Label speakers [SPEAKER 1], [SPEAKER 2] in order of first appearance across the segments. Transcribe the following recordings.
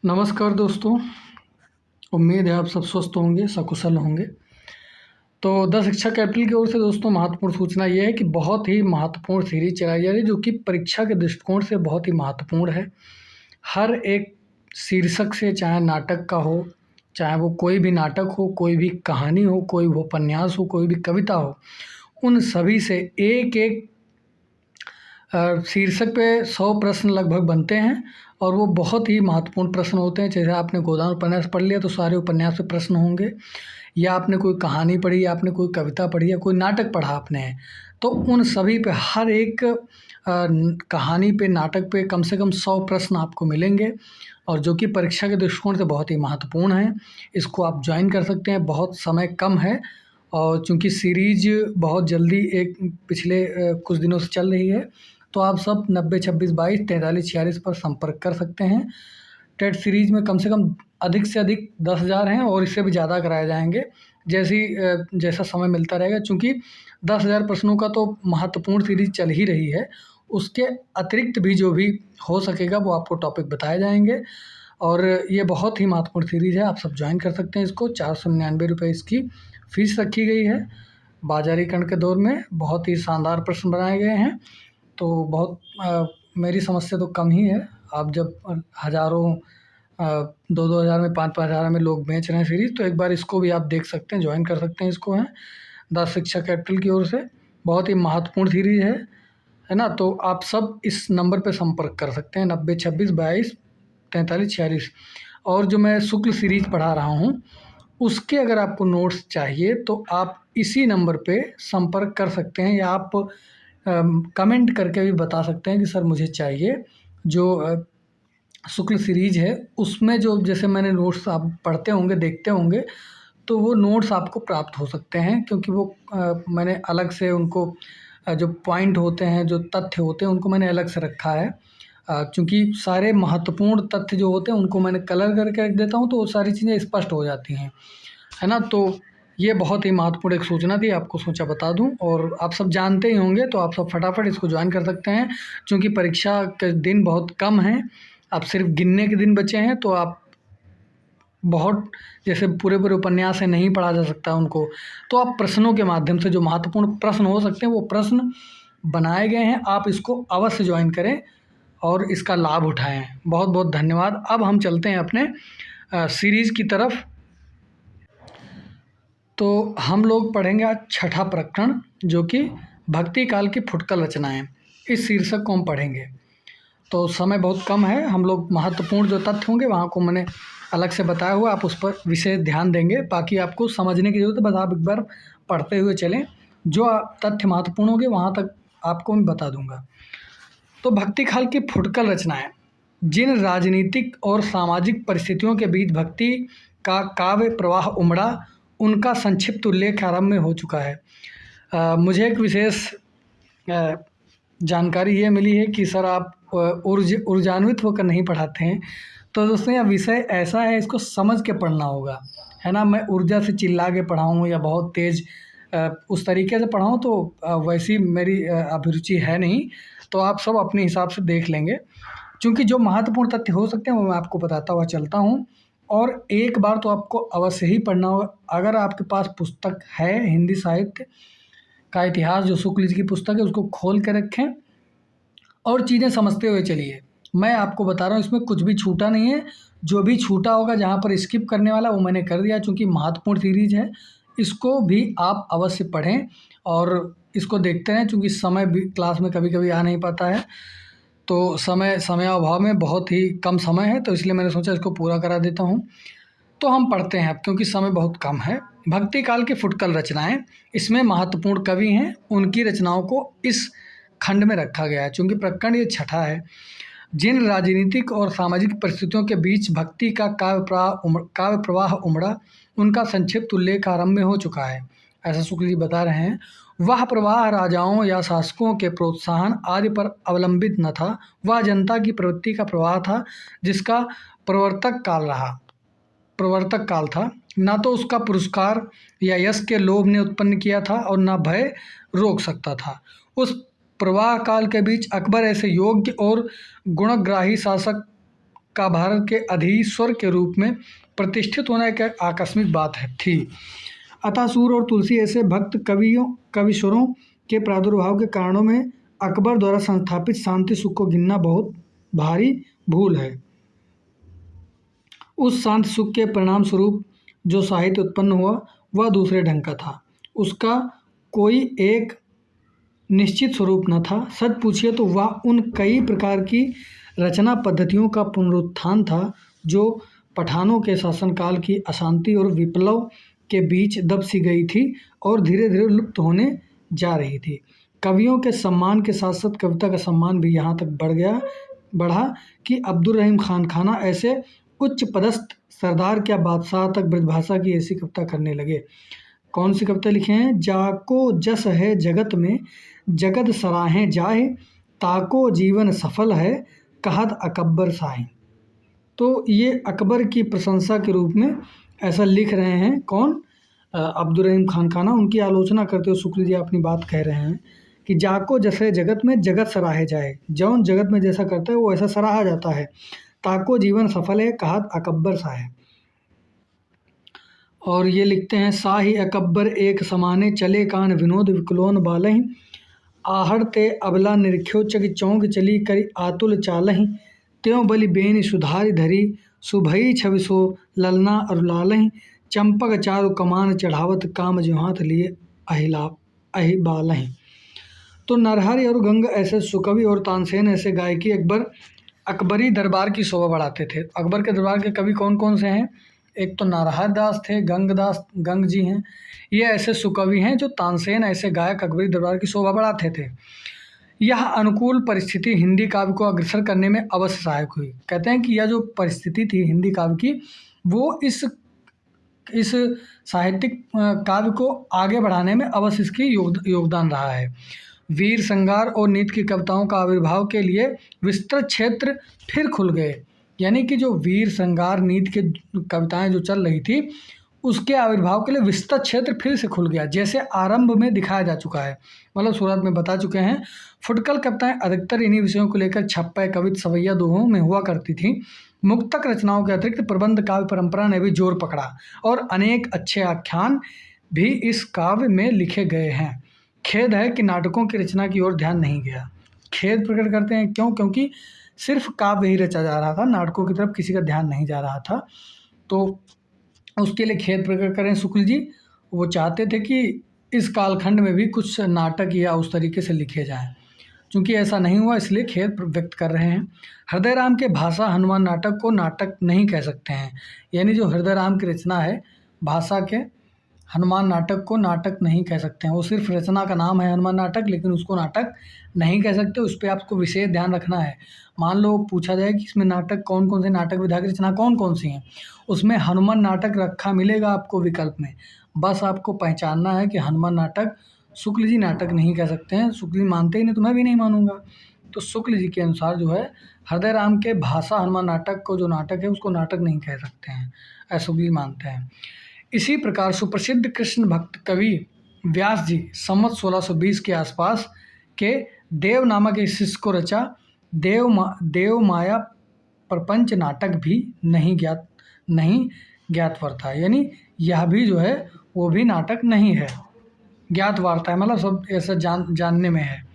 [SPEAKER 1] नमस्कार दोस्तों। उम्मीद है आप सब स्वस्थ होंगे, सकुशल होंगे। तो द शिक्षा कैपिटल की ओर से दोस्तों महत्वपूर्ण सूचना ये है कि बहुत ही महत्वपूर्ण सीरीज चलाई जा रही है जो कि परीक्षा के दृष्टिकोण से बहुत ही महत्वपूर्ण है। हर एक शीर्षक से, चाहे नाटक का हो, चाहे वो कोई भी नाटक हो, कोई भी कहानी हो, कोई वो उपन्यास हो, कोई भी कविता हो, उन सभी से एक एक शीर्षक पे 100 प्रश्न लगभग बनते हैं और वो बहुत ही महत्वपूर्ण प्रश्न होते हैं। जैसे आपने गोदान उपन्यास पढ़ लिया तो सारे उपन्यास पे प्रश्न होंगे, या आपने कोई कहानी पढ़ी, या आपने कोई कविता पढ़ी, या कोई नाटक पढ़ा आपने, तो उन सभी पे हर एक कहानी पे, नाटक पे कम से कम 100 प्रश्न आपको मिलेंगे और जो कि परीक्षा के दृष्टिकोण से बहुत ही महत्वपूर्ण है। इसको आप ज्वाइन कर सकते हैं, बहुत समय कम है और चूँकि सीरीज बहुत जल्दी एक पिछले कुछ दिनों से चल रही है, तो आप सब 90 26 22 43 46 पर संपर्क कर सकते हैं। टेट सीरीज में कम से कम अधिक से अधिक 10,000 हैं और इससे भी ज़्यादा कराए जाएंगे जैसा समय मिलता रहेगा। चूँकि 10,000 प्रश्नों का तो महत्वपूर्ण सीरीज चल ही रही है, उसके अतिरिक्त भी जो भी हो सकेगा वो आपको टॉपिक बताए जाएंगे और ये बहुत ही महत्वपूर्ण सीरीज है। आप सब ज्वाइन कर सकते हैं इसको। 499 रुपये इसकी फ़ीस रखी गई है। बाजारीकरण के दौर में बहुत ही शानदार प्रश्न बनाए गए हैं, तो बहुत मेरी समझ से तो कम ही है। आप जब हज़ारों 2-2 हज़ार में, 5-5 हज़ार में लोग बेच रहे हैं सीरीज़, तो एक बार इसको भी आप देख सकते हैं, ज्वाइन कर सकते हैं इसको। है द शिक्षा कैपिटल की ओर से बहुत ही महत्वपूर्ण सीरीज़ है ना। तो आप सब इस नंबर पे संपर्क कर सकते हैं 90 26 22 43 46। और जो मैं शुक्ल सीरीज़ पढ़ा रहा हूँ उसके अगर आपको नोट्स चाहिए तो आप इसी नंबर पे संपर्क कर सकते हैं, या आप कमेंट करके भी बता सकते हैं कि सर मुझे चाहिए। जो शुक्ल सीरीज़ है उसमें जो जैसे मैंने नोट्स आप पढ़ते होंगे, देखते होंगे, तो वो नोट्स आपको प्राप्त हो सकते हैं, क्योंकि वो मैंने अलग से उनको जो पॉइंट होते हैं, जो तथ्य होते हैं, उनको मैंने अलग से रखा है। चूँकि सारे महत्वपूर्ण तथ्य जो होते हैं उनको मैंने कलर करके रख देता हूँ, तो वो सारी चीज़ें स्पष्ट हो जाती हैं, है ना। तो ये बहुत ही महत्वपूर्ण एक सूचना थी, आपको सोचा बता दूं। और आप सब जानते ही होंगे, तो आप सब फटाफट इसको ज्वाइन कर सकते हैं। क्योंकि परीक्षा के दिन बहुत कम हैं, अब सिर्फ गिनने के दिन बचे हैं, तो आप बहुत जैसे पूरे पूरे उपन्यास से नहीं पढ़ा जा सकता उनको, तो आप प्रश्नों के माध्यम से जो महत्वपूर्ण प्रश्न हो सकते हैं वो प्रश्न बनाए गए हैं, आप इसको अवश्य ज्वाइन करें और इसका लाभ उठाएं। बहुत बहुत धन्यवाद। अब हम चलते हैं अपने सीरीज़ की तरफ। तो हम लोग पढ़ेंगे आज छठा प्रकरण, जो कि भक्ति काल की फुटकल रचनाएं। इस शीर्षक को हम पढ़ेंगे। तो समय बहुत कम है, हम लोग महत्वपूर्ण जो तथ्य होंगे वहाँ को मैंने अलग से बताया हुआ, आप उस पर विशेष ध्यान देंगे। बाकी आपको समझने की ज़रूरत है, बस आप एक बार पढ़ते हुए चलें। जो तथ्य महत्वपूर्ण होंगे वहाँ तक आपको मैं बता दूंगा। तो भक्ति काल की फुटकल रचनाएं। जिन राजनीतिक और सामाजिक परिस्थितियों के बीच भक्ति का काव्य प्रवाह उमड़ा, उनका संक्षिप्त उल्लेख आरंभ में हो चुका है। मुझे एक विशेष जानकारी ये मिली है कि सर आप ऊर्जान्वित होकर नहीं पढ़ाते हैं। तो दोस्तों यह विषय ऐसा है, इसको समझ के पढ़ना होगा, है ना। मैं ऊर्जा से चिल्ला के पढ़ाऊँ या बहुत तेज़ उस तरीके से पढ़ाऊँ, तो वैसी मेरी अभिरुचि है नहीं। तो आप सब अपने हिसाब से देख लेंगे, क्योंकि जो महत्वपूर्ण तथ्य हो सकते हैं वो मैं आपको बताता हुआ चलता हूँ। और एक बार तो आपको अवश्य ही पढ़ना होगा। अगर आपके पास पुस्तक है हिंदी साहित्य का इतिहास, जो शुक्ल जी की पुस्तक है, उसको खोल के रखें और चीज़ें समझते हुए चलिए। मैं आपको बता रहा हूँ, इसमें कुछ भी छूटा नहीं है। जो भी छूटा होगा, जहाँ पर स्किप करने वाला, वो मैंने कर दिया। चूँकि महत्वपूर्ण सीरीज है, इसको भी आप अवश्य पढ़ें और इसको देखते रहें। चूँकि समय भी क्लास में कभी कभी आ नहीं पाता है, तो समय अभाव में बहुत ही कम समय है, तो इसलिए मैंने सोचा इसको पूरा करा देता हूँ। तो हम पढ़ते हैं अब, क्योंकि समय बहुत कम है। भक्ति काल की फुटकल रचनाएं, इसमें महत्वपूर्ण कवि हैं, उनकी रचनाओं को इस खंड में रखा गया है। चूँकि प्रकरण ये छठा है। जिन राजनीतिक और सामाजिक परिस्थितियों के बीच भक्ति का काव्य प्रवाह उमड़ा, उनका संक्षिप्त उल्लेख आरंभ में हो चुका है, ऐसा शुक्ल जी बता रहे हैं। वह प्रवाह राजाओं या शासकों के प्रोत्साहन आदि पर अवलंबित न था, वह जनता की प्रवृत्ति का प्रवाह था, जिसका प्रवर्तक काल था। ना तो उसका पुरस्कार या यश के लोभ ने उत्पन्न किया था और ना भय रोक सकता था। उस प्रवाह काल के बीच अकबर ऐसे योग्य और गुणग्राही शासक का भारत के अधीश्वर के रूप में प्रतिष्ठित होना एक आकस्मिक बात थी। अतः सूर और तुलसी ऐसे भक्त कविश्वरों के प्रादुर्भाव के कारणों में अकबर द्वारा संस्थापित शांति सुख को गिनना बहुत भारी भूल है। उस शांति सुख के परिणाम स्वरूप जो साहित्य उत्पन्न हुआ वह दूसरे ढंग का था। उसका कोई एक निश्चित स्वरूप न था। सच पूछिए तो वह उन कई प्रकार की रचना पद्धतियों का पुनरुत्थान था जो पठानों के शासनकाल की अशांति और विप्लव के बीच दब सी गई थी और धीरे धीरे लुप्त होने जा रही थी। कवियों के सम्मान के साथ साथ कविता का सम्मान भी यहाँ तक बढ़ा कि अब्दुल रहीम खान खाना ऐसे उच्च पदस्थ सरदार क्या बादशाह तक ब्रजभाषा की ऐसी कविता करने लगे। कौन सी कविता लिखे हैं? जाको जस है जगत में जगत सराहें जाए, ताको जीवन सफल है कहत अकबर साए। तो ये अकबर की प्रशंसा के रूप में ऐसा लिख रहे हैं। कौन? अब्दुल रहीम खान खाना। उनकी आलोचना करते हुए शुक्ल जी अपनी बात कह रहे हैं कि जाको जैसे जगत में जगत सराहे जाए, जौन जगत में जैसा करता है वो ऐसा सराहा जाता है। ताको जीवन सफल है कहत अकबर साए। और ये लिखते हैं, साही अकबर एक समाने चले कान विनोद विकलोन बालहि, आहड़ते अबला निरख्यो चक चौंक चली करी आतुल चालहि, त्यों बलि बेनी सुधारी धरी सुभई छविसो ललना और लालहि, चंपक चारु कमान चढ़ावत काम जुहात लिए अहिबालहि। तो नरहरि और गंग ऐसे सुकवि और तानसेन ऐसे गायकी अकबरी दरबार की शोभा बढ़ाते थे। अकबर के दरबार के कवि कौन कौन से हैं? एक तो नारहर दास थे, गंग जी हैं। ये ऐसे सुकवि हैं जो तानसेन ऐसे गायक अकबरी दरबार की शोभा बढ़ाते थे। यह अनुकूल परिस्थिति हिंदी काव्य को अग्रसर करने में अवश्य सहायक हुई। कहते हैं कि यह जो परिस्थिति थी हिंदी काव्य की वो इस साहित्यिक काव्य को आगे बढ़ाने में अवश्य इसकी योगदान रहा है। वीर श्रृंगार और नीति की कविताओं का आविर्भाव के लिए विस्तृत क्षेत्र फिर खुल गए। यानी कि जो वीर श्रृंगार नीति की कविताएं जो चल रही थी उसके आविर्भाव के लिए विस्तृत क्षेत्र फिर से खुल गया, जैसे आरंभ में दिखाया जा चुका है। मतलब शुरुआत में बता चुके हैं। फुटकल कविताएं अधिकतर इन्हीं विषयों को लेकर छप्पय कवित सवैया दोहों में हुआ करती थी। मुक्तक रचनाओं के अतिरिक्त प्रबंध काव्य परंपरा ने भी जोर पकड़ा और अनेक अच्छे आख्यान भी इस काव्य में लिखे गए हैं। खेद है कि नाटकों की रचना की ओर ध्यान नहीं गया। खेद प्रकट करते हैं क्यों? क्योंकि सिर्फ काव्य ही रचा जा रहा था, नाटकों की तरफ किसी का ध्यान नहीं जा रहा था। तो उसके लिए खेद प्रकट करें शुक्ल जी। वो चाहते थे कि इस कालखंड में भी कुछ नाटक या उस तरीके से लिखे जाएं। चूँकि ऐसा नहीं हुआ इसलिए खेद व्यक्त कर रहे हैं। हृदय राम के भाषा हनुमान नाटक को नाटक नहीं कह सकते हैं। यानी जो हृदय राम की रचना है भाषा के हनुमान नाटक को नाटक नहीं कह सकते हैं। वो सिर्फ रचना का नाम है हनुमान नाटक, लेकिन उसको नाटक नहीं कह सकते। उस पर आपको विशेष ध्यान रखना है। मान लो पूछा जाए कि इसमें नाटक कौन कौन से नाटक विधा की रचना कौन कौन सी हैं, उसमें हनुमान नाटक रखा मिलेगा आपको विकल्प में। बस आपको पहचानना है कि हनुमान नाटक शुक्ल जी नाटक नहीं कह सकते हैं। शुक्ल जी मानते ही नहीं तो मैं भी नहीं मानूंगा। तो शुक्ल जी के अनुसार जो है हृदय राम के भाषा हनुमान नाटक को जो नाटक है उसको नाटक नहीं कह सकते हैं, ऐसा शुक्ल जी मानते हैं। इसी प्रकार सुप्रसिद्ध कृष्ण भक्त कवि व्यास जी संवत 1620 के आसपास के देव नामक एक शिष्य को रचा देव माया प्रपंच नाटक भी नहीं ज्ञातवर था। यानी यह भी जो है वो भी नाटक नहीं है, ज्ञात वार्ता है, मतलब सब ऐसा जानने में है।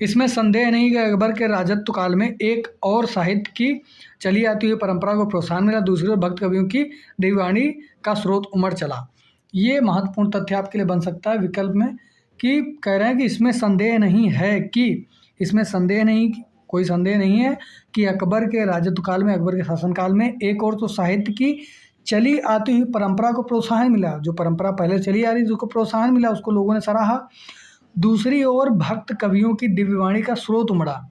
[SPEAKER 1] इसमें संदेह नहीं कि अकबर के राजत्व काल में एक और साहित्य की चली आती हुई परंपरा को प्रोत्साहन मिला, दूसरे भक्त कवियों की दिव्यवाणी का स्रोत उमड़ चला। ये महत्वपूर्ण तथ्य आपके लिए बन सकता है विकल्प में कि कह रहे हैं कि इसमें संदेह नहीं है कोई संदेह नहीं है कि अकबर के राजत्व काल में, अकबर के शासनकाल में एक और तो साहित्य की चली आती हुई परंपरा को प्रोत्साहन मिला। जो परंपरा पहले चली आ रही थी उसको प्रोत्साहन मिला, उसको लोगों ने सराहा। दूसरी ओर भक्त कवियों की दिव्यवाणी का स्रोत उमड़ा।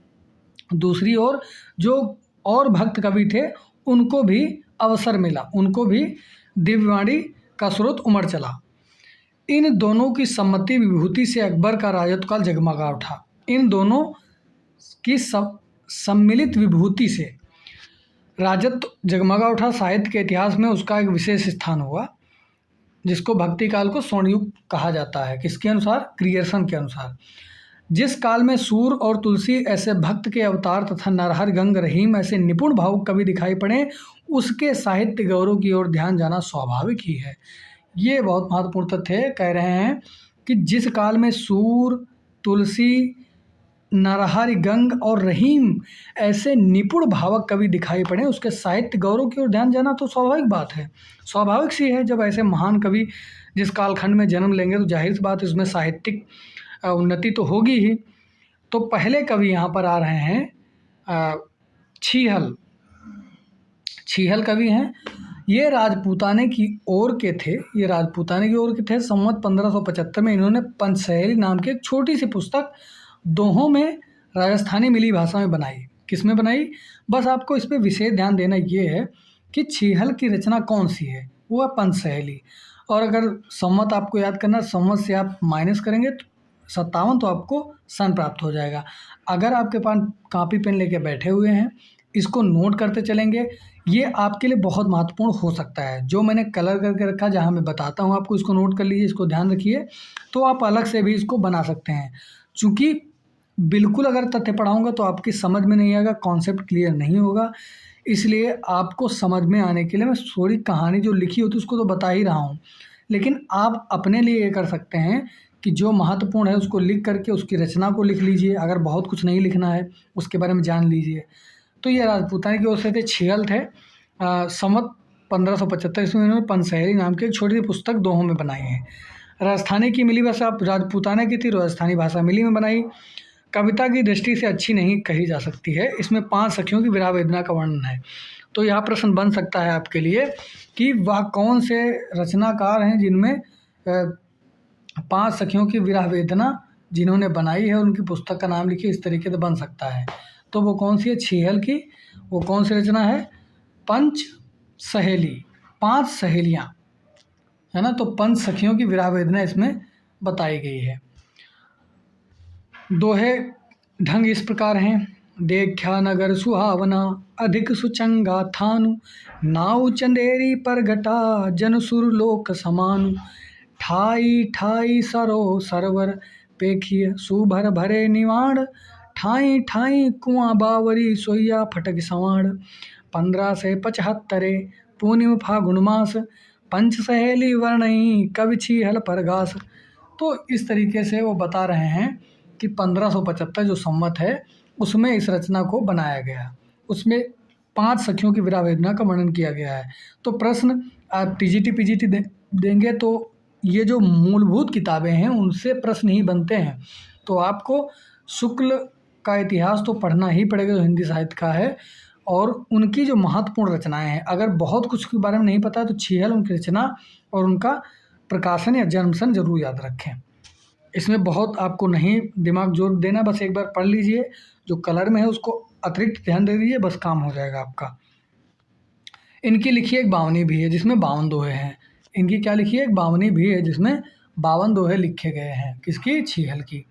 [SPEAKER 1] दूसरी ओर जो और भक्त कवि थे उनको भी अवसर मिला, उनको भी दिव्यवाणी का स्रोत उमड़ चला। इन दोनों की सम्मति विभूति से अकबर का राजत्व काल जगमगा उठा। इन दोनों की सम्मिलित विभूति से राजत्व जगमगा उठा। साहित्य के इतिहास में उसका एक विशेष स्थान हुआ, जिसको भक्ति काल को स्वर्णयुग कहा जाता है। किसके अनुसार? ग्रियर्सन के अनुसार। जिस काल में सूर और तुलसी ऐसे भक्त के अवतार तथा नरहर गंग रहीम ऐसे निपुण भावुक कवि दिखाई पड़े, उसके साहित्य गौरव की ओर ध्यान जाना स्वाभाविक ही है। ये बहुत महत्वपूर्ण तथ्य है। कह रहे हैं कि जिस काल में सूर, तुलसी, नरहरि गंग और रहीम ऐसे निपुण भावक कवि दिखाई पड़े, उसके साहित्य गौरव की ओर ध्यान जाना तो स्वाभाविक बात है, स्वाभाविक सी है। जब ऐसे महान कवि जिस कालखंड में जन्म लेंगे तो जाहिर सी बात इसमें साहित्यिक उन्नति तो होगी ही। तो पहले कवि यहाँ पर आ रहे हैं छीहल। छीहल कवि हैं। ये राजपूताने की ओर के थे, ये राजपूताने की ओर के थे। संवत 1575 में इन्होंने पंचसहेली नाम की एक छोटी सी पुस्तक दोहों में राजस्थानी मिली भाषा में बनाई। किस में बनाई? बस आपको इस पर विशेष ध्यान देना ये है कि छीहल की रचना कौन सी है, वो है पंचसहेली। और अगर संवत आपको याद करना, संवत से आप माइनस करेंगे तो 57 तो आपको सन प्राप्त हो जाएगा। अगर आपके पास कॉपी पेन लेके बैठे हुए हैं, इसको नोट करते चलेंगे, ये आपके लिए बहुत महत्वपूर्ण हो सकता है। जो मैंने कलर करके रखा, जहाँ मैं बताता हूँ आपको, इसको नोट कर लीजिए, इसको ध्यान रखिए, तो आप अलग से भी इसको बना सकते हैं। चूँकि बिल्कुल अगर तथ्य पढ़ाऊँगा तो आपकी समझ में नहीं आएगा, कॉन्सेप्ट क्लियर नहीं होगा, इसलिए आपको समझ में आने के लिए मैं थोड़ी कहानी जो लिखी होती है उसको तो बता ही रहा हूँ। लेकिन आप अपने लिए ये कर सकते हैं कि जो महत्वपूर्ण है उसको लिख करके उसकी रचना को लिख लीजिए। अगर बहुत कुछ नहीं लिखना है, उसके बारे में जान लीजिए। तो ये राजपूताने की ओर से थे, छीहल थे। संवत 1575 ईस्वी में इन्होंने पंचसहेली नाम की एक छोटी सी पुस्तक दोहों में बनाई है। राजस्थानी की मिली भाषा राजपूताने की थी, राजस्थानी भाषा मिली में बनाई। कविता की दृष्टि से अच्छी नहीं कही जा सकती है। इसमें 5 सखियों की विरह वेदना का वर्णन है। तो यह प्रश्न बन सकता है आपके लिए कि वह कौन से रचनाकार हैं जिनमें 5 सखियों की विरह वेदना जिन्होंने बनाई है, उनकी पुस्तक का नाम लिखिए। इस तरीके से बन सकता है। तो वो कौन सी है? छीहल की। वो कौन सी रचना है? पंच सहेली, 5 सहेलियाँ, है ना। तो पंच सखियों की विरह वेदना इसमें बताई गई है। दोहे ढंग इस प्रकार हैं। देखा नगर सुहावना, अधिक सुचंगा थानु, नाउ चंदेरी पर घटा, जन सुरलोक समानु, ठाई ठाई सरो सरवर, पेखिय सुभर भरे निवाण, ठाई ठाई कुआं बावरी, सोइया फटक सवाण, 15 से 75 पूर्णिम फागुन मास, पंच सहेली वर्णई कवि छीहल परगास। तो इस तरीके से वो बता रहे हैं कि 1575 जो संवत है उसमें इस रचना को बनाया गया। उसमें 5 सखियों की विरह वेदना का वर्णन किया गया है। तो प्रश्न आप टीजीटी पीजीटी देंगे तो ये जो मूलभूत किताबें हैं उनसे प्रश्न ही बनते हैं। तो आपको शुक्ल का इतिहास तो पढ़ना ही पड़ेगा, जो हिंदी साहित्य का है, और उनकी जो महत्वपूर्ण रचनाएं हैं। अगर बहुत कुछ के बारे में नहीं पता है तो छीहल उनकी रचना और उनका प्रकाशन या जन्म सन जरूर याद रखें। इसमें बहुत आपको नहीं दिमाग जोर देना, बस एक बार पढ़ लीजिए। जो कलर में है उसको अतिरिक्त ध्यान दे दीजिए, बस काम हो जाएगा आपका। इनकी लिखी एक बावनी भी है जिसमें 52 दोहे हैं। इनकी क्या लिखी है? एक बावनी भी है जिसमें 52 दोहे लिखे गए हैं। किसकी? छीहल की।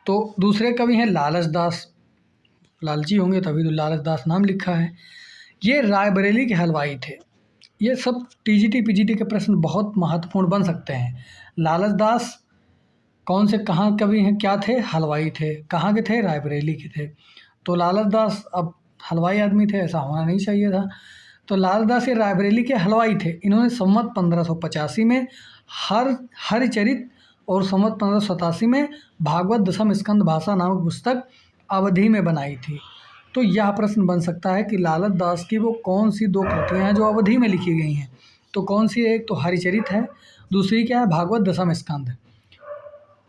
[SPEAKER 1] तो दूसरे कवि हैं लालच दास। लालची होंगे तभी तो लालच दास नाम लिखा है। ये रायबरेली के हलवाई थे। ये सब टीजीटी पीजीटी के प्रश्न बहुत महत्वपूर्ण बन सकते हैं। लालच दास कौन से कहाँ कवि हैं, क्या थे? हलवाई थे। कहाँ के थे? रायबरेली के थे। तो लालच दास अब हलवाई आदमी थे, ऐसा होना नहीं चाहिए था। तो लालच दास ये रायबरेली के हलवाई थे। इन्होंने संवत 1585 में हरिचरित और संवत 1587 में भागवत दशम स्कंद भाषा नामक पुस्तक अवधि में बनाई थी। तो यह प्रश्न बन सकता है कि लालच दास की वो कौन सी 2 कृतियाँ हैं जो अवधि में लिखी गई हैं। तो कौन सी है? एक तो हरिचरित है, दूसरी क्या है? भागवत दशम स्कंद।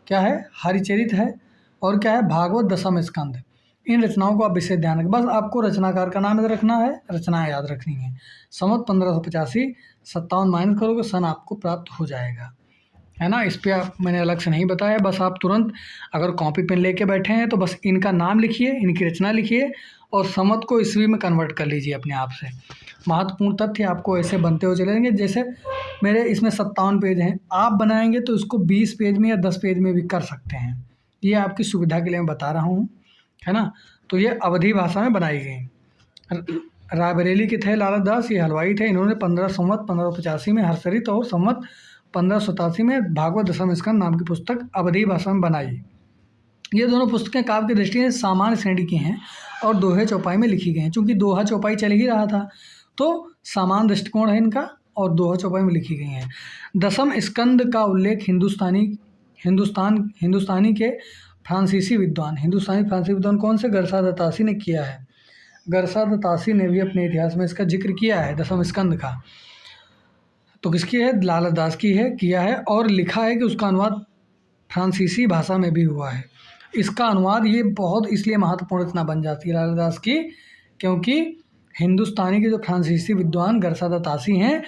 [SPEAKER 1] क्या है? हरिचरित है और क्या है? भागवत दशम स्कंद। इन रचनाओं को आप विशेष ध्यान रखें। बस आपको रचनाकार का नाम याद रखना है, रचनाएं याद रखनी है। संवत 1585, 57 माइनस करोगे सन आपको प्राप्त हो जाएगा, है ना। इस पर आप मैंने अलग से नहीं बताया। बस आप तुरंत अगर कॉपी पेन लेके बैठे हैं तो बस इनका नाम लिखिए, इनकी रचना लिखिए और संवत को ईस्वी में कन्वर्ट कर लीजिए अपने आप से। महत्वपूर्ण तथ्य आपको ऐसे बनते हुए चलेंगे। जैसे मेरे इसमें 57 पेज हैं, आप बनाएंगे तो इसको 20 पेज में या 10 पेज में भी कर सकते हैं। ये आपकी सुविधा के लिए मैं बता रहा हूँ, है ना। तो ये अवधी भाषा में बनाई गई। रायबरेली के थे लालच दास, ये हलवाई थे। इन्होंने 1585 में हर्षरित और संवत 1587 में भागवत दशम स्कंद नाम की पुस्तक अवधी भाषा में बनाई। ये दोनों पुस्तकें काव्य की दृष्टि से सामान्य श्रेणी की हैं और दोहे चौपाई में लिखी गई हैं। चूँकि दोहा चौपाई चल ही रहा था तो सामान्य दृष्टिकोण है इनका और दोहा चौपाई में लिखी गई हैं। दसम स्कंद का उल्लेख हिंदुस्तानी के फ्रांसीसी विद्वान कौन से गरसादतासी ने किया है। गरसादतासी ने भी अपने इतिहास में इसका जिक्र किया है दसम स्कंद का। तो किसकी है, लाला दास की है, किया है और लिखा है कि उसका अनुवाद फ्रांसीसी भाषा में भी हुआ है। इसका अनुवाद ये बहुत इसलिए महत्वपूर्ण रचना बन जाती है लाला दास की, क्योंकि हिंदुस्तानी के जो फ्रांसीसी विद्वान गरसादतासी हैं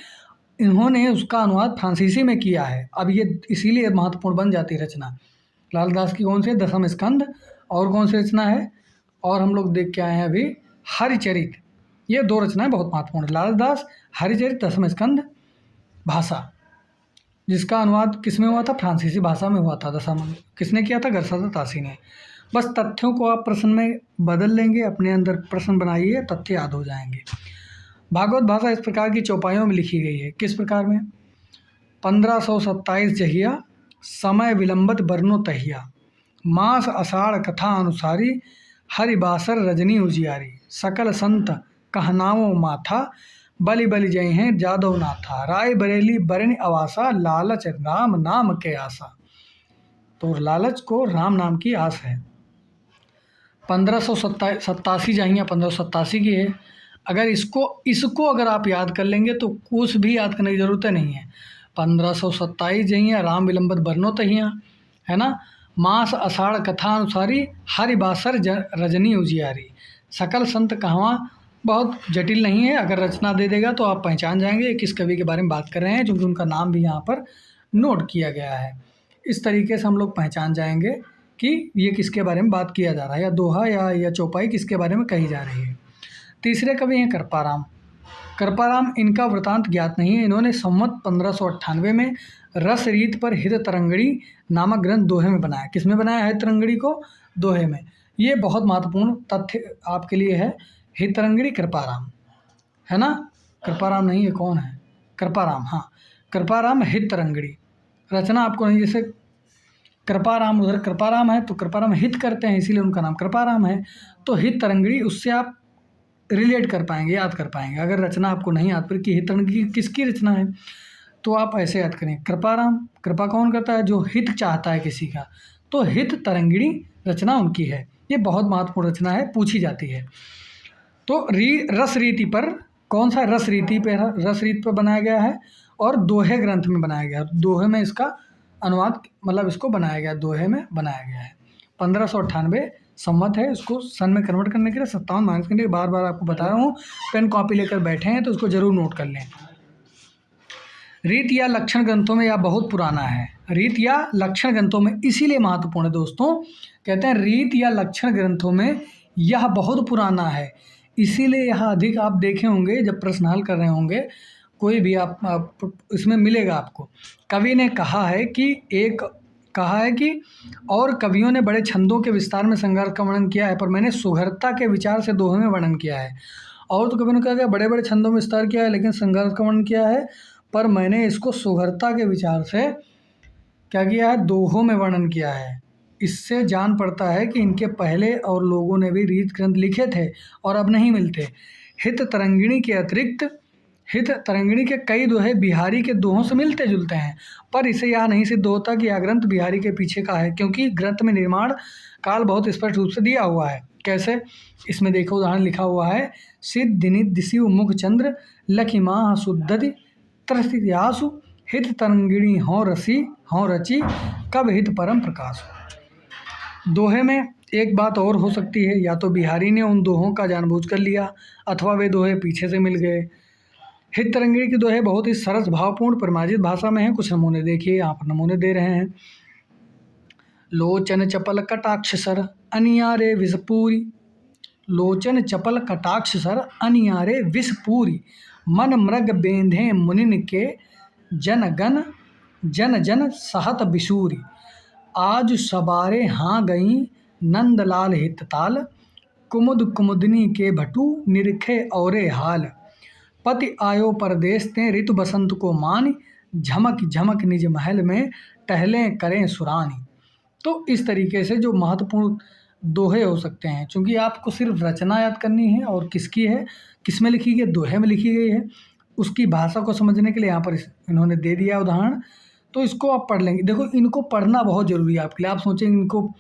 [SPEAKER 1] इन्होंने उसका अनुवाद फ्रांसीसी में किया है। अब ये इसीलिए महत्वपूर्ण बन जाती है रचना। लाला दास की कौन सी, दसम स्कंद, और कौन सी रचना है, और हम लोग देख के आए हैं अभी हरिचरित। ये दो रचनाएं बहुत महत्वपूर्ण है, लाला दास हरिचरित, दसम स्कंद भाषा, जिसका अनुवाद किस में हुआ था, फ्रांसीसी भाषा में हुआ था। दसम किसने किया था, गरसादतासी ने। बस तथ्यों को आप प्रश्न में बदल लेंगे, अपने अंदर प्रश्न बनाइए, तथ्य याद हो जाएंगे। भागवत भाषा इस प्रकार की चौपाइयों में लिखी गई है। किस प्रकार में, 1527 जहिया, समय विलंबत बरनो तहिया, मास आषाढ़ कथा अनुसारी, हरिबासर रजनी उजियारी, सकल संत कहनाओ माथा, बलि बलि जय हैं जादव नाथा, राय बरेली बरन अवासा, लालच राम नाम के आसा। तो लालच को राम नाम की आस है। 1587 जाइए, 1587 की है। अगर इसको अगर आप याद कर लेंगे तो कुछ भी याद करने की ज़रूरत नहीं है। 1527 जाइए, राम विलंबत बरनो तहिया, है ना, मास आषाढ़ कथा अनुसारी, हरिबासर रजनी उजियारी, सकल संत कहवा। बहुत जटिल नहीं है, अगर रचना दे देगा तो आप पहचान जाएंगे किस कवि के बारे में बात कर रहे हैं, क्योंकि उनका नाम भी यहाँ पर नोट किया गया है। इस तरीके से हम लोग पहचान जाएंगे कि ये किसके बारे में बात किया जा रहा है, या दोहा या चौपाई किसके बारे में कही जा रही है। तीसरे कवि हैं कृपाराम। कृपाराम, इनका वृतांत ज्ञात नहीं है। इन्होंने संवत 1598 में रस रीत पर हित तरंगड़ी नामक ग्रंथ दोहे में बनाया। किस में बनाया है तरंगड़ी को, दोहे में। ये बहुत महत्वपूर्ण तथ्य आपके लिए है। हित तरंगड़ी कृपाराम, है ना, कृपाराम नहीं है, कौन है, कृपाराम, हाँ, कृपाराम हित तरंगड़ी। रचना आपको नहीं, जैसे कृपाराम उधर कृपाराम है तो कृपाराम हित करते हैं, इसीलिए उनका नाम कृपाराम है। तो हित तरंगड़ी, उससे आप रिलेट कर पाएंगे, याद कर पाएंगे। अगर रचना आपको नहीं याद पर कि हित तरंगड़ी किसकी रचना है तो आप ऐसे याद करें, कृपाराम, कृपा कौन करता है, जो हित चाहता है किसी का, तो हित तरंगिणी रचना उनकी है। ये बहुत महत्वपूर्ण रचना है, पूछी जाती है। तो रस रीति पर, कौन सा, रस रीति पर बनाया गया है और दोहे ग्रंथ में बनाया गया है। दोहे में इसका अनुवाद, मतलब इसको बनाया गया, दोहे में बनाया गया है। 1598 संवत है। इसको सन में कन्वर्ट करने के लिए 57 माइनस करने के लिए बार बार आपको बता रहा हूँ, पेन कॉपी लेकर बैठे हैं तो उसको जरूर नोट कर लें। रीत या लक्षण ग्रंथों में यह बहुत पुराना है। रीत या लक्षण ग्रंथों में इसीलिए महत्वपूर्ण है दोस्तों, कहते हैं रीत या लक्षण ग्रंथों में यह बहुत पुराना है, इसीलिए यह अधिक आप देखे होंगे जब प्रश्न हल कर रहे होंगे, कोई भी आप इसमें मिलेगा आपको। कवि ने कहा है कि और कवियों ने बड़े छंदों के विस्तार में संघर्ष का वर्णन किया है, पर मैंने सुघरता के विचार से दोहे में वर्णन किया है। और तो कवियों ने कहा कि बड़े बड़े छंदों में विस्तार किया है, लेकिन संघर्ष का वर्णन किया है, पर मैंने इसको सुघरता के विचार से क्या किया है, दोहों में वर्णन किया है। इससे जान पड़ता है कि इनके पहले और लोगों ने भी रीत ग्रंथ लिखे थे और अब नहीं मिलते। हित तरंगिणी के अतिरिक्त हित तरंगिणी के कई दोहे बिहारी के दोहों से मिलते जुलते हैं, पर इसे यह नहीं सिद्ध होता कि यह ग्रंथ बिहारी के पीछे का है, क्योंकि ग्रंथ में निर्माण काल बहुत स्पष्ट रूप से दिया हुआ है। कैसे, इसमें देखो उदाहरण लिखा हुआ है, सिद्ध दिशिव मुख चंद्र लखिमा शुद्धि त्रसियासु हित तरंगिणी हों रची कब हित परम प्रकाश। दोहे में एक बात और हो सकती है, या तो बिहारी ने उन दोहों का जानबूझ कर लिया अथवा वे दोहे पीछे से मिल गए। हित तरंगिणी के दोहे बहुत ही सरस भावपूर्ण परिमार्जित भाषा में हैं। कुछ नमूने देखिए, यहाँ पर नमूने दे रहे हैं। लोचन चपल कटाक्ष सर अनियारे विषपूरी, लोचन चपल कटाक्ष सर अनियारे विषपूरी, मन मृग बेंधे मुनिन के जन जन सहत बिशूरी, आज सवारे हाँ गई नंदलाल हित ताल, कुमुद कुमुदनी के भटू निरखे औरे हाल, पति आयो परदेश ते ऋतु बसंत को मानी, झमक झमक निज महल में टहलें करें सुरानी। तो इस तरीके से जो महत्वपूर्ण दोहे हो सकते हैं, चूँकि आपको सिर्फ रचना याद करनी है और किसकी है, किस में लिखी गई, दोहे में लिखी गई है, उसकी भाषा को समझने के लिए यहाँ पर इन्होंने दे दिया उदाहरण, तो इसको आप पढ़ लेंगे। देखो इनको पढ़ना बहुत ज़रूरी है आपके लिए। आप सोचेंगे इनको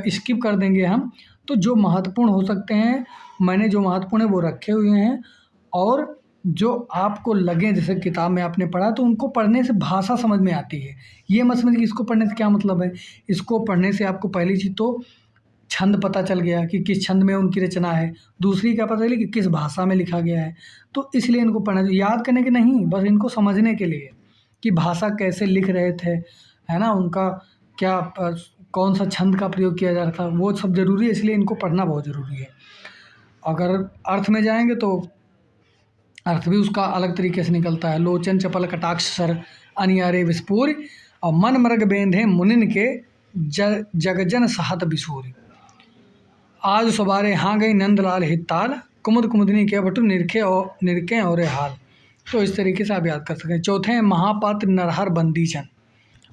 [SPEAKER 1] स्किप कर देंगे हम, तो जो महत्वपूर्ण हो सकते हैं, मैंने जो महत्वपूर्ण है वो रखे हुए हैं, और जो आपको लगे जैसे किताब में आपने पढ़ा तो उनको पढ़ने से भाषा समझ में आती है। ये मत समझिए कि इसको पढ़ने से क्या मतलब है। इसको पढ़ने से आपको पहली चीज़ तो छंद पता चल गया कि किस छंद में उनकी रचना है, दूसरी क्या पता चली कि किस भाषा में लिखा गया है। तो इसलिए इनको पढ़ना चाहिए, याद करने के नहीं, बस इनको समझने के लिए कि भाषा कैसे लिख रहे थे, है ना, उनका क्या कौन सा छंद का प्रयोग किया जा रहा था, वो सब ज़रूरी है, इसलिए इनको पढ़ना बहुत ज़रूरी है। अगर अर्थ में जाएंगे तो अर्थ भी उसका अलग तरीके से निकलता है। लोचन चपल कटाक्ष सर अनियारे विस्फोर, और मन मृग बेंधे मुनिन के जगजन सहत बिसूर। आज सवारे हाँ गई नंदलाल हिताल, कुमुद कुमुदनी के बटु निरखे और हाल। तो इस तरीके से आप याद कर सकते हैं। चौथे हैं महापात्र नरहर बंदी जन।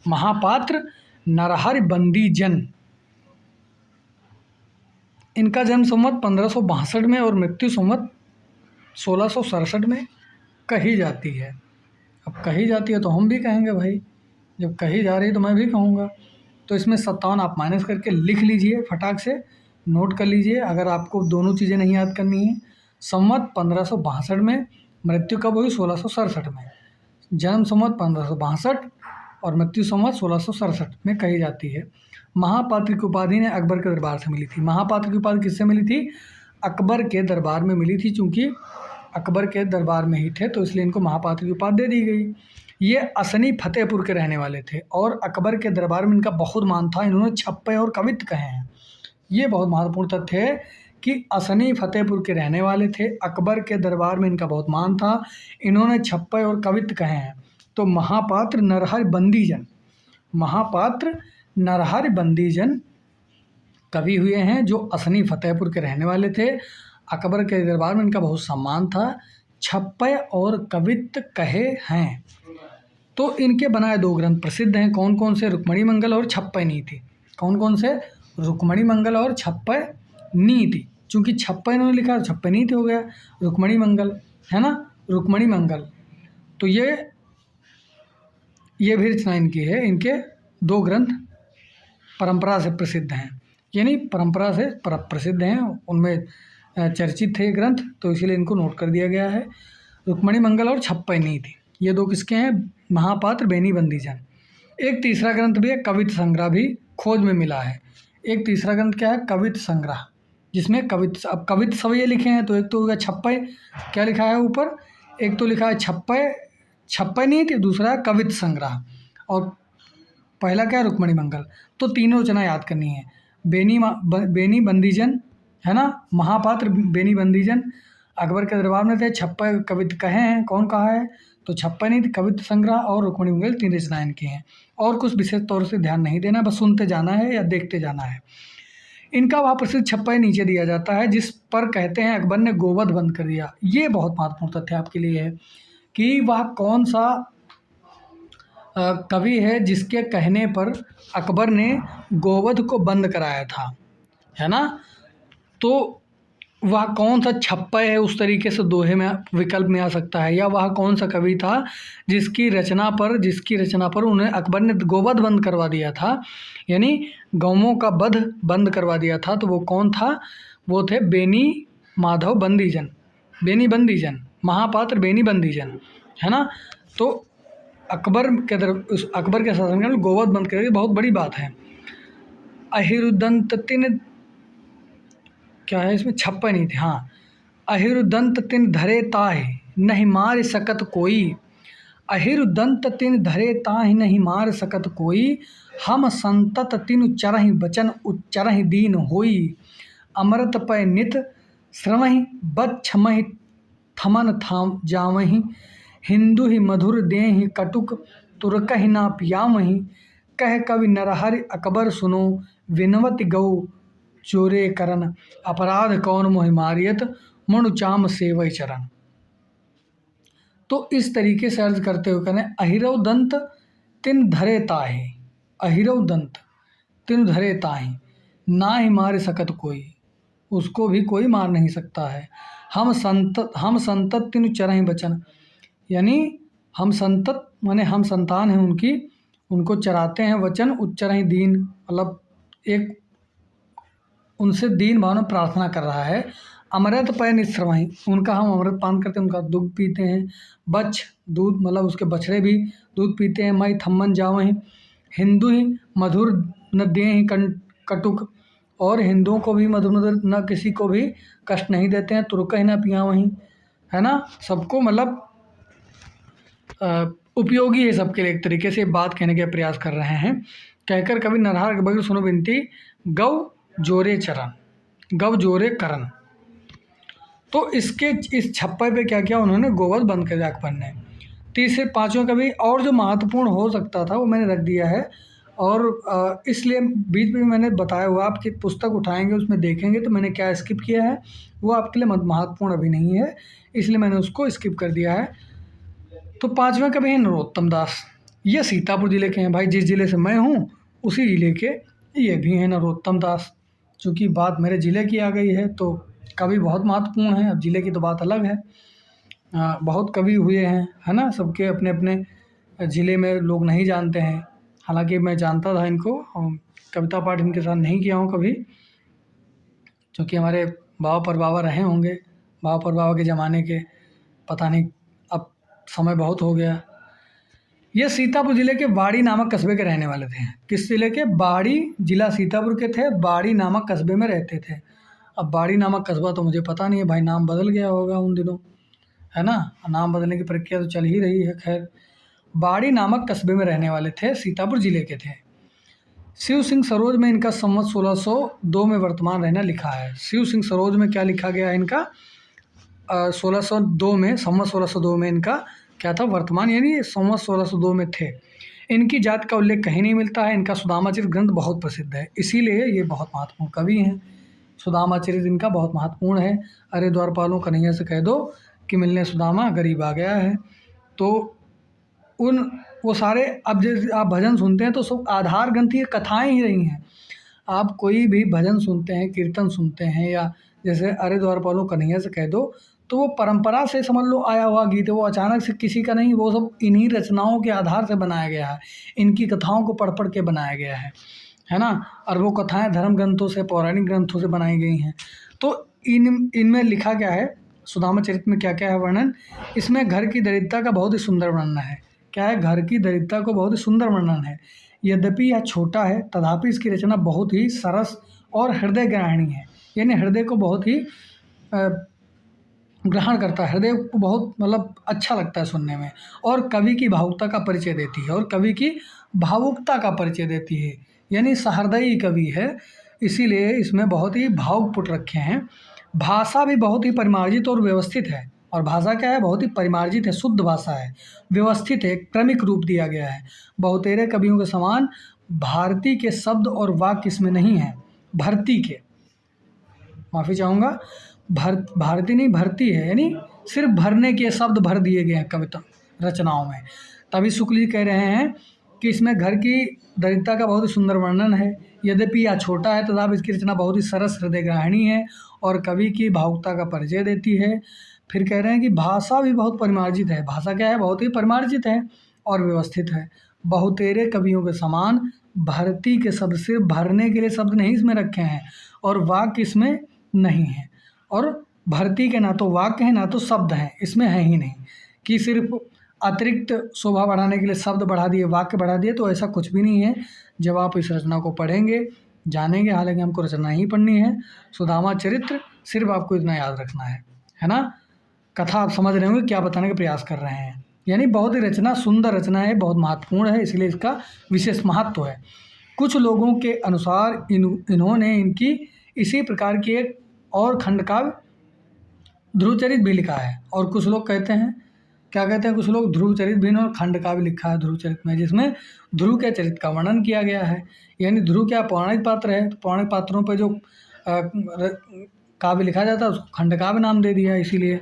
[SPEAKER 1] महापात्र नरहर बंदी जन, इनका जन्म संवत 1562 में और मृत्यु संवत 1667 में कही जाती है। अब कही जाती है तो हम भी कहेंगे भाई, जब कही जा रही है तो मैं भी कहूँगा। तो इसमें 57 आप माइनस करके लिख लीजिए, फटाक से नोट कर लीजिए अगर आपको दोनों चीज़ें नहीं याद करनी है। संवत 1562 में, मृत्यु कब हुई 1667 में। जन्म संवत 1562 और मृत्यु संवत 1667 में कही जाती है। महापात्र की उपाधि ने अकबर के दरबार से मिली थी। महापात्र की उपाधि किससे मिली थी? अकबर के दरबार में मिली थी। चूँकि अकबर के दरबार में ही थे तो इसलिए इनको महापात्र की उपाधि दे दी गई। ये असनी फतेहपुर के रहने वाले थे और अकबर के दरबार में इनका बहुत मान था। इन्होंने छप्पे और कवित्त कहे हैं। ये बहुत महत्वपूर्ण तथ्य है कि असनी फतेहपुर के रहने वाले थे, अकबर के दरबार में इनका बहुत मान था, इन्होंने छप्पे और कवित्त कहे हैं। तो महापात्र नरहर बंदीजन, महापात्र नरहर बंदीजन कवि हुए हैं जो असनी फतेहपुर के रहने वाले थे, अकबर के दरबार में इनका बहुत सम्मान था, छप्पे और कवित्त कहे हैं। तो इनके बनाए 2 ग्रंथ प्रसिद्ध हैं। कौन कौन से? रुक्मणी मंगल और छप्पय नीति। कौन कौन से? रुक्मणी मंगल और छप्पय नीति। चूँकि छप्पय इन्होंने लिखा है, छप्पय नीति हो गया रुक्मणी मंगल, है ना, रुक्मणी मंगल। तो ये भी रचना इनकी है। इनके 2 ग्रंथ परंपरा से प्रसिद्ध हैं, यानी परंपरा से प्रसिद्ध हैं, उनमें चर्चित थे ग्रंथ, तो इसीलिए इनको नोट कर दिया गया है। रुक्मणी मंगल और छप्पय नीति, ये 2 किसके हैं? महापात्र बेनी बंदीजन। एक तीसरा ग्रंथ भी है, कवित्त संग्रह, भी खोज में मिला है। एक तीसरा ग्रंथ क्या है? कवित्त संग्रह, जिसमें कवित्त, अब कवित्त सब ये लिखे हैं, तो एक तो होगा छप्पय, क्या लिखा है ऊपर? एक तो लिखा है छप्पय नीति, दूसरा है कवित्त संग्रह, और पहला क्या है? रुक्मणी मंगल। तो तीनों रचना याद करनी है। बेनी बंदीजन, है ना, महापात्र बेनी बंदीजन अकबर के दरबार में थे, छप्पय कवित्त कहे हैं। कौन कहा है? तो छप्पय नीति, कवित्त संग्रह और रुक्मणी मंगल, 3 रचनाएं इनकी हैं। और कुछ विशेष तौर से ध्यान नहीं देना, बस सुनते जाना है या देखते जाना है। इनका वह प्रसिद्ध छप्पय नीचे दिया जाता है, जिस पर कहते हैं अकबर ने गोवध बंद कर दिया। ये बहुत महत्वपूर्ण तथ्य आपके लिए है कि वह कौन सा कवि है जिसके कहने पर अकबर ने गोवध को बंद कराया था, है ना। तो वह कौन सा छप्पय है, उस तरीके से दोहे में विकल्प में आ सकता है, या वह कौन सा कवि था जिसकी रचना पर उन्हें अकबर ने गोवध बंद करवा दिया था, यानी गौओं का वध बंद करवा दिया था। तो वो कौन था? वो थे बेनी माधव बंदीजन, बेनी बंदीजन, महापात्र बेनी बंदीजन, है ना। तो अकबर के शासनकाल में गोवध बंद करके बहुत बड़ी बात है। अहिरुदंत तिन, क्या है इसमें? छप्पय नीति, हाँ। अहिरुदंत तिन धरे ताहि नहीं मार सकत कोई, अहिरुदंत तिन धरे ताहि नहीं मार सकत कोई, हम संतत तिन चरहि बचन उच्चरहि दीन होई, अमृत पय नित श्रमहि बत क्षमहि थमन थाम जामहि, हिंदु ही मधुर देहि कटुक तुरकहि ना पियामहि, कह कवि नरहरि अकबर सुनो विनवति गौ चोरे करन, अपराध कौन मोहि मारियत मनु चाम सेवय चरण। तो इस तरीके से अर्ज करते हुए कहने अहिरव दंत तिन धरे ताहे, अहिरव दंत तिनु धरे ताहि, ना ही मारे सकत कोई, उसको भी कोई मार नहीं सकता है। हम संतत तिनु चरहि बचन, यानी हम संतत माने हम संतान हैं उनकी, उनको चराते हैं। वचन उच्चरहि दीन, मतलब एक उनसे दीन भाव में प्रार्थना कर रहा है। अमृत पय निश्रवहि, उनका हम अमृत पान करते हैं, उनका दूध पीते हैं। बच्छ दूध मतलब उसके बछड़े भी दूध पीते हैं। मई थम्मन जावहि, हिंदू ही मधुर न देहि कटुक, और हिंदुओं को भी मधुर न किसी को भी कष्ट नहीं देते हैं। तुर्क ही न पियावहि, है ना, सबको मतलब उपयोगी है सबके लिए, एक तरीके से बात कहने का प्रयास कर रहे हैं। कहकर कवि नरहार के बगल सुनो बिनती, गौ जोरे चरण, गौ जोरे करण। तो इसके इस छप्पे पे क्या किया उन्होंने, गोवध बंद कर दिया अकबर ने। तीसरे पाँचवें कवि और जो महत्वपूर्ण हो सकता था वो मैंने रख दिया है, और इसलिए बीच में मैंने बताया हुआ, आपकी पुस्तक उठाएंगे उसमें देखेंगे तो मैंने क्या स्किप किया है, वो आपके लिए महत्वपूर्ण अभी नहीं है, इसलिए मैंने उसको स्किप कर दिया है। तो पाँचवें कवि हैं नरोत्तम दास, ये सीतापुर ज़िले के हैं भाई, जिस ज़िले से मैं हूँ उसी ज़िले के ये भी हैं नरोत्तम दास। चूँकि बात मेरे ज़िले की आ गई है तो कवि बहुत महत्वपूर्ण है, अब ज़िले की तो बात अलग है। बहुत कवि हुए हैं, है ना, सबके अपने अपने ज़िले में लोग नहीं जानते हैं, हालांकि मैं जानता था इनको, कविता पाठ इनके साथ नहीं किया हूँ कभी, क्योंकि हमारे बाबा परबाबा रहे होंगे, बाबा परबाबा के ज़माने के, पता नहीं अब समय बहुत हो गया। ये सीतापुर ज़िले के बाड़ी नामक कस्बे के रहने वाले थे। किस ज़िले के? बाड़ी, ज़िला सीतापुर के थे, बाड़ी नामक कस्बे में रहते थे। अब बाड़ी नामक कस्बा तो मुझे पता नहीं है भाई, नाम बदल गया होगा उन दिनों, है ना, नाम बदलने की प्रक्रिया तो चल ही रही है। खैर, बाड़ी नामक कस्बे में रहने वाले थे, सीतापुर ज़िले के थे। शिव सिंह सरोज में इनका संवत 1602 में वर्तमान रहना लिखा है। शिव सिंह सरोज में क्या लिखा गया है इनका? 1602 में, संवत 1602 में इनका क्या था? वर्तमान, यानी संवत 1602 में थे। इनकी जात का उल्लेख कहीं नहीं मिलता है। इनका सुदामाचरित ग्रंथ बहुत प्रसिद्ध है, इसीलिए ये बहुत महत्वपूर्ण कवि हैं। सुदामाचरित इनका बहुत महत्वपूर्ण है। अरे द्वारपालों कन्हैया से कह दो कि मिलने सुदामा गरीब आ गया है। तो वो सारे, अब जैसे आप भजन सुनते हैं तो सब आधार ग्रंथ ये कथाएँ ही रही हैं। आप कोई भी भजन सुनते हैं, कीर्तन सुनते हैं, या जैसे अरे द्वारपालों कन्हैया से कह दो, तो वो परंपरा से समझ लो आया हुआ गीत है, वो अचानक से किसी का नहीं, वो सब इन्हीं रचनाओं के आधार से बनाया गया है, इनकी कथाओं को पढ़ पढ़ के बनाया गया है ना। और वो कथाएं धर्म ग्रंथों से, पौराणिक ग्रंथों से बनाई गई हैं। तो इनमें लिखा क्या है, सुदामा चरित में क्या क्या है वर्णन? इसमें घर की दरिद्रता का बहुत ही सुंदर वर्णन है। क्या है? घर की दरिद्रता को बहुत ही सुंदर वर्णन है। यद्यपि यह छोटा है तथापि इसकी रचना बहुत ही सरस और हृदय ग्राहिणी है, यानी हृदय को बहुत ही ग्रहण करता है, हृदय को बहुत मतलब अच्छा लगता है सुनने में, और कवि की भावुकता का परिचय देती है, और कवि की भावुकता का परिचय देती है, यानी सहृदयी कवि है, इसीलिए इसमें बहुत ही भावुक पुट रखे हैं। भाषा भी बहुत ही परिमार्जित और व्यवस्थित है, और भाषा क्या है? बहुत ही परिमार्जित है, शुद्ध भाषा है, व्यवस्थित है, क्रमिक रूप दिया गया है। बहुतेरे कवियों के समान भारती के शब्द और वाक्य इसमें नहीं है। भरती के, माफ़ी चाहूँगा, भारती नहीं भरती है, यानी सिर्फ भरने के शब्द भर दिए गए हैं कविता रचनाओं में। तभी शुक्ल जी कह रहे हैं कि इसमें घर की दरिद्रता का बहुत ही सुंदर वर्णन है। यद्यपि यह छोटा है तथापि इसकी रचना बहुत ही सरस हृदयग्राहिणी है और कवि की भावुकता का परिचय देती है। फिर कह रहे हैं कि भाषा भी बहुत परिमार्जित है। भाषा क्या है? बहुत ही परिमार्जित है और व्यवस्थित है। बहुतेरे कवियों के समान भरती के शब्द, सिर्फ भरने के लिए शब्द नहीं इसमें रखे हैं, और वाक्य इसमें नहीं है। और भरती के ना तो वाक्य हैं ना तो शब्द हैं, इसमें है ही नहीं कि सिर्फ अतिरिक्त शोभा बढ़ाने के लिए शब्द बढ़ा दिए, वाक्य बढ़ा दिए, तो ऐसा कुछ भी नहीं है। जब आप इस रचना को पढ़ेंगे, जानेंगे, हालांकि हमको रचना ही पढ़नी है, सुदामा चरित्र, सिर्फ आपको इतना याद रखना है ना। कथा आप समझ रहे होंगे क्या बताने का प्रयास कर रहे हैं, यानी बहुत ही रचना, सुंदर रचना है, बहुत महत्वपूर्ण है, इसलिए इसका विशेष महत्व है। कुछ लोगों के अनुसार इन्होंने इनकी इसी प्रकार की एक और खंड काव्य ध्रुवचरित भी लिखा है। और कुछ लोग कहते हैं, क्या कहते हैं कुछ लोग, ध्रुवचरित भी इन्होंने खंड काव्य लिखा है ध्रुवचरित में, जिसमें ध्रुव के चरित्र का वर्णन किया गया है। यानी ध्रुव क्या पौराणिक पात्र है, तो पौराणिक पात्रों पर जो काव्य लिखा जाता है उसको खंड काव्य नाम दे दिया, इसीलिए।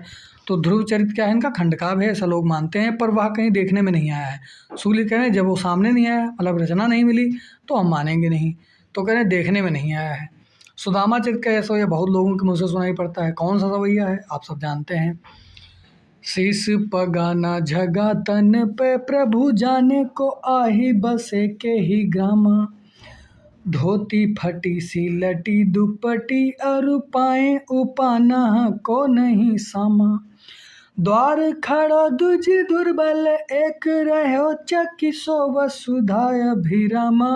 [SPEAKER 1] तो ध्रुव चरित्र क्या है? इनका खंड काव्य है, ऐसा लोग मानते हैं, पर वह कहीं देखने में नहीं आया है। शुक्ल कह रहे हैं जब वो सामने नहीं आया, मतलब रचना नहीं मिली, तो हम मानेंगे नहीं। तो कह रहे हैं देखने में नहीं आया है। सुदामा चरित्र का यह सवैया बहुत लोगों के मुँह से सुनाई पड़ता है। कौन सा सवैया है आप सब जानते हैं। शीस पगाना झगा तन पे प्रभु जाने को आही बसे के ही ग्रामा। धोती फटी सी लटी दुपटी और पाए उपाना को नहीं सामा। द्वार खड़ा दुज दुर्बल एक रहो चकिसो वसुधाय अभिरामा।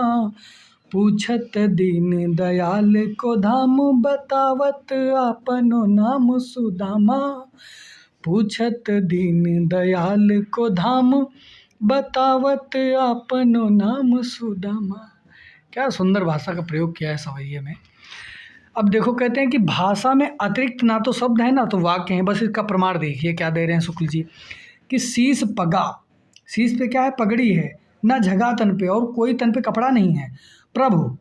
[SPEAKER 1] पूछत दीन दयाल को धाम बतावत आपनो नाम सुदामा। पूछत दीन दयाल को धाम बतावत आपनो नाम सुदामा। क्या सुंदर भाषा का प्रयोग किया है सवैये में। अब देखो कहते हैं कि भाषा में अतिरिक्त ना तो शब्द है ना तो वाक्य हैं। बस इसका प्रमाण देखिए क्या दे रहे हैं शुक्ल जी कि शीस पगा, शीस पे क्या है, पगड़ी है, ना झगा तन पे और कोई तन पे कपड़ा नहीं है। प्रभु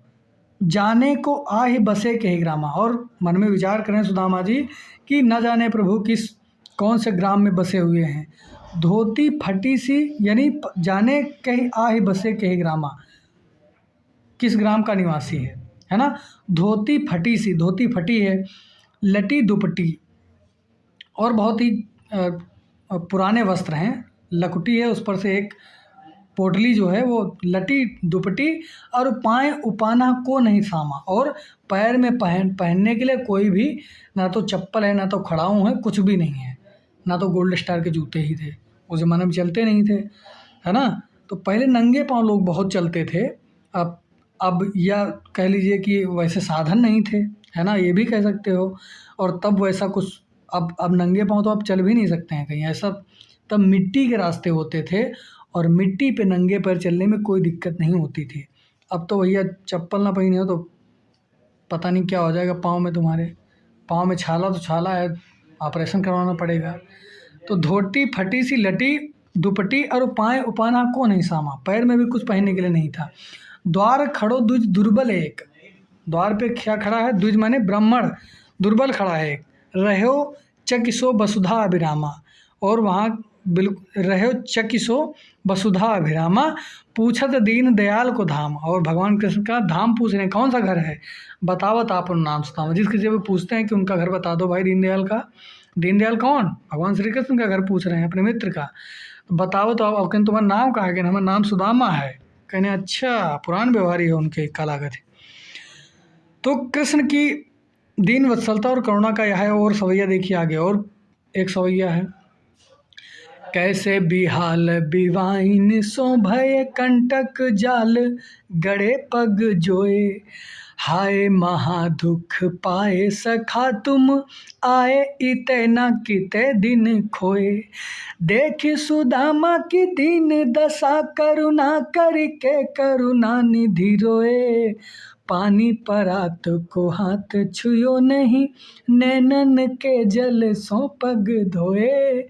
[SPEAKER 1] जाने को आ ही बसे के ही ग्रामा, और मन में विचार करें सुदामा जी कि न जाने प्रभु किस कौन से ग्राम में बसे हुए हैं। धोती फटी सी यानी जाने कहीं आ ही बसे के ही ग्रामा, किस ग्राम का निवासी है ना। धोती फटी सी, धोती फटी है, लटी दुपटी और बहुत ही पुराने वस्त्र हैं, लकुटी है उस पर से एक पोटली जो है वो लटी दुपटी और पाए उपाना को नहीं सामा, और पैर में पहनने के लिए कोई भी ना तो चप्पल है ना तो खड़ाऊँ है, कुछ भी नहीं है, ना तो गोल्ड स्टार के जूते ही थे, उस ज़माने में चलते नहीं थे है ना। तो पहले नंगे पाँव लोग बहुत चलते थे। अब या कह लीजिए कि वैसे साधन नहीं थे है ना, ये भी कह सकते हो। और तब वैसा कुछ अब नंगे पाँव तो अब चल भी नहीं सकते हैं कहीं ऐसा। तब मिट्टी के रास्ते होते थे और मिट्टी पे नंगे पैर चलने में कोई दिक्कत नहीं होती थी। अब तो भैया चप्पल ना पहने हो तो पता नहीं क्या हो जाएगा पाँव में, तुम्हारे पाँव में छाला तो छाला है, ऑपरेशन करवाना पड़ेगा। तो धोती फटी सी लटी दुपटी और पाए उपाना को नहीं सामा, पैर में भी कुछ पहनने के लिए नहीं था। द्वार खड़ो द्विज दुर्बल एक, द्वार पे क्या खड़ा है, द्विज माने ब्राह्मण, दुर्बल खड़ा है एक। रहो चकिसो वसुधा अभिरामा, और वहाँ बिल्कुल रहो चकिसो वसुधा अभिरामा। पूछत दीन दयाल को धाम, और भगवान कृष्ण का धाम पूछ रहे हैं, कौन सा घर है, बतावत आप नाम सुदामा। जिस किसी को पूछते हैं कि उनका घर बता दो भाई दीनदयाल का, दीनदयाल कौन, भगवान श्री कृष्ण का घर पूछ रहे हैं अपने मित्र का, बताओ तो आप कहते तुम्हारा नाम कहा है, कि हमारा नाम सुदामा है। कहने अच्छा पुराण व्यवहारी है उनके कालागत। तो कृष्ण की दीन वत्सलता और करुणा का यह है। और सवैया देखिए आगे, और एक सवैया है। कैसे बिहाल बिवाइन सो भय कंटक जाल गड़े पग जोए। हाय महादुख पाए सखा तुम आए इते न किते दिन खोए। देख सुदामा की दीन दशा करुणा करके करुणा निधि रोए। पानी परात को हाथ छुयो नहीं नैनन के जल सो पग धोए।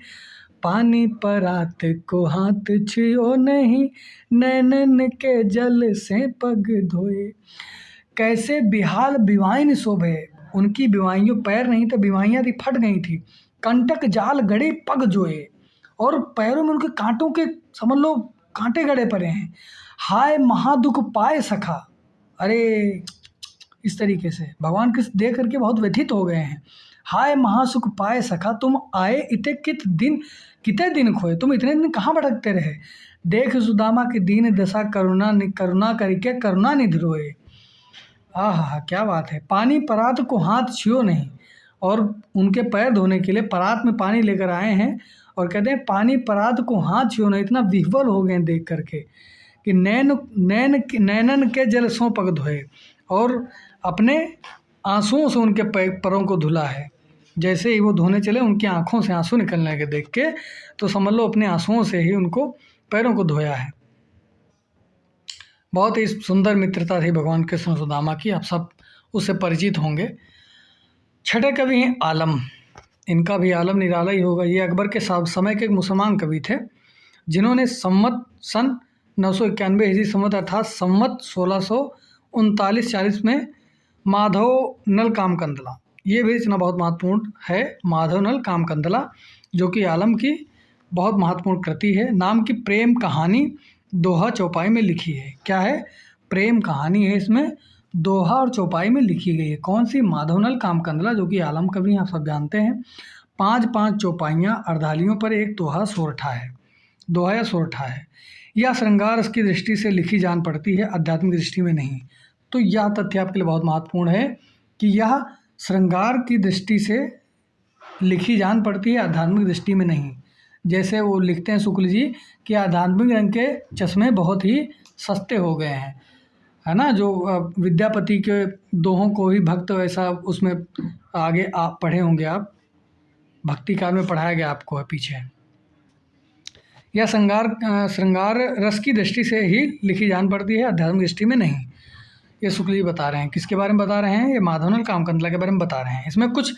[SPEAKER 1] पानी परात को हाथ छुयो नहीं नैनन के जल से पग धोए। कैसे बिहाल बिवाइन शोभे, उनकी बिवाइयों पैर नहीं तो बिवाइयाँ थी फट गई थी। कंटक जाल गड़े पग जोए, और पैरों में उनके कांटों के समझ लो कांटे गड़े पड़े हैं। हाय महादुख पाए सखा, अरे इस तरीके से भगवान कृष्ण देख करके बहुत व्यथित हो गए हैं। हाय महासुख पाए सखा तुम आए इते किते दिन खोए, तुम इतने दिन कहाँ भटकते रहे। देख सुदामा की दीन दशा करुणा करके करुणा निधि रोए। आहा क्या बात है। पानी परात को हाथ छुओ नहीं, और उनके पैर धोने के लिए परात में पानी लेकर आए हैं और कहते हैं पानी परात को हाथ छुओ नहीं। इतना विह्वल हो गए देख करके कि नैनन के जल सो पग धोए, और अपने आंसुओं से उनके पैरों को धुला है। जैसे ही वो धोने चले उनकी आंखों से आंसू निकलने के देख के तो समझ लो अपने आंसुओं से ही उनको पैरों को धोया है। बहुत ही सुंदर मित्रता थी भगवान कृष्ण सुदामा की, आप सब उससे परिचित होंगे। छठे कवि हैं आलम, इनका भी आलम निराला ही होगा। ये अकबर के समय के एक मुसलमान कवि थे जिन्होंने संवत सन 991 हिजरी संवत अर्थात संवत 1639-40 में माधव नल कामकंदला, ये भी रचना बहुत महत्वपूर्ण है। माधव नल कामकंदला जो कि आलम की बहुत महत्वपूर्ण कृति है। नाम की प्रेम कहानी दोहा चौपाई में लिखी है। क्या है, प्रेम कहानी है इसमें, दोहा और चौपाई में लिखी गई है? कौन सी? माधवनल, कामकंदला, जो कि आलम कवि हैं, आप सब जानते हैं। 5 चौपाइयाँ, अर्धालियों पर एक दोहा सोरठा है। दोहा या सोरठा है। यह श्रृंगार रस की दृष्टि से लिखी जान पड़ती है, आध्यात्मिक दृष्टि में नहीं। तो यह तथ्य आपके लिए बहुत महत्वपूर्ण है कि यह श्रृंगार की दृष्टि से लिखी जान पड़ती है, आध्यात्मिक दृष्टि में नहीं। जैसे वो लिखते हैं शुक्ल जी कि आध्यात्मिक रंग के चश्मे बहुत ही सस्ते हो गए हैं, है ना। जो विद्यापति के दोहों को ही भक्त वैसा उसमें आगे आप पढ़े होंगे, आप भक्ति काल में पढ़ाया गया आपको है पीछे। यह श्रृंगार रस की दृष्टि से ही लिखी जान पड़ती है, आध्यात्मिक दृष्टि में नहीं। ये शुक्ल जी बता रहे हैं। किसके बारे में बता रहे हैं? ये माधवनल कामकंदला के बारे में बता रहे हैं। इसमें कुछ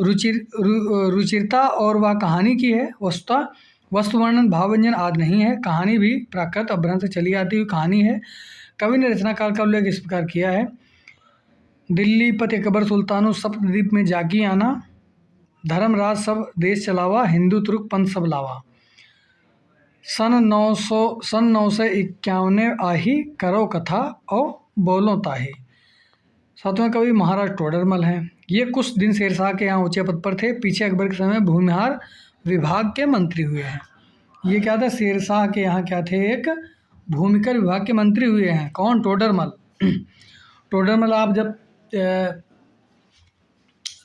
[SPEAKER 1] रुचिरता और वह कहानी की है। वस्तु वर्णन, भाव व्यंजन आदि नहीं है। कहानी भी प्राकृत अपभ्रंश से चली आती हुई कहानी है। कवि ने रचनाकाल का उल्लेख इस प्रकार किया है। दिल्ली पति अकबर सुल्तानो सप्तद्वीप में जागी आना, धर्मराज सब देश चलावा, हिंदू तुर्क पंथ सब लावा। सन 951 आही, करो कथा और बोलो ताही। सातवें कवि महाराज टोडरमल हैं। ये कुछ दिन शेरशाह के यहाँ ऊंचे पद पर थे। पीछे अकबर के समय भूमिहार विभाग के मंत्री हुए हैं। ये क्या था? शेरशाह के यहाँ क्या थे? एक भूमिकर विभाग के मंत्री हुए हैं। कौन? टोडरमल। टोडरमल आप जब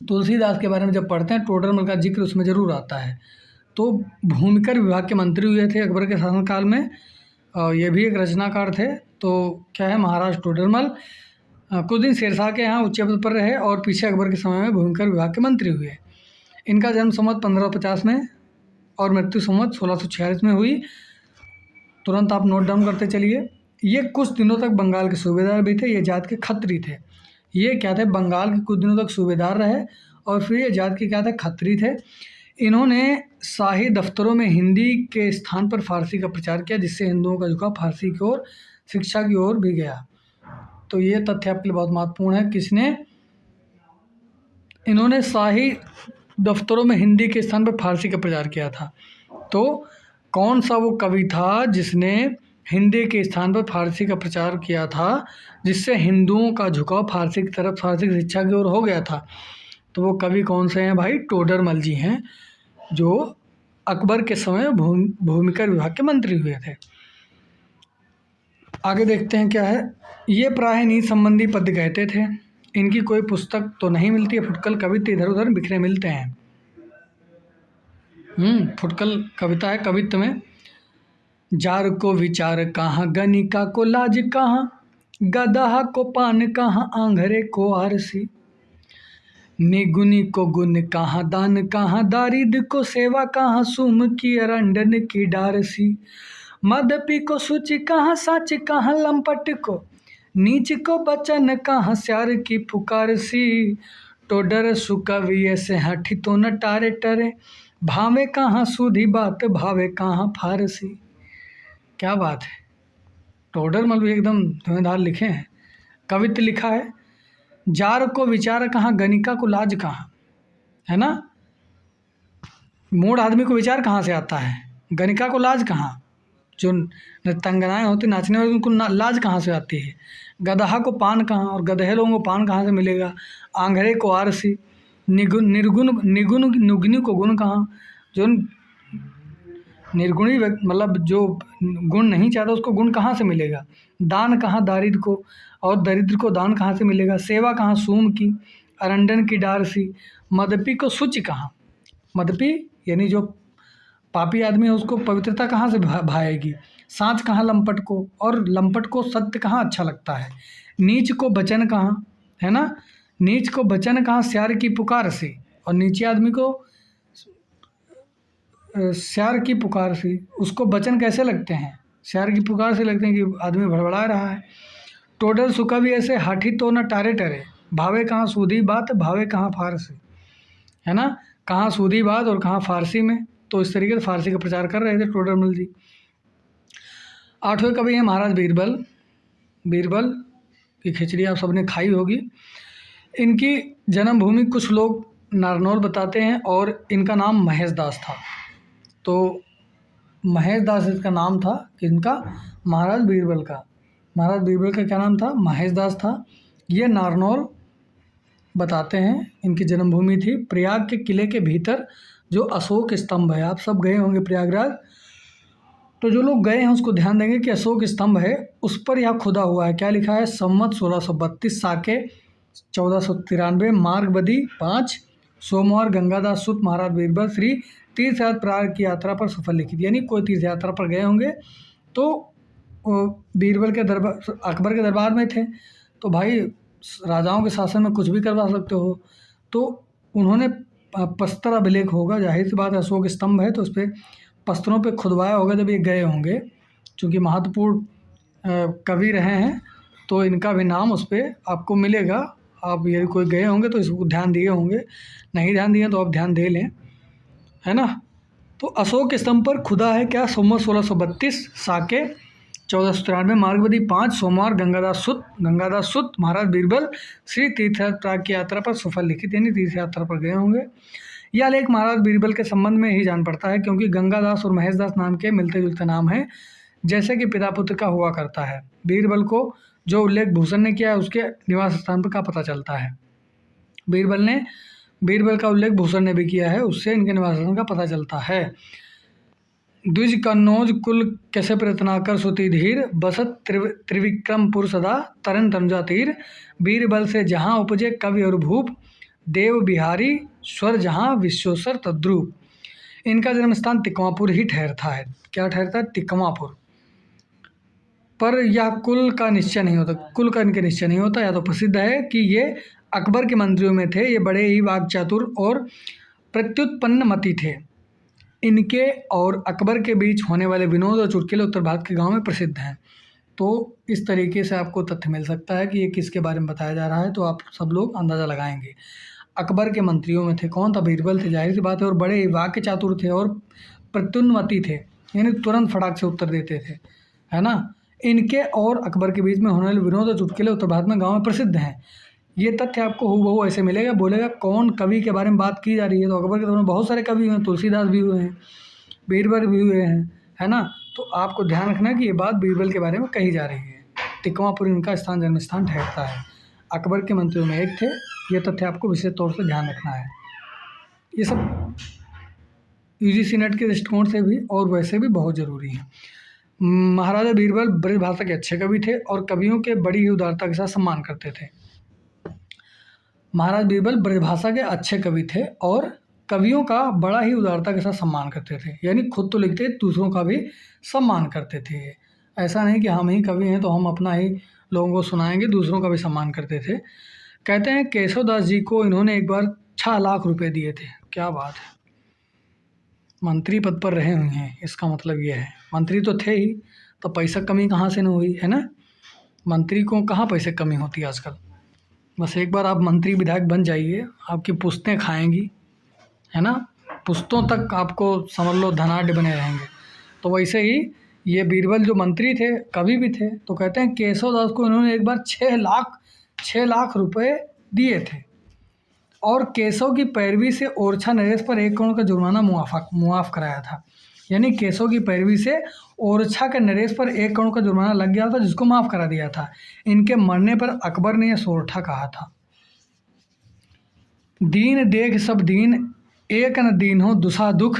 [SPEAKER 1] तुलसीदास के बारे में जब पढ़ते हैं, टोडरमल का जिक्र उसमें ज़रूर आता है। तो भूमिकर विभाग के मंत्री हुए थे अकबर के शासनकाल में। ये भी एक रचनाकार थे। तो क्या है? महाराज टोडरमल कुछ दिन शेरशाह के यहाँ उच्च पद पर रहे और पीछे अकबर के समय में भूमिकर विभाग के मंत्री हुए। इनका जन्म संवत 1550 में और मृत्यु संवत 1646 में हुई। तुरंत आप नोट डाउन करते चलिए। ये कुछ दिनों तक बंगाल के सूबेदार भी थे। ये जात के खत्री थे। ये क्या थे? बंगाल के कुछ दिनों तक सूबेदार रहे और फिर ये जात के क्या थे? खत्री थे। इन्होंने शाही दफ्तरों में हिंदी के स्थान पर फारसी का प्रचार किया, जिससे हिंदुओं का झुकाव फारसी की ओर, शिक्षा की ओर भी गया। तो ये तथ्य आपके लिए बहुत महत्वपूर्ण है। किसने? इन्होंने शाही दफ्तरों में हिंदी के स्थान पर फारसी का प्रचार किया था। तो कौन सा वो कवि था जिसने हिंदी के स्थान पर फारसी का प्रचार किया था, जिससे हिंदुओं का झुकाव फारसी की तरफ, फारसी की शिक्षा की ओर हो गया था? तो वो कवि कौन से हैं भाई? टोडरमल जी हैं, जो अकबर के समय भूमिकर विभाग के मंत्री हुए थे। आगे देखते हैं क्या है। ये प्राय नीति संबंधी पद्य कहते थे। इनकी कोई पुस्तक तो नहीं मिलती है। फुटकल कवित्व इधर उधर बिखरे मिलते हैं। फुटकल कविता है। कवित्व में जार को विचार कहाँ, गणिका को लाज कहाँ, गदहा को पान कहाँ, आंधरे को आरसी। निगुनी को गुण कहाँ, दान कहाँ, दारिद को सेवा कहाँ, सुम की अरंडन की डारसी। मदपी को सूचि कहाँ, साच कहाँ, लंपट को नीच को बचन कहाँ, स्यार की पुकार सी। टोडर सुकविय से हठी तो न टारे टरे, भावे कहाँ सूधी बात, भावे कहाँ फारसी। क्या बात है! टोडरमल भी एकदम धुएंधार लिखे हैं। कवित्व लिखा है। जार को विचार कहाँ, गणिका को लाज कहाँ, है ना। मूढ़ आदमी को विचार कहाँ से आता है? गणिका को लाज कहाँ? जो नृत्यांगनाएँ होती, नाचने वाली, उनको लाज कहाँ से आती है? गदहा को पान कहाँ, और गधे लोगों को पान कहाँ से मिलेगा? आंधरे को आरसी। नुगनी को गुण कहाँ, जो निर्गुणी मतलब जो गुण नहीं चाहता उसको गुण कहाँ से मिलेगा? दान कहाँ, दारिद्र को, और दरिद्र को दान कहाँ से मिलेगा? सेवा कहाँ, सूम की, अरंडन की डारसी। मदपी को शुचि कहाँ, मदपी यानी जो पापी आदमी है उसको पवित्रता कहाँ से भाएगी? साँच कहाँ लंपट को, और लंपट को सत्य कहाँ अच्छा लगता है? नीच को बचन कहाँ, है ना। नीच को बचन कहाँ, स्यार की पुकार से, और नीचे आदमी को स्यार की पुकार से, उसको बचन कैसे लगते हैं? स्यार की पुकार से लगते हैं कि आदमी भड़बड़ा रहा है। टोडर सुखा भी ऐसे हाथी तो न टारे टरे, भावे कहाँ सूधी बात, भावे कहाँ फारसी, है ना। कहाँ सूधी बात और कहाँ फारसी में। तो इस तरीके से फारसी का प्रचार कर रहे थे टोडरमल जी। आठवें कवि हैं महाराज बीरबल। बीरबल की खिचड़ी आप सबने खाई होगी। इनकी जन्मभूमि कुछ लोग नारनौल बताते हैं और इनका नाम महेश दास था। तो महेश दास इसका नाम था, इनका महाराज बीरबल का। महाराज बीरबल का क्या नाम था? महेश दास था। ये नारनौल बताते हैं इनकी जन्मभूमि थी। प्रयाग के किले के भीतर जो अशोक स्तंभ है, आप सब गए होंगे प्रयागराज, तो जो लोग गए हैं उसको ध्यान देंगे कि अशोक स्तंभ है उस पर यह खुदा हुआ है। क्या लिखा है? संवत 1632 साके 1493 मार्ग बदी 5 सोमवार गंगादास सुत महाराज बीरबल श्री तीर्थ यात्रा प्रयाग की यात्रा पर सफल लिखित। यानी कोई तीर्थ यात्रा पर गए होंगे तो बीरबल के दरबार, अकबर के दरबार में थे, तो भाई राजाओं के शासन में कुछ भी करवा सकते हो, तो उन्होंने पस्तर अभिलेख होगा, जाहिर सी बात है अशोक स्तंभ है तो उस पर पस्तरों पे खुदवाया होगा जब ये गए होंगे। चूँकि महत्वपूर्ण कवि रहे हैं तो इनका भी नाम उस पर आपको मिलेगा। आप यदि कोई गए होंगे तो इसको ध्यान दिए होंगे, नहीं ध्यान दिए तो आप ध्यान दे लें, है ना। तो अशोक स्तंभ पर खुदा है क्या? संवत 1632 साके 1493 मार्गवदी 5 सोमवार गंगादास सुत महाराज बीरबल श्री तीर्थ प्रयाग की यात्रा पर सफल लिखित। यानी तीर्थ यात्रा पर गए होंगे। यह लेख महाराज बीरबल के संबंध में ही जान पड़ता है क्योंकि गंगादास और महेशदास नाम के मिलते जुलते नाम हैं, जैसे कि पिता पुत्र का हुआ करता है। बीरबल को जो उल्लेख भूषण ने किया है उसके निवास स्थान पर का पता चलता है। बीरबल का उल्लेख भूषण ने भी किया है, उससे इनके निवास स्थान का पता चलता है। द्विज कन्नौज कुल कैसे प्रयत्नाकर सुति धीर बसत त्रिविक्रमपुर सदा तरन तनुजा तीर बीरबल से जहाँ उपजे कवि और भूप देव बिहारी स्वर जहाँ विश्वेश्वर तद्रूप। इनका जन्म स्थान तिकमापुर ही ठहरता है। क्या ठहरता है? तिकमापुर। पर यह कुल का निश्चय नहीं होता, कुल का इनके निश्चय नहीं होता। या तो प्रसिद्ध है कि ये अकबर के मंत्रियों में थे, ये बड़े ही वाक्चातुर और प्रत्युत्पन्न मति थे। इनके और अकबर के बीच होने वाले विनोद और चुटकुले उत्तर भारत के गांव में प्रसिद्ध हैं। तो इस तरीके से आपको तथ्य मिल सकता है कि ये किसके बारे में बताया जा रहा है, तो आप सब लोग अंदाज़ा लगाएंगे। अकबर के मंत्रियों में थे कौन? था बीरबल थे, जाहिर सी बात है, और बड़े ही वाक्य चातुर थे और प्रत्युन्मति थे, यानी तुरंत फटाक से उत्तर देते थे, है ना। इनके और अकबर के बीच में होने वाले विनोद और चुटकुले उत्तर भारत में गाँव में प्रसिद्ध हैं। ये तथ्य आपको हूबहू ऐसे मिलेगा। बोलेगा कौन कवि के बारे में बात की जा रही है, तो अकबर के दौर में बहुत सारे कवि हुए हैं, तुलसीदास भी हुए हैं, बीरबल भी हुए हैं, है ना। तो आपको ध्यान रखना कि ये बात बीरबल के बारे में कही जा रही है। तिकमापुर इनका स्थान जन्म स्थान ठहरता है। अकबर के मंत्रियों में एक थे। ये तथ्य आपको विशेष तौर से ध्यान रखना है। ये सब यूजीसी नेट के दृष्टिकोण से भी और वैसे भी बहुत ज़रूरी है। महाराजा बीरबल ब्रज भाषा के अच्छे कवि थे और कवियों के बड़ी ही उदारता के साथ सम्मान करते थे। महाराज बीरबल ब्रजभाषा के अच्छे कवि थे और कवियों का बड़ा ही उदारता के साथ सम्मान करते थे, यानी खुद तो लिखते दूसरों का भी सम्मान करते थे। ऐसा नहीं कि हम ही कवि हैं तो हम अपना ही लोगों को सुनाएंगे, दूसरों का भी सम्मान करते थे। कहते हैं केशवदास जी को इन्होंने एक बार 6 लाख रुपए दिए थे। क्या बात है, मंत्री पद पर रहे हुए हैं, इसका मतलब ये है मंत्री तो थे ही, तो पैसा कमी कहाँ से न हुई, है ना। मंत्री को कहाँ पैसे कमी होती है आजकल। बस एक बार आप मंत्री विधायक बन जाइए, आपकी पुश्तें खाएंगी, है ना, पुश्तों तक आपको समझ लो धनाढ़ बने रहेंगे। तो वैसे ही ये बीरबल जो मंत्री थे कवि भी थे। तो कहते हैं केशवदास को इन्होंने एक बार 6 लाख रुपए दिए थे और केशव की पैरवी से ओरछा नरेश पर 1 करोड़ का जुर्माना मुआफ़ कराया था। यानी केशव की पैरवी से ओरछा के नरेश पर 1 करोड़ का जुर्माना लग गया था, जिसको माफ़ करा दिया था। इनके मरने पर अकबर ने यह सोरठा कहा था, दीन देख सब दीन एक न दीन हो दुसा दुख,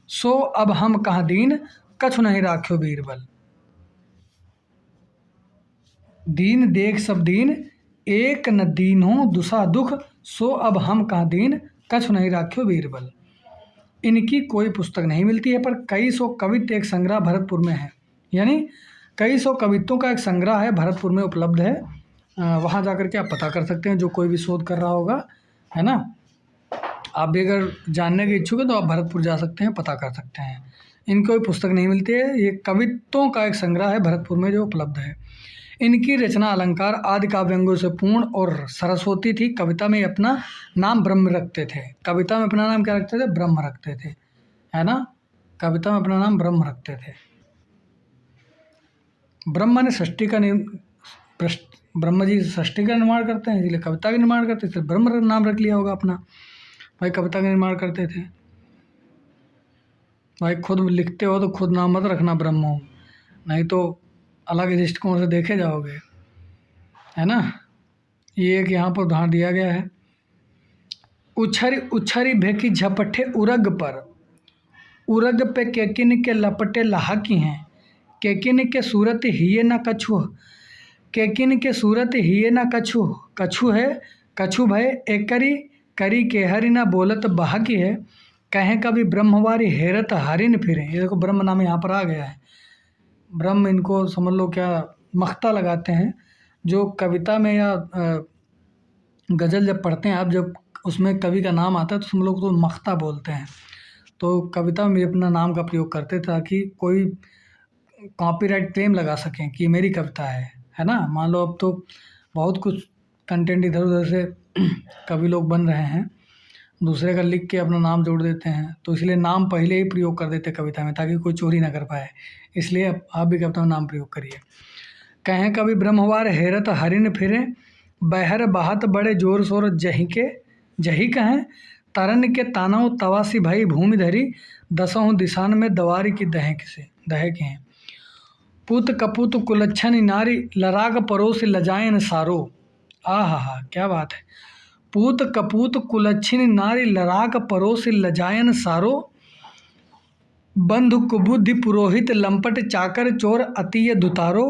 [SPEAKER 1] सो अब हम कहाँ दीन कछु नहीं राख्यो बीरबल। दीन देख सब दीन एक न दीन हो दुसा दुख, सो अब हम कहाँ दीन कछु नहीं राख्यो बीरबल। इनकी कोई पुस्तक नहीं मिलती है, पर कई सौ कवित्व एक संग्रह भरतपुर में है। यानी कई सौ कवित्वों का एक संग्रह है, भरतपुर में उपलब्ध है। वहाँ जाकर के आप पता कर सकते हैं, जो कोई भी शोध कर रहा होगा, है ना। आप भी अगर जानने के इच्छुक हैं तो आप भरतपुर जा सकते हैं, पता कर सकते हैं। इनकी कोई पुस्तक नहीं मिलती है, ये कवित्वों का एक संग्रह है भरतपुर में जो उपलब्ध है। इनकी रचना अलंकार आदि काव्यांगों से पूर्ण और सरस्वती थी। कविता में अपना नाम ब्रह्म रखते थे। कविता में अपना नाम क्या रखते थे? ब्रह्म रखते थे, है ना। कविता में अपना नाम ब्रह्म रखते थे। ब्रह्म ने सृष्टि का ब्रह्म जी सृष्टि का निर्माण करते हैं, इसलिए कविता का निर्माण करते थे, ब्रह्म नाम रख लिया होगा अपना। भाई कविता का निर्माण करते थे। भाई खुद लिखते हो तो खुद नाम मत रखना ब्रह्म हो, नहीं तो अलग दृष्टिकोण से देखे जाओगे, है ना। ये एक यहाँ पर उदाहरण दिया गया है। उछरी उछरी भेकी झपटे उरग पर, उरग पे केकिन के लपटे लाहकी हैं, केकिन के सूरत हिये न कछु, केकिन के सूरत हिये न कछु, कछु है कछु भय एकरी, करी के हरि न बोलत बहकी है, कहें कभी ब्रह्मवारी हेरत हरिन फिरे। ये देखो ब्रह्म नाम यहाँ पर आ गया है। ब्रह्म इनको समझ लो क्या मख्ता लगाते हैं। जो कविता में या गज़ल जब पढ़ते हैं आप, जब उसमें कवि का नाम आता है तो हम लोग तो मख्ता बोलते हैं। तो कविता में अपना नाम का प्रयोग करते ताकि कोई कॉपीराइट क्लेम लगा सकें कि मेरी कविता है ना। मान लो अब तो बहुत कुछ कंटेंट इधर उधर से कवि लोग बन रहे हैं, दूसरे का लिख के अपना नाम जोड़ देते हैं, तो इसलिए नाम पहले ही प्रयोग कर देते कविता में ताकि कोई चोरी ना कर पाए। इसलिए आप भी कविता में नाम प्रयोग करिए। कहें कभी ब्रह्मवार हेरत हरिन फिरे, बहर बहत बड़े जोर शोर जही कहें, तरन के तानव तवासी भाई भूमि धरी, दसों दिशान में दवारी की दहक हैं। पुत कपूत कुलच्छन नारी, लराग परोस लजायन सारो। आहा क्या बात है। पूत कपूत कुलच्छिन नारी, लराग परोस लजायन सारो, बंधु कुबुद्धि पुरोहित लंपट चाकर चोर अतीय दुतारो,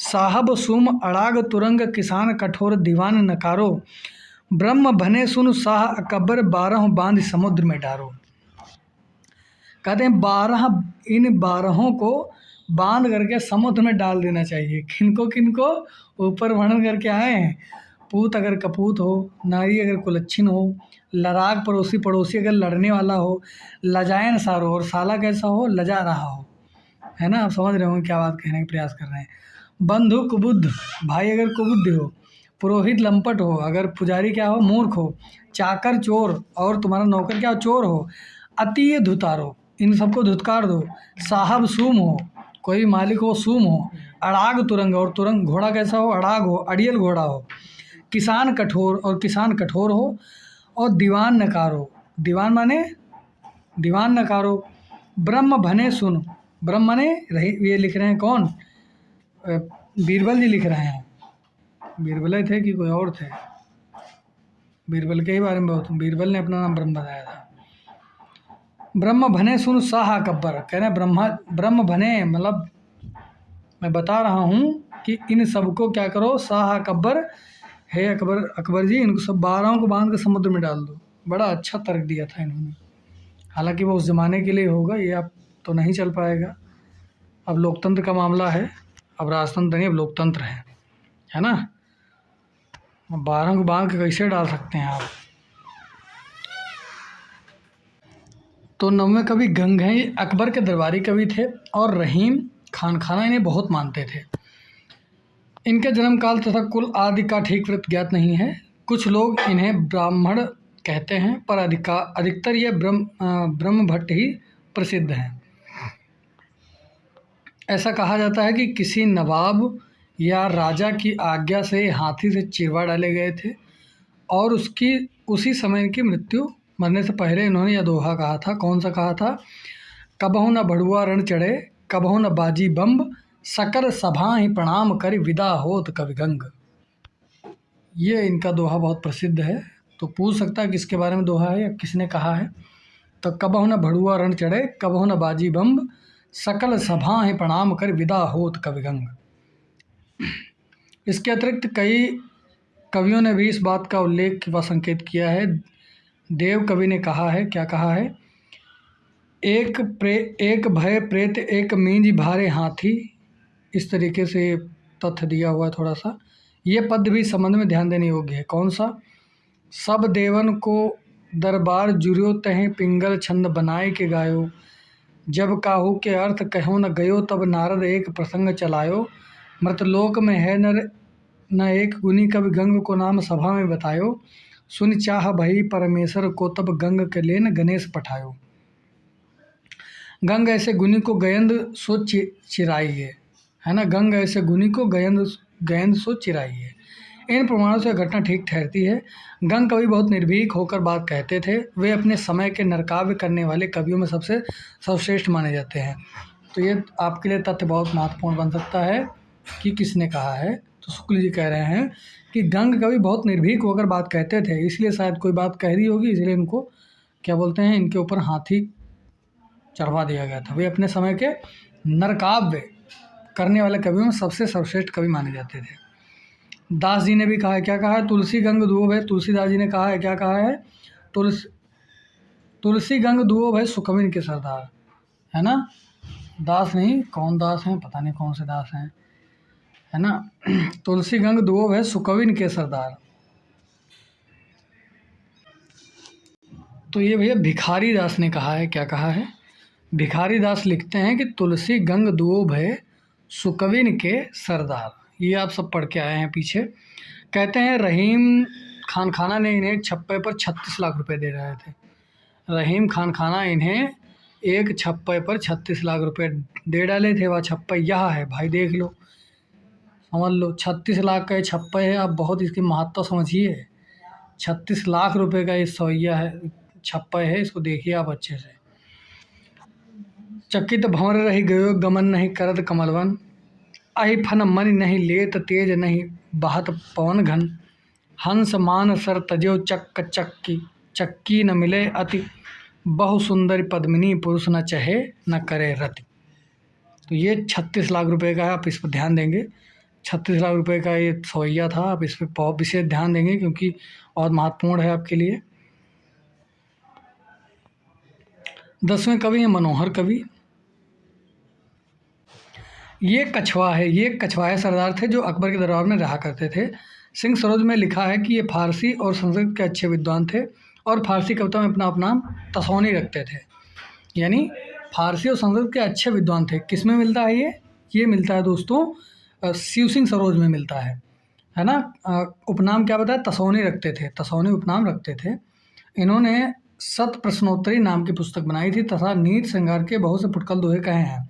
[SPEAKER 1] साहब सुम अड़ाग तुरंग किसान कठोर दीवान नकारो, ब्रह्म भने सुन साह अकबर 12 बांध समुद्र में डारो। कहते हैं 12 इन 12 को बांध करके समुद्र में डाल देना चाहिए। किनको किनको? ऊपर वर्णन करके आए हैं। पूत अगर कपूत हो, नारी अगर कुलच्छिन हो, लराग पड़ोसी अगर लड़ने वाला हो, लजायन सारो और साला कैसा हो? लजा रहा हो, है ना। आप समझ रहे होंगे क्या बात कहने का प्रयास कर रहे हैं। बंधु कुबुद्ध, भाई अगर कुबुद्ध हो, पुरोहित लंपट हो, अगर पुजारी क्या हो? मूर्ख हो, चाकर चोर और तुम्हारा नौकर क्या हो? चोर हो, अतीय धुतारो, इन सबको धुतकार दो, साहब सूम हो, कोई मालिक हो सूम हो, अड़ाग तुरंग और तुरंग घोड़ा कैसा हो? अड़ाग हो, अड़ियल घोड़ा हो, किसान कठोर और किसान कठोर हो, और दीवान नकारो, दीवान माने दीवान नकारो, ब्रह्म भने सुन, ब्रह्म माने ये लिख रहे हैं कौन? बीरबल जी लिख रहे हैं। बीरबल थे कि कोई और थे? बीरबल के ही बारे में बहुत, बीरबल ने अपना नाम ब्रह्म बताया था। ब्रह्म भने सुन साह अकबर, कह रहे हैं ब्रह्म भने, मतलब मैं बता रहा हूँ कि इन सबको क्या करो? साह अकबर, हे अकबर जी, इनको सब 12 को बांध कर समुद्र में डाल दो। बड़ा अच्छा तर्क दिया था इन्होंने। हालांकि वो उस ज़माने के लिए होगा, ये अब तो नहीं चल पाएगा। अब लोकतंत्र का मामला है, अब राजतंत्र नहीं, अब लोकतंत्र है ना। 12 को बांध के कैसे डाल सकते हैं आप? तो 9वें कवि गंगई अकबर के दरबारी कवि थे और रहीम खाना इन्हें बहुत मानते थे। इनके जन्म काल तथा कुल आदि का ठीक वृत्त ज्ञात नहीं है। कुछ लोग इन्हें ब्राह्मण कहते हैं, पर अधिकतर ये ब्रह्म भट्ट ही प्रसिद्ध हैं। ऐसा कहा जाता है कि किसी नवाब या राजा की आज्ञा से हाथी से चिरवा डाले गए थे और उसी समय इनकी मृत्यु, मरने से पहले इन्होंने यह दोहा कहा था। कौन सा कहा था? कबहु न बढ़ुआ रण चढ़े, कबहु न बाजी बम्ब, सकल सभा ही प्रणाम कर विदा होत कवि गंग। ये इनका दोहा बहुत प्रसिद्ध है। तो पूछ सकता है किसके बारे में दोहा है या किसने कहा है। तो कबहु न बढ़ुआ रण चढ़े, कबहु न बाजी बम्ब, सकल सभा ही प्रणाम कर विदा होत कवि गंग। इसके अतिरिक्त कई कवियों ने भी इस बात का उल्लेख व संकेत किया है। देव कवि ने कहा है, क्या कहा है? एक भय प्रेत एक मींज भारे हाथी। इस तरीके से तथ्य दिया हुआ है थोड़ा सा। ये पद भी संबंध में ध्यान देने योग्य है। कौन सा? सब देवन को दरबार जुर्यो तहें पिंगल छंद बनाए के गायो, जब काहू के अर्थ कहो न गयो तब नारद एक प्रसंग चलायो, मृतलोक में है न एक गुनी कवि गंग को नाम सभा में बतायो, सुन चाह भई परमेश्वर को तब गंग के लेन गणेश पठायो। गंग ऐसे गुनी को गयंद सो चिराइए, है ना। गंग ऐसे गुनी को गयंद सो चिराइए। इन प्रमाणों से घटना ठीक ठहरती है। गंग कवि बहुत निर्भीक होकर बात कहते थे। वे अपने समय के नरकाव्य करने वाले कवियों में सबसे सर्वश्रेष्ठ माने जाते हैं। तो ये आपके लिए तथ्य बहुत महत्वपूर्ण बन सकता है कि किसने कहा है? तो शुक्ल जी कह रहे हैं कि गंग कवि बहुत निर्भीक होकर बात कहते थे, इसलिए शायद कोई बात कह रही होगी, इसलिए इनको क्या बोलते हैं, इनके ऊपर हाथी चढ़वा दिया गया था। वे अपने समय के नरकाव्य करने वाले कवियों में सबसे सर्वश्रेष्ठ कवि माने जाते थे। दास जी ने भी कहा है, क्या कहा है? तुलसी गंग दुओ भय, तुलसीदास जी ने कहा है, क्या कहा है? तुलसी गंग दुओ भय सुकविन के सरदार, है ना? दास नहीं, कौन दास हैं, पता नहीं कौन से दास हैं, है ना? तुलसी गंग दुओ भय सुकविन के सरदार। तो ये भैया भिखारी दास ने कहा है, क्या कहा है? भिखारी दास लिखते हैं कि तुलसी गंग दुओ भय सुकविन के सरदार। ये आप सब पढ़ के आए हैं पीछे। कहते हैं रहीम खान खाना ने इन्हें एक छप्पे पर 36 लाख रुपए दे रहे थे। रहीम खान खाना इन्हें एक छप्पे पर 36 लाख रुपए दे डाले थे। वह छप्पा यह है भाई, देख लो, समझ लो, 36 लाख का ये छप्पा है। आप बहुत इसकी महत्ता समझिए। 36 लाख रुपए का ये सवैया है, छप्पा है, इसको देखिए आप अच्छे से। चकित भंवर रही गयो गमन नहीं करत कमलवन, अहि फन मन नहीं लेत तेज नहीं बहत पवन घन, हंस मान सर तजो चक्क चक्की चक्की न मिले अति, बहु सुंदरी पद्मिनी पुरुष न चहे न करे रति। तो ये 36 लाख रुपए का है, आप इस पर ध्यान देंगे। 36 लाख रुपए का ये सवैया था, आप इस पर बहुत विशेष ध्यान देंगे क्योंकि बहुत महत्वपूर्ण है आपके लिए। 10वें कवि हैं मनोहर कवि। ये कछवाहे सरदार थे जो अकबर के दरबार में रहा करते थे। सिंह सरोज में लिखा है कि ये फारसी और संस्कृत के अच्छे विद्वान थे और फारसी कविता में अपना नाम तसौनी रखते थे। यानी फारसी और संस्कृत के अच्छे विद्वान थे। किस में मिलता है ये मिलता है दोस्तों शिव सिंह सरोज में मिलता है ना। उपनाम क्या बताया? तसौनी रखते थे, तसौनी उपनाम रखते थे। इन्होंने सत प्रश्नोत्तरी नाम की पुस्तक बनाई थी तथा नीत श्रृंगार के बहुत से फुटकल दोहे कहे हैं।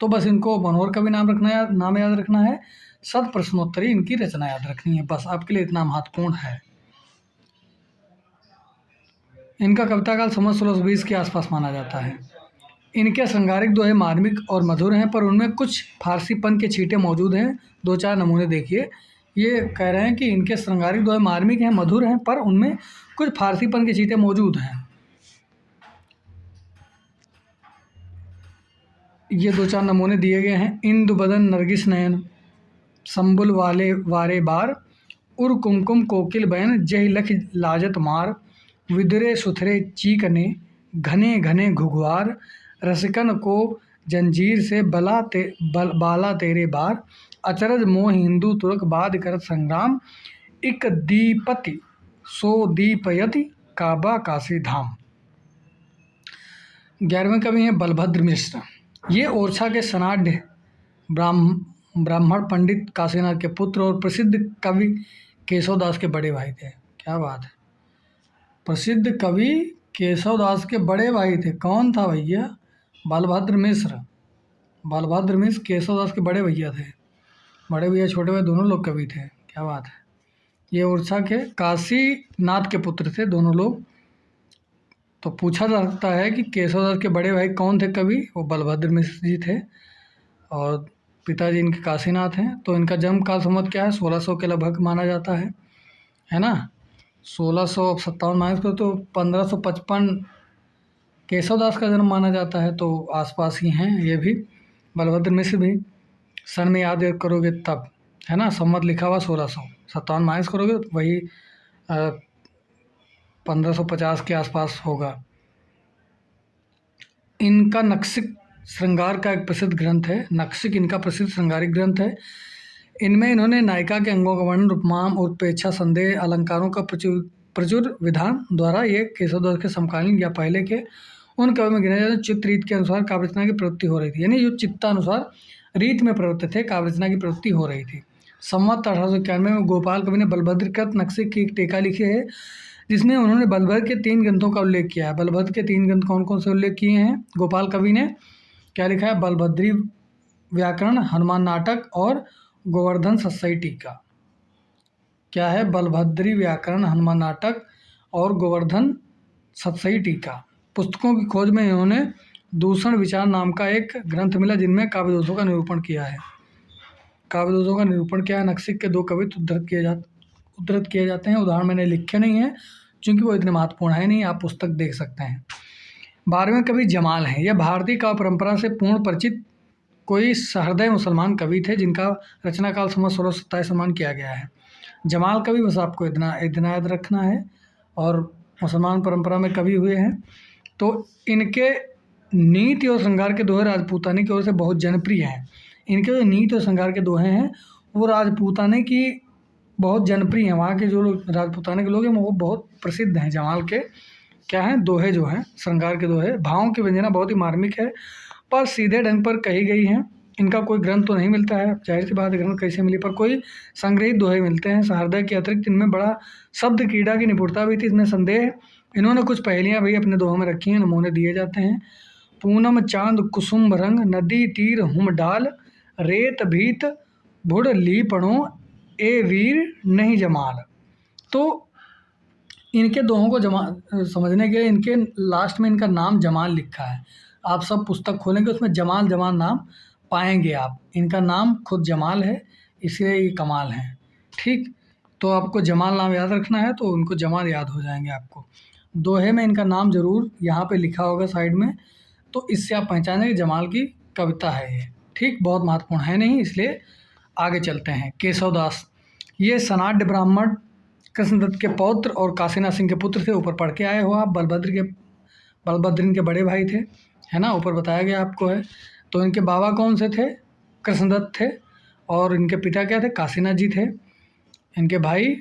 [SPEAKER 1] तो बस इनको मनोहर का भी नाम याद रखना है, सत प्रश्नोत्तरी इनकी रचना याद रखनी है, बस आपके लिए इतना महत्वपूर्ण है। इनका कविता काल संवत 1620 के आसपास माना जाता है। इनके श्रृंगारिक दोहे मार्मिक और मधुर हैं, पर उनमें कुछ फारसीपन के छींटे मौजूद हैं। 2-4 नमूने देखिए। ये कह रहे हैं कि इनके श्रृंगारिक दोहे मार्मिक हैं, मधुर हैं, पर उनमें कुछ फारसीपन के छींटे मौजूद हैं। ये 2-4 नमूने दिए गए हैं। इंदु बदन नरगिस नयन, संबुल वाले वारे बार, उर कुमकुम कोकिल बयन, जय लख लाजत मार, विदरे सुथरे चीकने, घने घने घुघुआर, रसिकन को जंजीर से बाला तेरे बार, अचरज मोह हिंदू तुर्क बाद करत संग्राम, इक दीपति सो दीपयति काबा काशी धाम। 11वें कवि हैं बलभद्र मिश्र। ये ओरछा के सनाढ़ ब्राह्मण पंडित काशीनाथ के पुत्र और प्रसिद्ध कवि केशवदास के बड़े भाई थे। क्या बात है, प्रसिद्ध कवि केशवदास के बड़े भाई थे। कौन था भैया? बलभद्र मिश्र। बलभद्र मिश्र केशवदास के बड़े भैया थे। बड़े भैया छोटे भैया दोनों लोग कवि थे। क्या बात है। ये ओरछा के काशीनाथ के पुत्र थे दोनों लोग। तो पूछा जा सकता है कि केशवदास के बड़े भाई कौन थे कवि? वो बलभद्र मिश्र जी थे और पिताजी इनके काशीनाथ हैं। तो इनका जन्म काल संवत क्या है? 1600 के लगभग माना जाता है ना। 1657 माइनस को तो 1555 केशवदास का जन्म माना जाता है। तो आसपास ही हैं ये भी, बलभद्र मिश्र भी। सन में याद करोगे तब, है ना। संवत लिखा हुआ 1657 माइनस करोगे तो वही 1550 के आसपास होगा। इनका नक्सिक श्रृंगार का एक प्रसिद्ध ग्रंथ है। नक्सिक इनका प्रसिद्ध श्रृंगारिक ग्रंथ है। इनमें इन्होंने नायिका के अंगों का वर्णन, उपमाम, उत्प्रेक्षा, संदेह, अलंकारों का प्रचुर विधान द्वारा ये केशवदास के समकालीन या पहले के उन कवियों में गिने जाते चित्त रीत के अनुसार काव्य रचना की प्रवृत्ति हो रही थी। यानी जो चित्तानुसार रीत में प्रवृत्त थे, काव्य रचना की प्रवृत्ति हो रही थी। संवत 1891 में गोपाल कवि ने बलभद्रकृत नक्सिक की एक टीका लिखी है जिसमें उन्होंने बलभद्र के 3 ग्रंथों का उल्लेख किया है। बलभद्र के 3 ग्रंथ कौन कौन से उल्लेख किए हैं गोपाल कवि ने? क्या लिखा है? बलभद्री व्याकरण, हनुमान नाटक और गोवर्धन सत्सई टीका। क्या है? बलभद्री व्याकरण, हनुमान नाटक और गोवर्धन सत्सई टीका। पुस्तकों की खोज में इन्होंने दूषण विचार नाम का एक ग्रंथ मिला जिनमें काव्य दोषों का निरूपण किया है। काव्य दोषों का निरूपण किया है। नक्सिक के 2 कवित्व उद्धृत किए जाते हैं। उदाहरण मैंने लिखे नहीं है क्योंकि वो इतने महत्वपूर्ण है नहीं, आप पुस्तक देख सकते हैं। 12वें कवि जमाल हैं। यह भारतीय काव्य परंपरा से पूर्ण परिचित कोई सहृदय मुसलमान कवि थे जिनका रचना काल संवत 1627 सम्मान किया गया है। जमाल कवि बस आपको इतना याद रखना है, और मुसलमान परंपरा में कवि हुए हैं। तो इनके नीति और श्रृंगार के दोहे राजपूताने की ओर से बहुत जनप्रिय हैं। इनके जो नीति और श्रृंगार के दोहे हैं वो राजपूताने की बहुत जनप्रिय हैं। वहाँ के जो लोग राजपूताने के लोग हैं वो बहुत प्रसिद्ध हैं। जमाल के क्या हैं दोहे जो हैं, श्रृंगार के दोहे, भावों की व्यंजना बहुत ही मार्मिक है पर सीधे ढंग पर कही गई हैं। इनका कोई ग्रंथ तो नहीं मिलता है, जाहिर सी बात है ग्रंथ कैसे मिली, पर कोई संग्रहित दोहे मिलते हैं। सहृदय के अतिरिक्त इनमें बड़ा शब्द क्रीड़ा की निपुणता भी थी, इसमें संदेह है। इन्होंने कुछ पहेलियाँ भी अपने दोहों में रखी हैं, नमूने दिए जाते हैं। पूनम चांद कुसुम रंग, नदी तीर हुम डाल, रेत भीत भुड़ ली पढ़ो, ए वीर नहीं जमाल। तो इनके दोहों को समझने के लिए इनके लास्ट में इनका नाम जमाल लिखा है। आप सब पुस्तक खोलेंगे उसमें जमाल नाम पाएंगे आप। इनका नाम खुद जमाल है, इसलिए ये कमाल है। ठीक, तो आपको जमाल नाम याद रखना है तो उनको जमाल याद हो जाएंगे आपको। दोहे में इनका नाम ज़रूर यहाँ पे लिखा होगा साइड में, तो इससे आप पहचानेंगे जमाल की कविता है ये। ठीक, बहुत महत्वपूर्ण है नहीं, इसलिए आगे चलते हैं। केशवदास, ये सनाढ़ ब्राह्मण कृष्णदत्त के पौत्र और काशीनाथ सिंह के पुत्र थे। ऊपर पढ़ के आए हो आप, बलभद्र इनके बड़े भाई थे, है ना, ऊपर बताया गया आपको है। तो इनके बाबा कौन से थे? कृष्णदत्त थे, और इनके पिता क्या थे? काशीनाथ जी थे। इनके भाई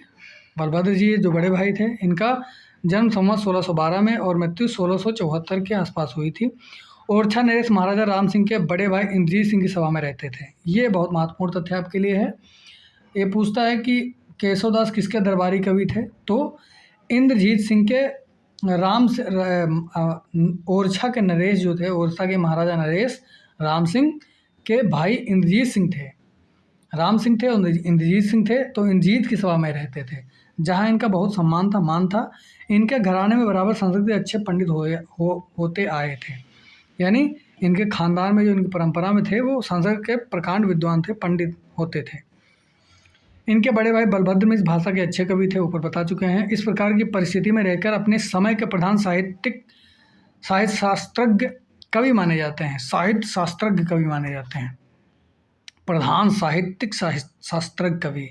[SPEAKER 1] बलभद्र जी जो बड़े भाई थे, इनका जन्म संवत 1612 में और मृत्यु 1674 के आसपास हुई थी। ओरछा नरेश महाराजा राम सिंह के बड़े भाई इंद्रजीत सिंह की सभा में रहते थे। ये बहुत महत्वपूर्ण तथ्य आपके लिए है। ये पूछता है कि केशवदास किसके दरबारी कवि थे? तो इंद्रजीत सिंह के ओरछा के नरेश जो थे, ओरछा के महाराजा नरेश राम सिंह के भाई इंद्रजीत सिंह थे। राम सिंह थे और इंद्रजीत सिंह थे, तो इंद्रजीत की सभा में रहते थे, जहाँ इनका बहुत सम्मान था, मान था। इनके घराने में बराबर संस्कृत के अच्छे पंडित होते आए थे। यानी इनके खानदान में जो इनकी परंपरा में थे वो संस्कृत के प्रकांड विद्वान थे, पंडित होते थे। इनके बड़े भाई बलभद्र में इस भाषा के अच्छे कवि थे, ऊपर बता चुके हैं। इस प्रकार की परिस्थिति में रहकर अपने समय के प्रधान साहित्य शास्त्रज्ञ कवि माने जाते हैं। साहित्य शास्त्रज्ञ कवि माने जाते हैं, प्रधान साहित्यिक शास्त्रज्ञ कवि।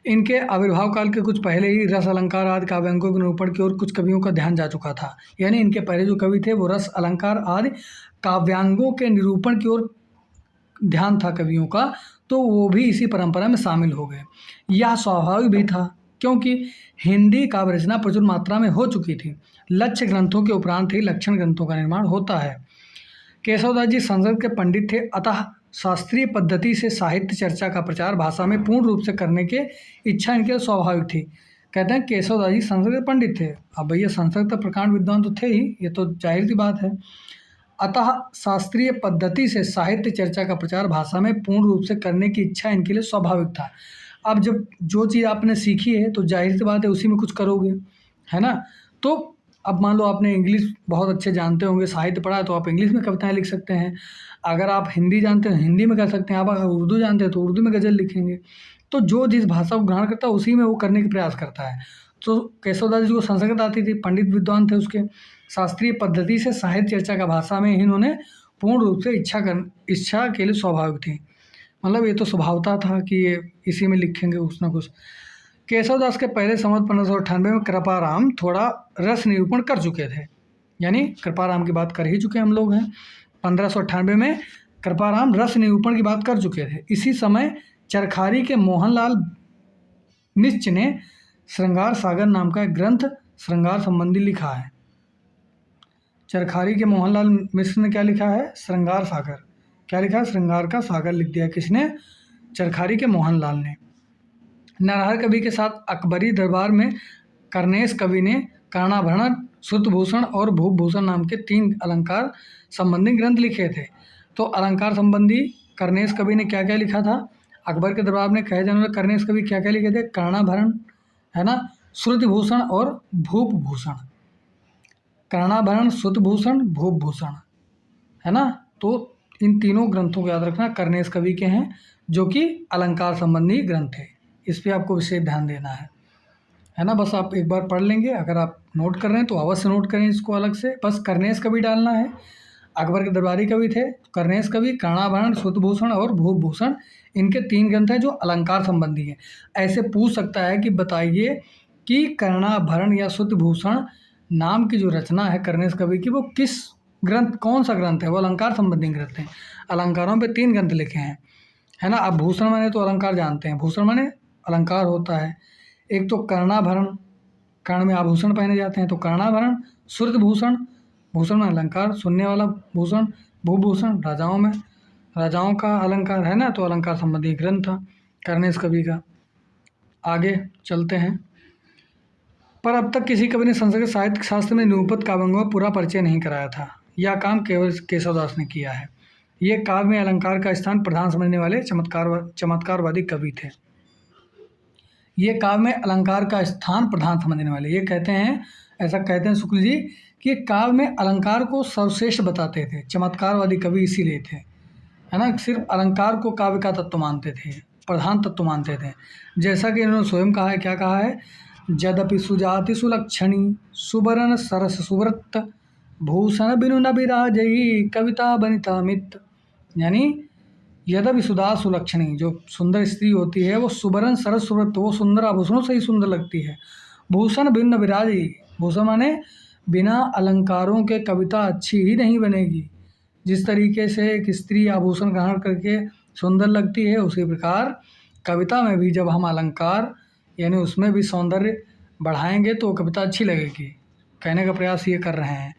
[SPEAKER 1] इनके आविर्भाव काल के कुछ पहले ही रस अलंकार आदि काव्यांगों के निरूपण की ओर कुछ कवियों का ध्यान जा चुका था। यानी इनके पहले जो कवि थे वो रस अलंकार आदि काव्यांगों के निरूपण की ओर ध्यान था कवियों का, तो वो भी इसी परंपरा में शामिल हो गए। यह स्वाभाविक भी था क्योंकि हिंदी काव्य रचना प्रचुर मात्रा में हो चुकी थी। लक्ष्य ग्रंथों के उपरांत ही लक्षण ग्रंथों का निर्माण होता है। केशवदास जी संस्कृत के पंडित थे, अतः शास्त्रीय पद्धति से साहित्य चर्चा का प्रचार भाषा में पूर्ण रूप से करने की इच्छा इनके स्वाभाविक थी। कहते हैं केशवदास जी संस्कृत के पंडित थे। अब भैया संस्कृत प्रकांड विद्वान तो थे ही, ये तो जाहिर सी बात है। अतः शास्त्रीय पद्धति से साहित्य चर्चा का प्रचार भाषा में पूर्ण रूप से करने की इच्छा इनके लिए स्वाभाविक था। अब जब जो चीज़ आपने सीखी है तो जाहिर सी बात है उसी में कुछ करोगे, है ना। तो अब मान लो आपने इंग्लिश बहुत अच्छे जानते होंगे, साहित्य पढ़ा है, तो आप इंग्लिश में कविताएं लिख सकते हैं। अगर आप हिंदी जानते हैं हिंदी में कर सकते हैं, आप अगर उर्दू जानते हैं तो उर्दू में गज़ल लिखेंगे। तो जो जिस भाषा को ग्रहण करता है उसी में वो करने का प्रयास करता है। तो केशवदास जी को संस्कृत आती थी, पंडित विद्वान थे उसके। शास्त्रीय पद्धति से साहित्य चर्चा का भाषा में इन्होंने पूर्ण रूप से इच्छा के लिए स्वाभाविक थी, मतलब ये तो स्वभावता था कि ये इसी में लिखेंगे कुछ ना कुछ। केशवदास के पहले संवत 1598 में कृपाराम थोड़ा रस निरूपण कर चुके थे, यानी कृपाराम की बात कर ही चुके हम लोग हैं। 1598 में कृपाराम रस निरूपण की बात कर चुके थे। इसी समय चरखारी के मोहनलाल मिश्र ने श्रृंगार सागर नाम का एक ग्रंथ श्रृंगार संबंधी लिखा है। चरखारी के मोहनलाल मिश्र ने क्या लिखा है? श्रृंगार सागर। क्या लिखा है? श्रृंगार का सागर लिख दिया। किसने? चरखारी के मोहनलाल ने। नरहर कवि के साथ अकबरी दरबार में कर्नेश कवि ने कर्णाभरण, श्रुतभूषण और भूपभूषण नाम के 3 अलंकार संबंधी ग्रंथ लिखे थे। तो अलंकार संबंधी कर्नेश कवि ने क्या क्या लिखा था? अकबर के दरबार में कहे जाने वाले कर्नेश कवि क्या क्या लिखे थे? कर्णाभरण, है ना, श्रुतभूषण और भूपभूषण। कर्णाभरण, श्रुतभूषण, भूपभूषण, है ना। तो इन तीनों ग्रंथों को याद रखना कर्णेश कवि के हैं, जो कि अलंकार संबंधी ग्रंथ है। इस पे आपको विशेष ध्यान देना है ना। बस आप एक बार पढ़ लेंगे, अगर आप नोट कर रहे हैं तो अवश्य नोट करें इसको अलग से। बस कर्णेश कवि डालना है। अकबर के दरबारी कवि थे कर्णेश कवि, कर्णाभरण, श्रुतभूषण और भूभूषण, इनके 3 ग्रंथ हैं जो अलंकार संबंधी हैं। ऐसे पूछ सकता है कि बताइए कि कर्णाभरण या श्रुतभूषण नाम की जो रचना है कर्णेश कवि की, वो किस ग्रंथ, कौन सा ग्रंथ है? वो अलंकार संबंधी ग्रंथ हैं। अलंकारों पे 3 ग्रंथ लिखे हैं, है ना। अब भूषण माने तो अलंकार जानते हैं, भूषण माने अलंकार होता है। एक तो कर्णाभरण, कर्ण में आभूषण पहने जाते हैं तो कर्णाभरण, श्रुतभूषण, भूषण में अलंकार सुनने वाला भूषण, भूभूषण राजाओं का अलंकार है ना, तो अलंकार संबंधी ग्रंथ था कर्णेश कवि का। आगे चलते हैं। पर अब तक किसी कवि ने संस्कृत साहित्य शास्त्र में निरूपित काव्यांगों का पूरा परिचय नहीं कराया था। यह काम केवल केशवदास ने किया है। ये काव्य में अलंकार का स्थान प्रधान समझने वाले चमत्कारवादी कवि थे। ये काव्य में अलंकार का स्थान प्रधान समझने वाले, ये कहते हैं, ऐसा कहते हैं शुक्ल जी कि काव्य में अलंकार को सर्वश्रेष्ठ बताते थे। चमत्कारवादी कवि इसीलिए थे, है ना। सिर्फ अलंकार को काव्य का तत्व मानते थे, प्रधान तत्व मानते थे। जैसा कि इन्होंने स्वयं कहा है, क्या कहा है? यद्यपि सुजाति सुलक्षणी सुबरन सरस सुव्रत भूषण बिनु न बिराजई कविता बनिता मित। यानी यद्यपि सुधा सुलक्षणी, जो सुंदर स्त्री होती है वो सुबरन सरस सुव्रत, वो सुंदर आभूषणों से ही सुंदर लगती है। भूषण बिनु न बिराजई, भूषण माने बिना अलंकारों के कविता अच्छी ही नहीं बनेगी। जिस तरीके से एक स्त्री आभूषण ग्रहण करके सुंदर लगती है, उसी प्रकार कविता में भी जब हम अलंकार यानी उसमें भी सौंदर्य बढ़ाएंगे तो कविता अच्छी लगेगी। कहने का प्रयास ये कर रहे हैं।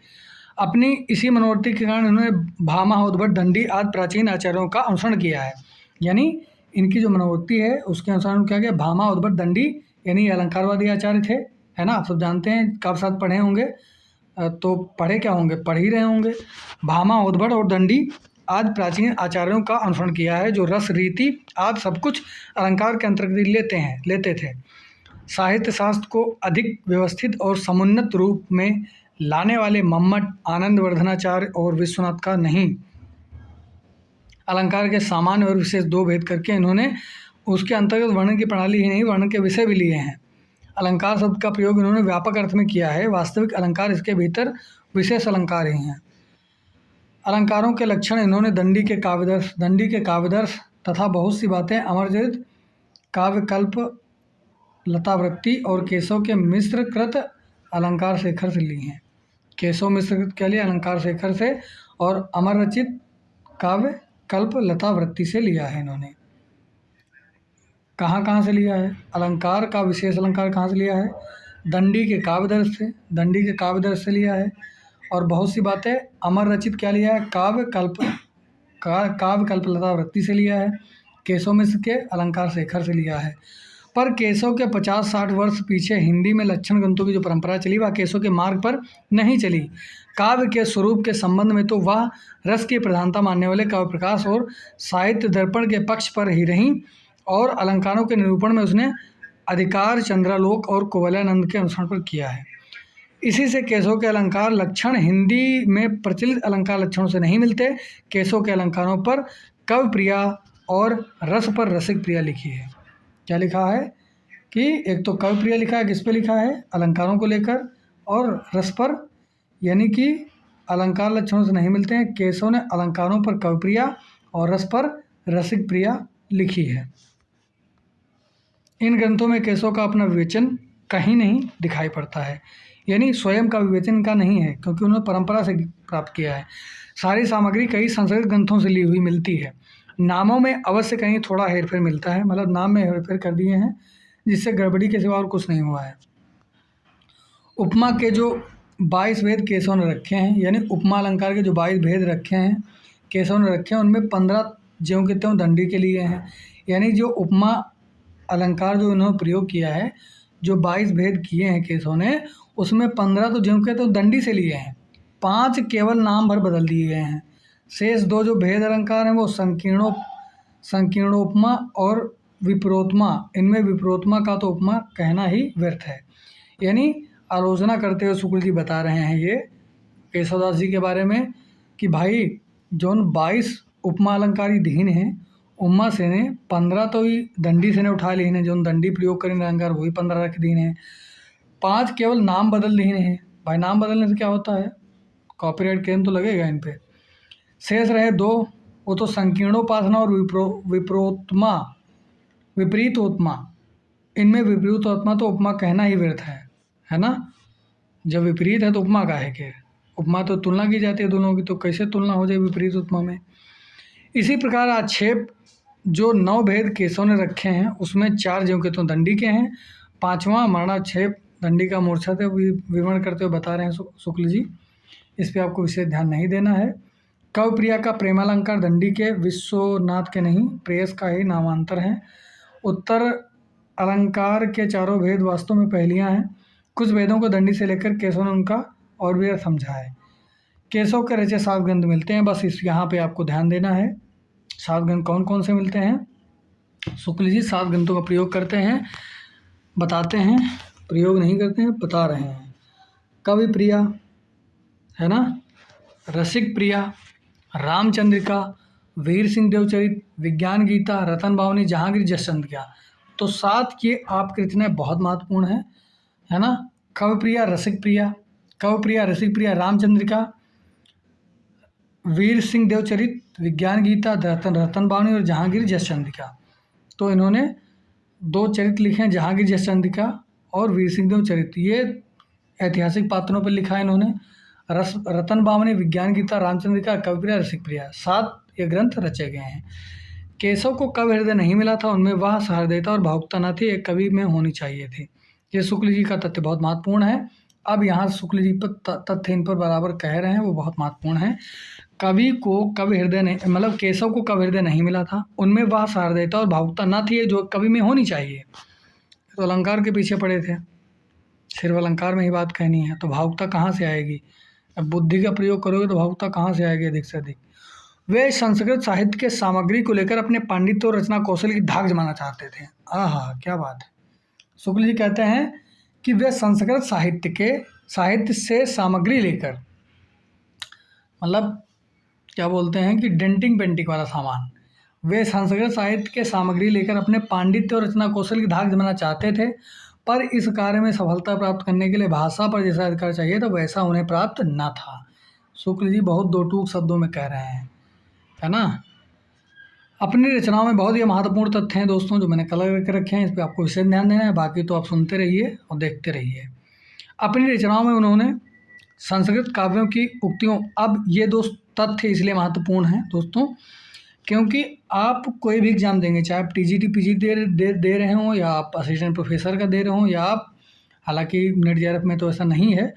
[SPEAKER 1] अपनी इसी मनोवृत्ति के कारण इन्होंने भामा, उद्भट, दंडी आदि प्राचीन आचार्यों का अनुसरण किया है। यानी इनकी जो मनोवृत्ति है उसके अनुसार क्या किया? भामा, उद्भट, दंडी यानी अलंकारवादी आचार्य थे, है ना। आप सब जानते हैं, काव्य साथ पढ़े होंगे, तो पढ़े क्या होंगे, पढ़ ही रहे होंगे। भामा, उद्भट और दंडी आदि प्राचीन आचार्यों का अनुसरण किया है, जो रस, रीति आदि सब कुछ अलंकार के अंतर्गत लेते थे। साहित्य शास्त्र को अधिक व्यवस्थित और समुन्नत रूप में लाने वाले मम्मट, आनंदवर्धनाचार्य और विश्वनाथ का नहीं। अलंकार के सामान्य और विशेष 2 भेद करके इन्होंने उसके अंतर्गत वर्णन की प्रणाली ही नहीं, वर्णन के विषय भी लिए हैं। अलंकार शब्द का प्रयोग इन्होंने व्यापक अर्थ में किया है। वास्तविक अलंकार इसके भीतर विशेष अलंकार ही हैं। अलंकारों के लक्षण इन्होंने दंडी के काव्यदर्श तथा बहुत सी बातें अमरचरित, काव्यकल्प, लतावृत्ति और केशव के मिश्रकृत अलंकार शेखर से ली हैं। केशव मिश्रकृत के लिए अलंकार शेखर से और अमर रचित काव्य कल्प लतावृत्ति से लिया है इन्होंने। कहाँ से लिया है? अलंकार का विशेष अलंकार कहाँ से लिया है? दंडी के काव्यदर्श से लिया है। और बहुत सी बातें अमर रचित क्या लिया है? काव्य कल्प लतावृत्ति से लिया है। केशव मिश्र के अलंकार शेखर से लिया है। पर केशव के 50-60 वर्ष पीछे हिंदी में लक्षण ग्रंथों की जो परंपरा चली वह केशव के मार्ग पर नहीं चली। काव्य के स्वरूप के संबंध में तो वह रस की प्रधानता मानने वाले काव्य प्रकाश और साहित्य दर्पण के पक्ष पर ही रहीं, और अलंकारों के निरूपण में उसने अधिकार चंद्रालोक और कुवलयानंद के अनुसरण पर किया है। इसी से केशव के अलंकार लक्षण हिंदी में प्रचलित अलंकार लक्षणों से नहीं मिलते। केशव के अलंकारों पर कवि प्रिया और रस पर रसिक प्रिया लिखी है। क्या लिखा है कि एक तो कवि प्रिया लिखा है, किस पे लिखा है? अलंकारों को लेकर, और रस पर यानी कि अलंकार लक्षणों से नहीं मिलते हैं। केशव ने अलंकारों पर कवि प्रिया और रस पर रसिक प्रिया लिखी है। इन ग्रंथों में केशव का अपना विवेचन कहीं नहीं दिखाई पड़ता है, यानी स्वयं का विवेचन का नहीं है, क्योंकि उन्होंने परंपरा से प्राप्त किया है। सारी सामग्री कई संस्कृत ग्रंथों से ली हुई मिलती है। नामों में अवश्य कहीं थोड़ा हेरफेर मिलता है, मतलब नाम में हेरफेर कर दिए हैं, जिससे गड़बड़ी के सिवा और कुछ नहीं हुआ है। उपमा के जो 22 भेद केशव ने रखे हैं, यानी उपमा अलंकार के जो 22 भेद रखे हैं केशव ने रखे हैं, उनमें 15 ज्यों के त्यों दंडी के लिए हैं। यानी जो उपमा अलंकार जो इन्होंने प्रयोग किया है, जो 22 भेद किए हैं केशव ने, उसमें 15 तो ज्यों के त्यों दंडी से लिए हैं, 5 केवल नाम भर बदल दिए गए हैं। शेष 2 जो भेद अलंकार हैं वो संकीर्णोपमा और विप्रोत्मा। इनमें विप्रोत्मा का तो उपमा कहना ही व्यर्थ है। यानी आलोचना करते हुए शुक्ल जी बता रहे हैं ये केशवदास जी के बारे में कि भाई जो 22 उपमा अलंकारी दीन है। उम्मा से ने 15 तो ही दंडी से ने उठा ली ने, जो दंडी प्रयोग करें अलंकार वही 15 रख दीन है। 5 केवल नाम बदल दीन है। भाई नाम बदलने से क्या होता है, कॉपीराइट क्लेम तो लगेगा इन पे। शेष रहे 2, वो तो संकीर्णोपासना और विप्रोत्मा विपरीतोत्मा। इनमें विपरीतोत्मा तो उपमा कहना ही व्यर्थ है ना। जब विपरीत है तो उपमा का है कि उपमा तो तुलना की जाती है दोनों की, तो कैसे तुलना हो जाए विपरीत उपमा में। इसी प्रकार आक्षेप जो 9 भेद केशव ने रखे हैं उसमें 4 ज्यों के तो दंडी के हैं। 5वां मरणाक्षेप दंडी का मूर्छा थे विवरण करते हुए बता रहे हैं शुक्ल जी, इस पर आपको विशेष ध्यान नहीं देना है। कवि प्रिया का प्रेमालंकार दंडी के, विश्वनाथ के नहीं, प्रेयस का ही नामांतर है। उत्तर अलंकार के 4 भेद वास्तव में पहलियां हैं। कुछ भेदों को दंडी से लेकर केशव ने उनका और भी समझा है। केशव के रचे 7 ग्रंथ मिलते हैं, बस इस यहाँ पे आपको ध्यान देना है। 7 ग्रंथ कौन कौन से मिलते हैं। शुक्ल जी 7 ग्रंथों का प्रयोग करते हैं, बताते हैं, प्रयोग नहीं करते हैं, बता रहे हैं। कवि प्रिया है ना, रसिक प्रिया, रामचंद्रिका, वीर सिंह देवचरित, विज्ञान गीता, रतन बावनी, जहांगीर जसचंद्रिका। तो 7 ये आपके इतने बहुत महत्वपूर्ण है ना। कवि प्रिया, रसिक प्रिया, कवि प्रिया, रसिक प्रिया, रामचंद्रिका, वीर सिंह देवचरित, विज्ञान गीता, रतन बावनी और जहांगीर जसचंद्रिका। तो इन्होंने 2 चरित्र लिखे हैं, जहांगीर जसचंद्रिका और वीर सिंह देवचरित। ये ऐतिहासिक पात्रों पर लिखा है इन्होंने। रतन बावनी, विज्ञान गीता, रामचंद्रिका, कवि प्रिया, रसिक प्रिया, 7 ये ग्रंथ रचे गए हैं। केशव को कवि हृदय नहीं मिला था, उनमें वह सहृदयता और भावुकता न थी, एक कवि में होनी चाहिए थी। ये शुक्ल जी का तथ्य बहुत महत्वपूर्ण है। अब यहाँ शुक्ल जी पर तथ्य इन पर बराबर कह रहे हैं, वो बहुत महत्वपूर्ण है। कवि को कवि हृदय नहीं, मतलब केशव को कवि हृदय नहीं मिला था, उनमें वह सहृदयता और भावुकता न थी जो कवि में होनी चाहिए। तो अलंकार के पीछे पड़े थे, सिर्फ अलंकार में ही बात कहनी है, तो भावुकता कहाँ से आएगी। अब बुद्धि का प्रयोग करोगे तो भावुकता कहाँ से आएगी अधिक से अधिक। वे संस्कृत साहित्य के सामग्री को लेकर अपने पांडित्य और रचना कौशल की धाक जमाना चाहते थे। आहा क्या बात है। शुक्ल जी कहते हैं कि वे संस्कृत साहित्य से सामग्री लेकर, मतलब क्या बोलते हैं कि डेंटिंग पेंटिंग वाला सामान, वे संस्कृत साहित्य के सामग्री लेकर अपने पांडित्य और रचना कौशल की धाक जमाना चाहते थे, पर इस कार्य में सफलता प्राप्त करने के लिए भाषा पर जैसा अधिकार चाहिए था वैसा उन्हें प्राप्त न था। शुक्ल जी बहुत 2 टूक शब्दों में कह रहे हैं, है ना। अपनी रचनाओं में बहुत ही महत्वपूर्ण तथ्य हैं दोस्तों जो मैंने कलर करके रखे हैं, इस पर आपको विशेष ध्यान देना है, बाकी तो आप सुनते रहिए और देखते रहिए। अपनी रचनाओं में उन्होंने संस्कृत काव्यों की उक्तियों, अब ये दोस्त तथ्य इसलिए महत्वपूर्ण हैं दोस्तों क्योंकि आप कोई भी एग्ज़ाम देंगे, चाहे आप टीजीटी पीजीटी दे रहे हों या आप असिस्टेंट प्रोफेसर का दे रहे हों या आप, हालांकि नेट जेआरएफ में तो ऐसा नहीं है,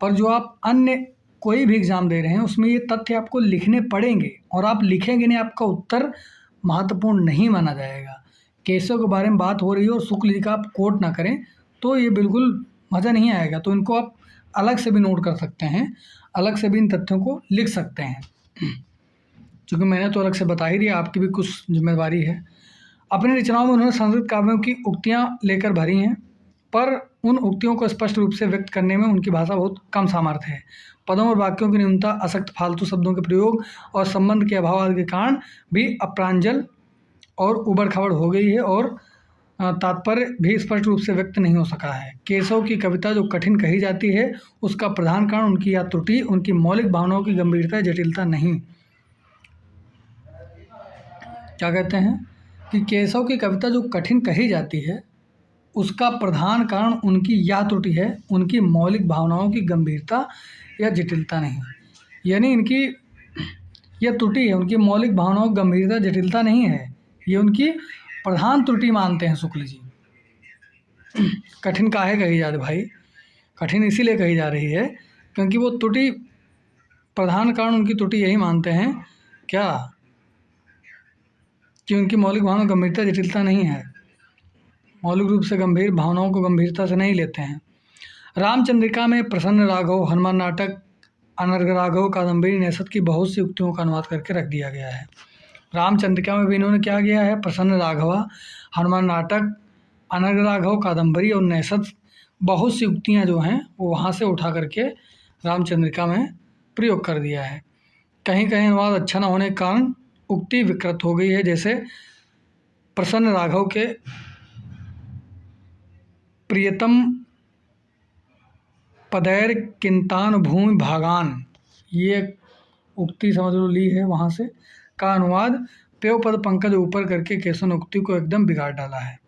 [SPEAKER 1] पर जो आप अन्य कोई भी एग्ज़ाम दे रहे हैं उसमें ये तथ्य आपको लिखने पड़ेंगे, और आप लिखेंगे नहीं आपका उत्तर महत्वपूर्ण नहीं माना जाएगा। केशव के बारे में बात हो रही है और शुक्ल जी का आप कोट ना करें तो ये बिल्कुल मज़ा नहीं आएगा। तो इनको आप अलग से भी नोट कर सकते हैं, अलग से भी इन तथ्यों को लिख सकते हैं, क्योंकि मैंने तो अलग से बता ही दिया, आपकी भी कुछ जिम्मेदारी है। अपनी रचनाओं में उन्होंने संस्कृत काव्यों की उक्तियाँ लेकर भरी हैं, पर उन उक्तियों को स्पष्ट रूप से व्यक्त करने में उनकी भाषा बहुत कम सामर्थ्य है। पदों और वाक्यों की न्यूनता, असक्त फालतू शब्दों के प्रयोग और संबंध के अभाव आदि के कारण भी अप्रांजल और उबड़ खाबड़ हो गई है और तात्पर्य भी स्पष्ट रूप से व्यक्त नहीं हो सका है। केशव की कविता जो कठिन कही जाती है उसका प्रधान कारण उनकी यह त्रुटि, उनकी मौलिक भावनाओं की गंभीरता जटिलता नहीं। क्या कहते हैं कि केशव की कविता जो कठिन कही जाती है उसका प्रधान कारण उनकी यह त्रुटि है, उनकी मौलिक भावनाओं की गंभीरता या जटिलता नहीं। यानी इनकी यह त्रुटि है, उनकी मौलिक भावनाओं की गंभीरता जटिलता नहीं है, ये उनकी प्रधान त्रुटि मानते हैं शुक्ल जी। कठिन काहे कही जा रही भाई, कठिन इसीलिए कही जा रही है क्योंकि वो त्रुटि, प्रधान कारण उनकी त्रुटि यही मानते हैं क्या कि उनकी मौलिक भावना गंभीरता जटिलता नहीं है, मौलिक रूप से गंभीर भावनाओं को गंभीरता से नहीं लेते हैं। रामचंद्रिका में प्रसन्न राघव, हनुमान नाटक, अनर्घ राघव, कादम्बरी, नेसत की बहुत सी उक्तियों का अनुवाद करके रख दिया गया है। रामचंद्रिका में भी इन्होंने क्या किया है, प्रसन्न राघव, हनुमान नाटक, अनर्घ राघव, कादम्बरी और नेसत बहुत सी उक्तियाँ जो हैं वो वहाँ से उठा करके रामचंद्रिका में प्रयोग कर दिया है। कहीं कहीं अनुवाद अच्छा न होने के कारण उक्ति विकृत हो गई है। जैसे प्रसन्न राघव के प्रियतम पदैर किंतान भूमि भागान, ये उक्ति समझ लो ली है वहाँ से, का अनुवाद पेव पद पंकज ऊपर करके केशव ने उक्ति को एकदम बिगाड़ डाला है।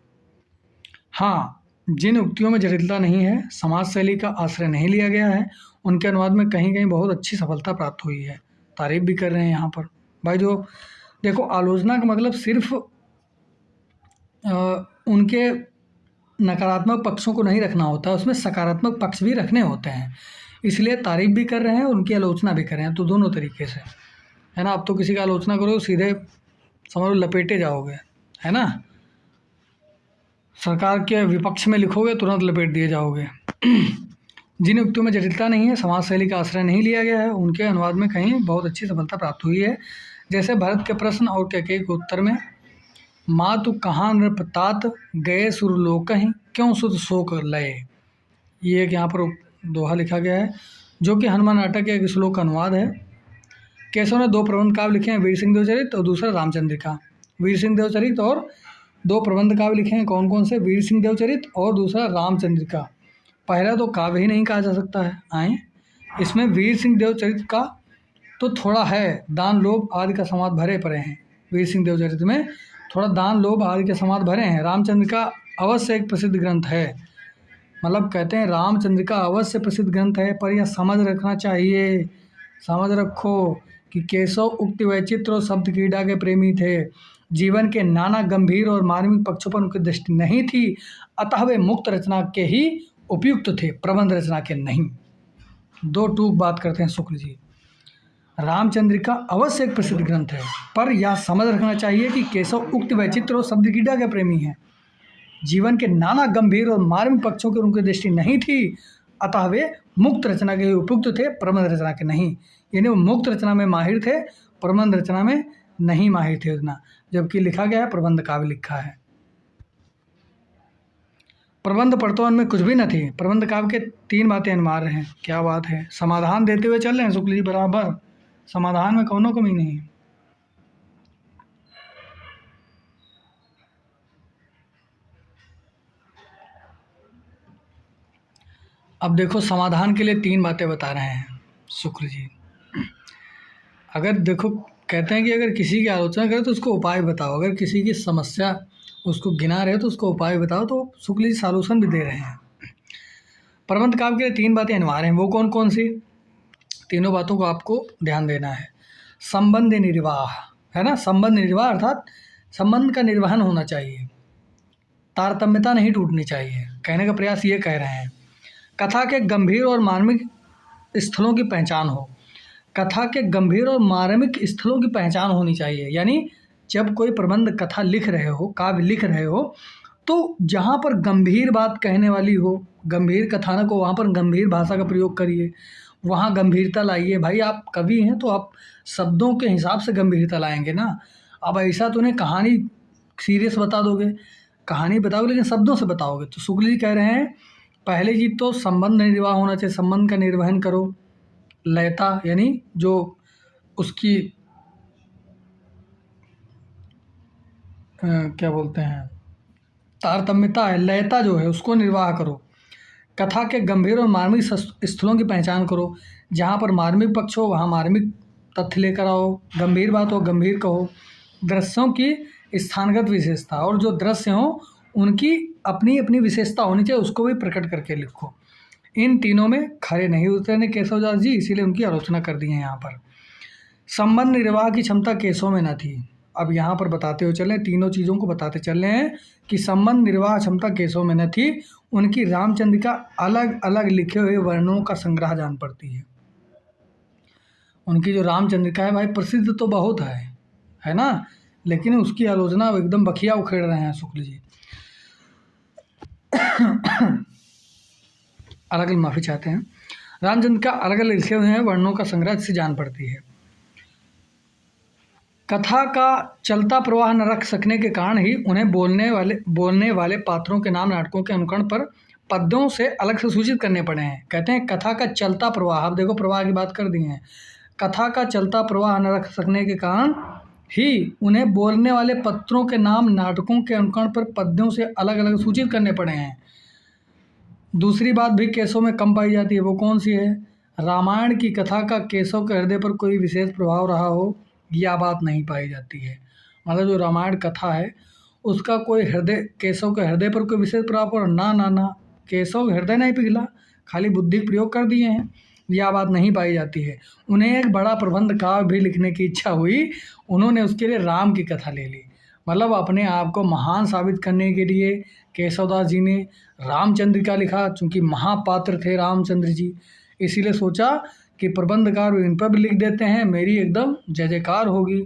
[SPEAKER 1] हाँ, जिन उक्तियों में जटिलता नहीं है, समाज शैली का आश्रय नहीं लिया गया है, उनके अनुवाद में कहीं कहीं बहुत अच्छी सफलता प्राप्त हुई है। तारीफ भी कर रहे हैं यहाँ पर भाई। जो देखो, आलोचना का मतलब सिर्फ उनके नकारात्मक पक्षों को नहीं रखना होता, उसमें सकारात्मक पक्ष भी रखने होते हैं। इसलिए तारीफ भी कर रहे हैं, उनकी आलोचना भी कर रहे हैं, तो दोनों तरीके से, है ना। अब तो किसी का आलोचना करो सीधे समझ लो लपेटे जाओगे, है ना। सरकार के विपक्ष में लिखोगे तुरंत लपेट दिए जाओगे। जिन उक्तियों में जटिलता नहीं है, समाज शैली का आश्रय नहीं लिया गया है, उनके अनुवाद में कहीं बहुत अच्छी सफलता प्राप्त हुई है। जैसे भरत के प्रश्न और कैकेयी के उत्तर में, मातु कहाँ नृपतात गए सुरलोकहि क्यों सुध शोक लय, ये एक यहाँ पर दोहा लिखा गया है, जो कि हनुमान नाटक के एक श्लोक का अनुवाद है। केशव ने 2 प्रबंध काव्य लिखे हैं, वीर सिंह देवचरित और दूसरा रामचंद्रिका। वीर सिंह देवचरित और 2 प्रबंध काव्य लिखे हैं, कौन कौन से? वीर सिंह देवचरित और दूसरा रामचंद्रिका। पहला तो काव्य ही नहीं कहा जा सकता है। आए, इसमें वीर सिंह देवचरित का तो थोड़ा है, दान लोभ आदि का समाज भरे पड़े हैं। वीर सिंह देवचरित में थोड़ा दान लोभ आदि के समाज भरे हैं। रामचंद्रिका अवश्य एक प्रसिद्ध ग्रंथ है, मतलब कहते हैं रामचंद्रिका अवश्य प्रसिद्ध ग्रंथ है, पर यह समझ रखना चाहिए, समझ रखो कि केशव उक्त वैचित्र और शब्द क्रीड़ा के प्रेमी थे। जीवन के नाना गंभीर और मार्मिक पक्षों पर उनकी दृष्टि नहीं थी, अतः वे मुक्त रचना के ही उपयुक्त थे, प्रबंध रचना के नहीं। 2 टूक बात करते हैं शुक्ल जी। रामचंद्रिका अवश्य एक प्रसिद्ध ग्रंथ है, पर यह समझ रखना चाहिए कि केशव उक्त वैचित्र और शब्द क्रीड़ा के प्रेमी हैं। जीवन के नाना गंभीर और मार्मिक पक्षों की उनकी दृष्टि नहीं थी, अतः वे मुक्त रचना के उपयुक्त थे, प्रबंध रचना के नहीं। यानी वो मुक्त रचना में माहिर थे, प्रबंध रचना में नहीं माहिर थे उतना, जबकि लिखा गया है प्रबंध काव्य लिखा है। प्रबंध पढ़तों में कुछ भी न थी, प्रबंध काव्य के 3 बातें अनिवार्य हैं। क्या बात है? समाधान देते हुए चल रहे हैं शुक्ल जी, बराबर समाधान में कौनो कमी नहीं है। अब देखो, समाधान के लिए 3 बातें बता रहे हैं शुक्ल जी। अगर देखो, कहते हैं कि अगर किसी की आलोचना करे तो उसको उपाय बताओ, अगर किसी की समस्या उसको गिना रहे तो उसको उपाय बताओ, तो शुक्ल जी सॉल्यूशन भी दे रहे हैं। प्रबंध काव्य के लिए 3 बातें अनिवार्य हैं, वो कौन कौन सी? तीनों बातों को आपको ध्यान देना है। संबंध निर्वाह, है ना, संबंध निर्वाह अर्थात संबंध का निर्वहन होना चाहिए, तारतम्यता नहीं टूटनी चाहिए, कहने का प्रयास ये कह रहे हैं। कथा के गंभीर और मार्मिक स्थलों की पहचान हो, कथा के गंभीर और मार्मिक स्थलों की पहचान होनी चाहिए। यानी जब कोई प्रबंध कथा लिख रहे हो, काव्य लिख रहे हो, तो जहाँ पर गंभीर बात कहने वाली हो, गंभीर कथानक हो, वहाँ पर गंभीर भाषा का प्रयोग करिए, वहाँ गंभीरता लाइए। भाई आप कवि हैं तो आप शब्दों के हिसाब से गंभीरता लाएंगे ना। अब ऐसा तो नहीं कहानी सीरियस बता दोगे, कहानी बताओगे लेकिन शब्दों से बताओगे। तो शुक्ल जी कह रहे हैं पहले चीज तो संबंध निर्वाह होना चाहिए, संबंध का निर्वहन करो। लयता यानी जो उसकी क्या बोलते हैं, तारतम्यता है, लयता जो है उसको निर्वाह करो। कथा के गंभीर और मार्मिक स्थलों की पहचान करो, जहाँ पर मार्मिक पक्ष हो वहाँ मार्मिक तथ्य लेकर आओ, गंभीर बात हो गंभीर कहो। दृश्यों की स्थानगत विशेषता, और जो दृश्य हों उनकी अपनी अपनी विशेषता होनी चाहिए, उसको भी प्रकट करके लिखो। इन तीनों में खरे नहीं उतरे केशवदास जी, इसीलिए उनकी आलोचना कर दी है यहाँ पर। संबंध निर्वाह की क्षमता केशव में न थी। अब यहाँ पर बताते हुए चलें, तीनों चीज़ों को बताते चल रहे हैं कि संबंध निर्वाह क्षमता केशव में न थी, उनकी रामचंद्रिका अलग अलग लिखे हुए वर्णों का संग्रह जान पड़ती है। उनकी जो रामचंद्रिका है भाई प्रसिद्ध तो बहुत है ना, लेकिन उसकी आलोचना एकदम बखिया उखेड़ रहे हैं शुक्ल जी। अलग अलग माफ़ी चाहते हैं। रामचंद्रिका अलग अलग लिखे हुए हैं वर्णों का संग्रह से जान पड़ती है। कथा का चलता प्रवाह न रख सकने के कारण ही उन्हें बोलने वाले पात्रों के नाम नाटकों के अनुकरण पर पद्यों से अलग से सूचित करने पड़े हैं। कहते हैं कथा का चलता प्रवाह, अब देखो प्रवाह की बात कर दी है, कथा का चलता प्रवाह न रख सकने के कारण ही उन्हें बोलने वाले पत्रों के नाम नाटकों के अंकन पर पद्यों से अलग अलग सूचित करने पड़े हैं। दूसरी बात भी केसों में कम पाई जाती है, वो कौन सी है? रामायण की कथा का केसों के हृदय पर कोई विशेष प्रभाव रहा हो, यह बात नहीं पाई जाती है। मतलब जो रामायण कथा है उसका कोई हृदय, केसों के हृदय पर कोई विशेष प्रभाव पड़ा? ना ना ना, केसों के हृदय नहीं पिघला, खाली बुद्धि का प्रयोग कर दिए हैं, यह बात नहीं पाई जाती है। उन्हें एक बड़ा प्रबंध काव्य भी लिखने की इच्छा हुई, उन्होंने उसके लिए राम की कथा ले ली। मतलब अपने आप को महान साबित करने के लिए केशवदास जी ने रामचंद्रिका लिखा, चूँकि महापात्र थे रामचंद्र जी, इसीलिए सोचा कि प्रबंधकार इन पर भी लिख देते हैं, मेरी एकदम जय जयकार होगी।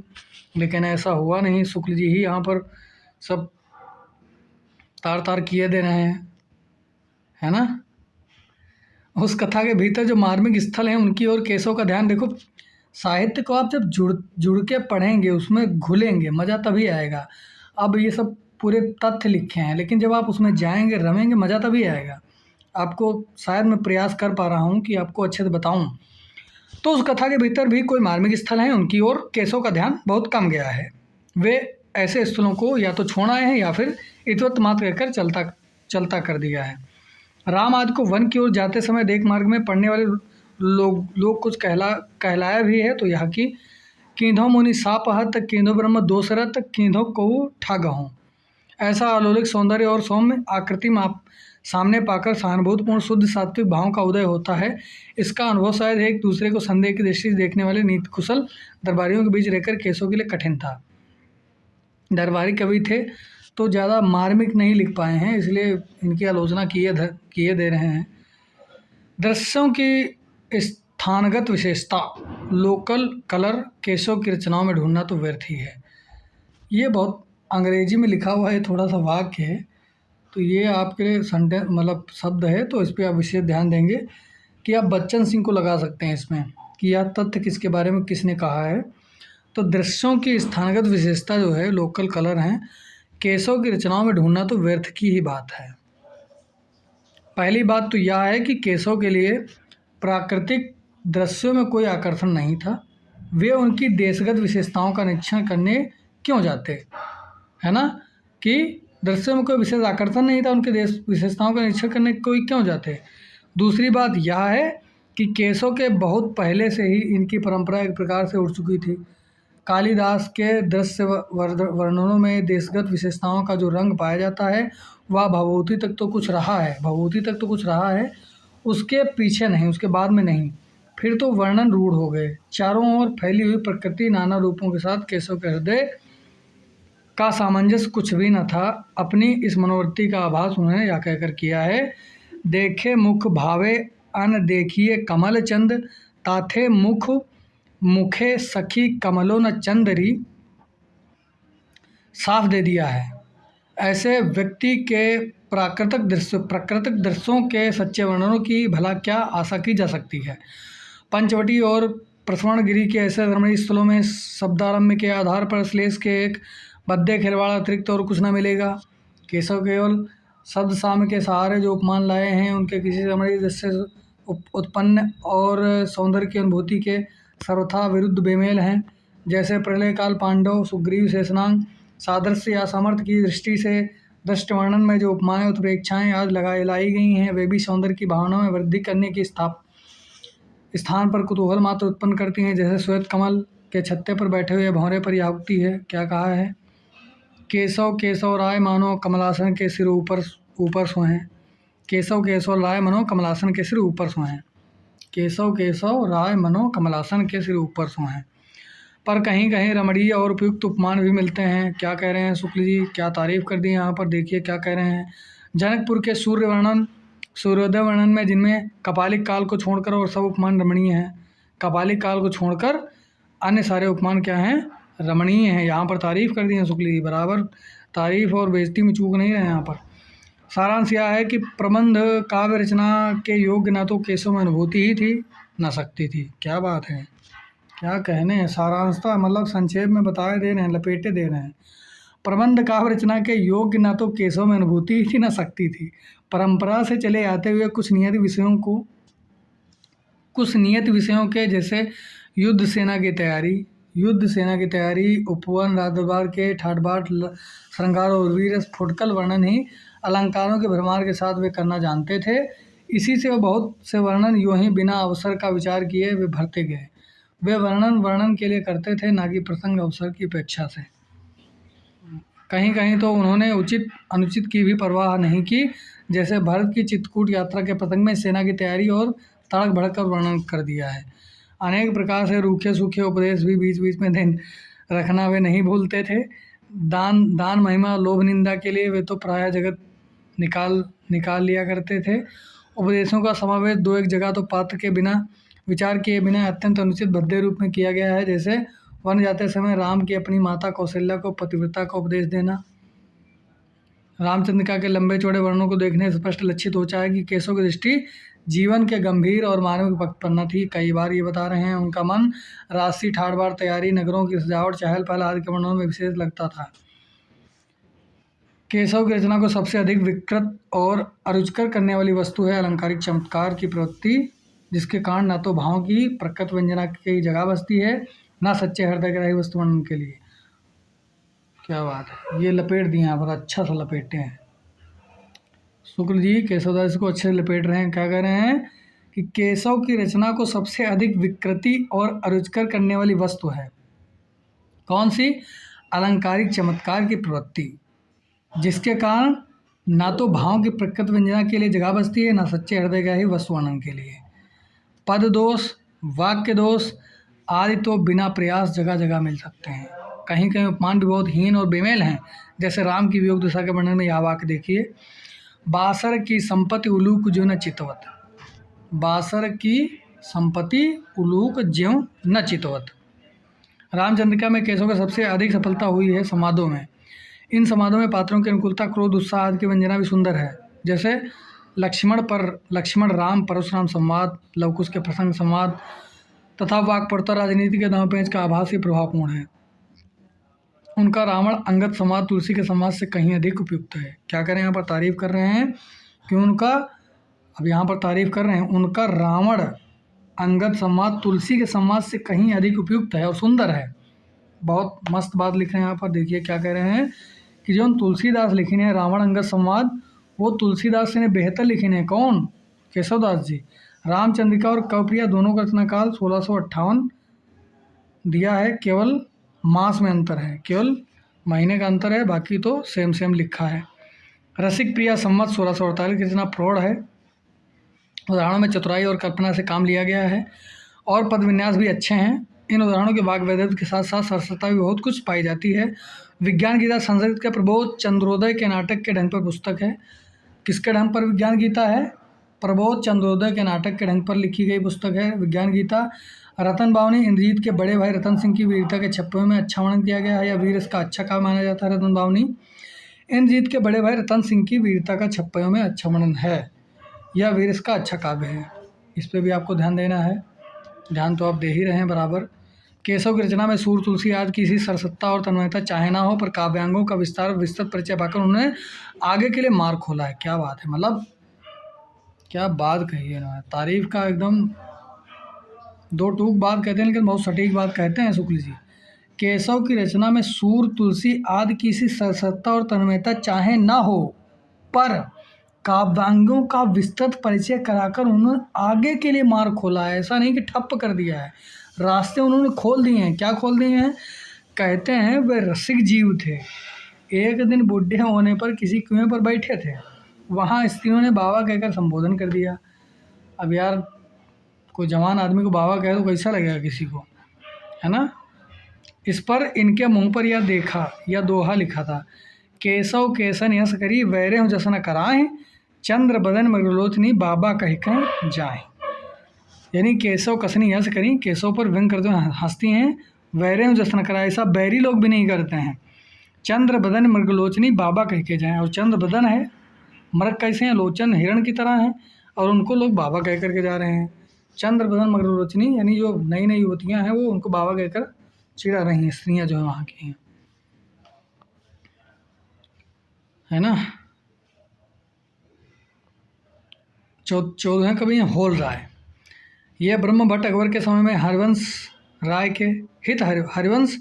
[SPEAKER 1] लेकिन ऐसा हुआ नहीं, शुक्ल जी ही यहाँ पर सब तार तार किए दे रहे हैं, है ना। उस कथा के भीतर जो मार्मिक स्थल हैं उनकी ओर केशव का ध्यान। देखो, साहित्य को आप जब जुड़ के पढ़ेंगे, उसमें घुलेंगे, मज़ा तभी आएगा। अब ये सब पूरे तथ्य लिखे हैं, लेकिन जब आप उसमें जाएंगे, रमेंगे, मज़ा तभी आएगा। आपको शायद मैं प्रयास कर पा रहा हूँ कि आपको अच्छे से बताऊँ। तो उस कथा के भीतर भी कोई मार्मिक स्थल हैं, उनकी ओर केशव का ध्यान बहुत कम गया है। वे ऐसे स्थलों को या तो छोड़ आए हैं या फिर इतवत मात्र कहकर चलता कर दिया है। राम आदि को वन की ओर जाते समय देख मार्ग में पढ़ने वाले लोग कुछ कहलाया भी है। तो यह कि कींधो मुनि सापहत, कींधो ब्रह्म दोषरत, कींधो कऊ ठागहों। ऐसा अलौकिक सौंदर्य और सौम्य आकृति में आप सामने पाकर सहानुभूतिपूर्ण शुद्ध सात्विक भाव का उदय होता है। इसका अनुभव शायद एक दूसरे को संदेह की दृष्टि से देखने वाले नीति कुशल दरबारियों के बीच रहकर केशव के लिए कठिन था। दरबारी कवि थे तो ज़्यादा मार्मिक नहीं लिख पाए हैं, इसलिए इनकी आलोचना किए दे रहे हैं। दृश्यों की स्थानगत विशेषता, लोकल कलर केशव की रचनाओं में ढूंढना तो व्यर्थ ही है। ये बहुत अंग्रेजी में लिखा हुआ है, थोड़ा सा वाक्य है, तो ये आपके लिए सेंटेंस मतलब शब्द है, तो इस पर आप विशेष ध्यान देंगे कि आप बच्चन सिंह को लगा सकते हैं इसमें कि यह तथ्य किसके बारे में किसने कहा है। तो दृश्यों की स्थानगत विशेषता जो है, लोकल कलर हैं, केशव की रचनाओं में ढूंढना तो व्यर्थ की ही बात है। पहली बात तो यह है कि केशव के लिए प्राकृतिक दृश्यों में कोई आकर्षण नहीं था। वे उनकी देशगत विशेषताओं का निरीक्षण करने क्यों जाते, है ना, कि दृश्यों में कोई विशेष आकर्षण नहीं था, उनके देश विशेषताओं का निरीक्षण करने कोई क्यों जाते। दूसरी बात यह है कि केशव के बहुत पहले से ही इनकी परंपरा एक प्रकार से उठ चुकी थी। कालिदास के दृश्य वर्णनों में देशगत विशेषताओं का जो रंग पाया जाता है वह भभूति तक तो कुछ रहा है, उसके पीछे नहीं, उसके बाद में नहीं। फिर तो वर्णन रूढ़ हो गए। चारों ओर फैली हुई प्रकृति नाना रूपों के साथ केशव के हृदय का सामंजस्य कुछ भी न था। अपनी इस मनोवृत्ति का आभास उन्होंने या कहकर किया है, देखे मुख भावे अन देखिए कमल चंद, ताथे मुखे सखी कमलो न चंदरी। साफ दे दिया है। ऐसे व्यक्ति के प्राकृतिक दृश्यों के सच्चे वर्णनों की भला क्या आशा की जा सकती है। पंचवटी और प्रसवणगिरी के ऐसे रमणीय स्थलों में शब्दारम्भ के आधार पर श्लेष के एक बद्दे खिलवाड़ अतिरिक्त और कुछ न मिलेगा। केशव केवल शब्द साम्य के सहारे जो उपमान लाए हैं, उनके किसी रमणीय दृश्य उत्पन्न और सौंदर्य की अनुभूति के सर्वथा विरुद्ध बेमेल हैं। जैसे प्रलय काल पांडव, सुग्रीव, शेषनाग सादृश्य या सामर्थ्य की दृष्टि से दृष्ट वर्णन में जो उपमाएँ उत्प्रेक्षाएँ आज लाई गई हैं, वे भी सौंदर्य की भावना में वृद्धि करने की स्थान पर कुतूहल मात्र उत्पन्न करती हैं। जैसे श्वेत कमल के छत्ते पर बैठे हुए भंवरे पर यह उक्ति है, क्या कहा है, केशव राय मानो कमलासन के सिर ऊपर सोहें। केशव राय मनो कमलासन के सिर ऊपर सोहें। केशव राय मनो कमलासन के सिर ऊपर सोहें। पर कहीं कहीं रमणीय और उपयुक्त उपमान भी मिलते हैं। क्या कह रहे हैं शुक्ल जी, क्या तारीफ कर दी यहाँ पर, देखिए क्या कह रहे हैं। जनकपुर के सूर्योदय वर्णन में, जिनमें कपालिक काल को छोड़कर और सब उपमान रमणीय हैं, कपालिक काल को छोड़कर अन्य सारे उपमान क्या हैं, रमणीय हैं। यहाँ पर तारीफ कर दी है शुक्ल जी, बराबर तारीफ और बेइज्जती में चूक नहीं रहे यहाँ पर। सारांश यह है कि प्रबंध काव्य रचना के योग्य न तो केशव में अनुभूति ही थी न शक्ति थी। क्या बात है, क्या कहने हैं। सारांशता मतलब संक्षेप में बताए दे रहे हैं, लपेटे दे रहे हैं। प्रबंध काव्य रचना के योग्य न तो केशव में अनुभूति थी न शक्ति थी। परंपरा से चले आते हुए कुछ नियत विषयों के जैसे युद्ध सेना की तैयारी, युद्ध, सेना की तैयारी, उपवन, राजदरबार के ठाट बाट, श्रृंगार और वीर फुटकल वर्णन ही अलंकारों के भरमार के साथ वे करना जानते थे। इसी से वह बहुत से वर्णन यूं ही बिना अवसर का विचार किए वे भरते गए। वे वर्णन वर्णन के लिए करते थे, ना कि प्रसंग अवसर की अपेक्षा से। कहीं कहीं तो उन्होंने उचित अनुचित की भी परवाह नहीं की, जैसे भरत की चित्रकूट यात्रा के प्रसंग में सेना की तैयारी और तड़क भड़क कर वर्णन कर दिया है। अनेक प्रकार से रूखे सूखे उपदेश भी बीच बीच में दिन रखना वे नहीं भूलते थे। दान महिमा लोभ निंदा के लिए वे तो प्रायः जगत निकाल लिया करते थे। उपदेशों का समावेश दो एक जगह तो पात्र के बिना विचार किए बिना अत्यंत अनुचित भद्दे रूप में किया गया है, जैसे वन जाते समय राम की अपनी माता कौशल्या को पतिव्रता का उपदेश देना। रामचंद्रिका के लंबे चौड़े वर्णों को देखने से स्पष्ट लक्षित होता है कि केशव की दृष्टि जीवन के गंभीर और मानविक पक्ष पर न थी। कई बार ये बता रहे हैं, उनका मन राशि ठाट बाट तैयारी, नगरों की सजावट, चहल पहल आदि के वर्णनों में विशेष लगता था। केशव की रचना को सबसे अधिक विकृत और अरुचिकर करने वाली वस्तु है अलंकारिक चमत्कार की प्रवृत्ति, जिसके कारण न तो भाव की प्रकृत व्यंजना की जगह बसती है, न सच्चे हृदय ग्राही वस्तु वर्णन के लिए। क्या बात है, ये लपेट दिए यहाँ पर, अच्छा सा लपेटते हैं शुक्ल जी। केशवदास को अच्छे से लपेट रहे हैं। क्या कह रहे हैं कि केशव की रचना को सबसे अधिक विकृति और अरुचिकर करने वाली वस्तु है कौन सी? अलंकारिक चमत्कार की प्रवृत्ति, जिसके कारण ना तो भाव की प्रकृत व्यंजना के लिए जगह बसती है, ना सच्चे हृदय का ही वस्तु वर्णन के लिए। पद दोष, वाक्य दोष आदि तो बिना प्रयास जगह जगह मिल सकते हैं। कहीं कहीं उपमान भी बहुत हीन और बेमेल हैं, जैसे राम की वियोग दशा के वर्णन में यह वाक्य देखिए, बासर की संपत्ति उलूक ज्यों न चितवत। बासर की संपत्ति उलूक ज्यों न चितवत। रामचंद्रिका में केशव को सबसे अधिक सफलता हुई है समादों में। इन समादों में पात्रों की अनुकूलता, क्रोध, उत्साह आदि की व्यंजना भी सुंदर है, जैसे लक्ष्मण राम परशुराम संवाद, लवकुश के प्रसंग संवाद तथा वाक्पटुता राजनीति के दांव-पेच का आभास ही प्रभावपूर्ण है। उनका रावण अंगद संवाद तुलसी के संवाद से कहीं अधिक उपयुक्त है। क्या करें, यहाँ पर तारीफ कर रहे हैं कि उनका, अब यहाँ पर तारीफ कर रहे हैं, उनका रावण अंगद संवाद तुलसी के संवाद से कहीं अधिक उपयुक्त है और सुंदर है। बहुत मस्त बात लिख रहे हैं यहाँ पर, देखिए क्या कह रहे हैं कि जो तुलसीदास लिखे हैं रावण अंगद संवाद, वो तुलसीदास ने बेहतर लिखे हैं। कौन? केशवदास जी। रामचंद्रिका और कवप्रिया दोनों का रचनाकाल 1658 दिया है, केवल मास में अंतर है, केवल महीने का अंतर है, बाकी तो सेम लिखा है। रसिक प्रिया संवत 1648 की रचना प्रौढ़ है, उदाहरणों में चतुराई और कल्पना से काम लिया गया है और पद विन्यास भी अच्छे हैं। इन उदाहरणों के वाक वैदव्य के साथ साथ सरसता भी बहुत कुछ पाई जाती है। विज्ञान गीता संस्कृत के प्रबोध चंद्रोदय के नाटक के ढंग पर पुस्तक है। किसके ढंग पर विज्ञान गीता है? प्रबोध चंद्रोदय के नाटक के ढंग पर लिखी गई पुस्तक है विज्ञान गीता। रतन बावनी, इंद्रजीत के बड़े भाई रतन सिंह की वीरता के छप्पे में अच्छा वर्णन किया गया है, या वीर इसका अच्छा काम माना जाता है। रतन बावनी, इंद्रजीत के बड़े भाई रतन सिंह की वीरता का छप्पे में अच्छा वर्णन है, यह वीर इसका अच्छा काव्य है। इस पर भी आपको ध्यान देना है, ध्यान तो आप दे ही रहे हैं बराबर। केशव की रचना में सूर तुलसी आदि किसी सरसत्ता और तन्मयता चाहे ना हो, पर काव्यांगों का विस्तृत परिचय पाकर उन्होंने आगे के लिए मार्ग खोला है। क्या बात है, मतलब क्या बात कही है ना, तारीफ का एकदम दो टूक बात कहते हैं लेकिन बहुत सटीक बात कहते हैं शुक्ल जी। केशव की रचना में सूर तुलसी आदि किसी सरसत्ता और तन्मयता चाहे ना हो, पर काव्यांगों का विस्तृत परिचय कराकर उन्होंने आगे के लिए मार्ग खोला है। ऐसा नहीं कि ठप्प कर दिया है, रास्ते उन्होंने खोल दिए हैं। क्या खोल दिए हैं? कहते हैं वे रसिक जीव थे। एक दिन बूढ़े होने पर किसी कुएं पर बैठे थे, वहाँ स्त्रियों ने बाबा कहकर संबोधन कर दिया। अब यार कोई जवान आदमी को बाबा कहे तो कैसा लगेगा किसी को, है ना। इस पर इनके मुंह पर यह देखा, यह दोहा लिखा था, केशव केसन यस करी वैरे हूँ जसन कराएं, चंद्र बदन मृगलोचनी बाबा कह कहीं जाए। यानी केशव कसनी यस करी, केशव पर व्यंग करते हुए हंसती हैं, वैरे हूँ जसन कराए, ऐसा बैरी लोग भी नहीं करते हैं। चंद्र बदन मृगलोचनी बाबा कह के जाएँ, और चंद्र बदन है, मृग कैसे हैं? लोचन हिरण की तरह हैं, और उनको लोग बाबा कह करके जा रहे हैं। चंद्र बदन मृगलोचनी यानी जो नई नई युवतियाँ हैं वो उनको बाबा कहकर चिढ़ा रही हैं, स्त्रियाँ जो है वहाँ की हैं, है ना। 14वें कवि हैं होल राय। यह ब्रह्म भट्ट अकबर के समय में हरिवंश राय के हित हरिवंश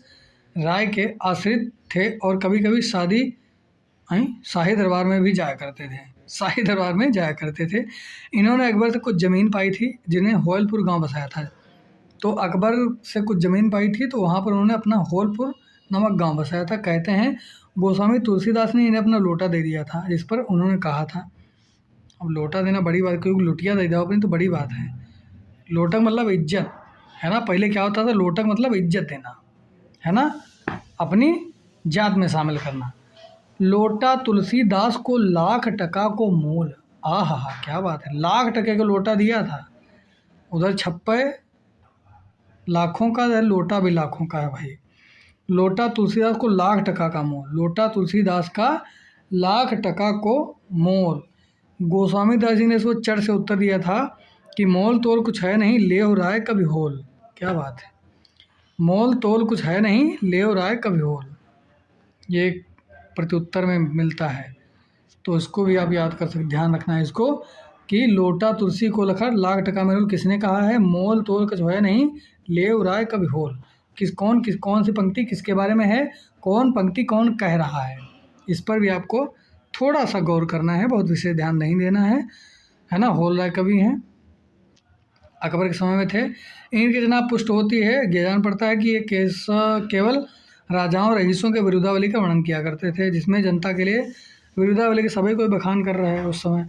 [SPEAKER 1] राय के आश्रित थे और कभी कभी शाही दरबार में भी जाया करते थे। शाही दरबार में जाया करते थे। इन्होंने अकबर से कुछ ज़मीन पाई थी जिन्हें होलपुर गांव बसाया था। तो अकबर से कुछ ज़मीन पाई थी तो वहाँ पर उन्होंने अपना होलपुर नामक गांव बसाया था। कहते हैं गोस्वामी तुलसीदास ने इन्हें अपना लोटा दे दिया था, जिस पर उन्होंने कहा था, अब लोटा देना बड़ी बात, क्योंकि लुटिया दे दो अपनी तो बड़ी बात है। लोटक मतलब इज्जत है ना। पहले क्या होता था, लोटक मतलब इज्जत देना है ना, अपनी जात में शामिल करना। लोटा तुलसीदास को 1,00,000 टका को मोल। आहा हा, क्या बात है, 1,00,000 टके का लोटा दिया था। उधर छप्पे लाखों का है, लोटा भी लाखों का है भाई। लोटा तुलसीदास को 1,00,000 टका का मोल। लोटा तुलसीदास का 1,00,000 टका को मोल। गोस्वामी दास जी ने इसको चढ़ से उत्तर दिया था कि मोल तोल कुछ है नहीं, ले हो रहा है कभी होल। क्या बात है, मोल तोल कुछ है नहीं, ले हो रहा है कभी होल, ये प्रत्युत्तर में मिलता है। तो इसको भी आप याद कर सकते, ध्यान रखना है इसको कि लोटा तुलसी को लखर 1,00,000 टका में किसने कहा है, मोल तोल कुछ है नहीं, ले हो रहा है कभी होल। कौन सी पंक्ति किसके बारे में है, कौन पंक्ति कौन कह रहा है, इस पर भी आपको थोड़ा सा गौर करना है, बहुत विशेष ध्यान नहीं देना है ना। होल राय कवि हैं, अकबर के समय में थे। इनकी जनाब पुष्ट होती है, ज्ञान पड़ता है कि ये केवल राजाओं और रईसों के विरुद्धावली का वर्णन किया करते थे, जिसमें जनता के लिए विरुद्धावली के सभी कोई बखान कर रहा है। उस समय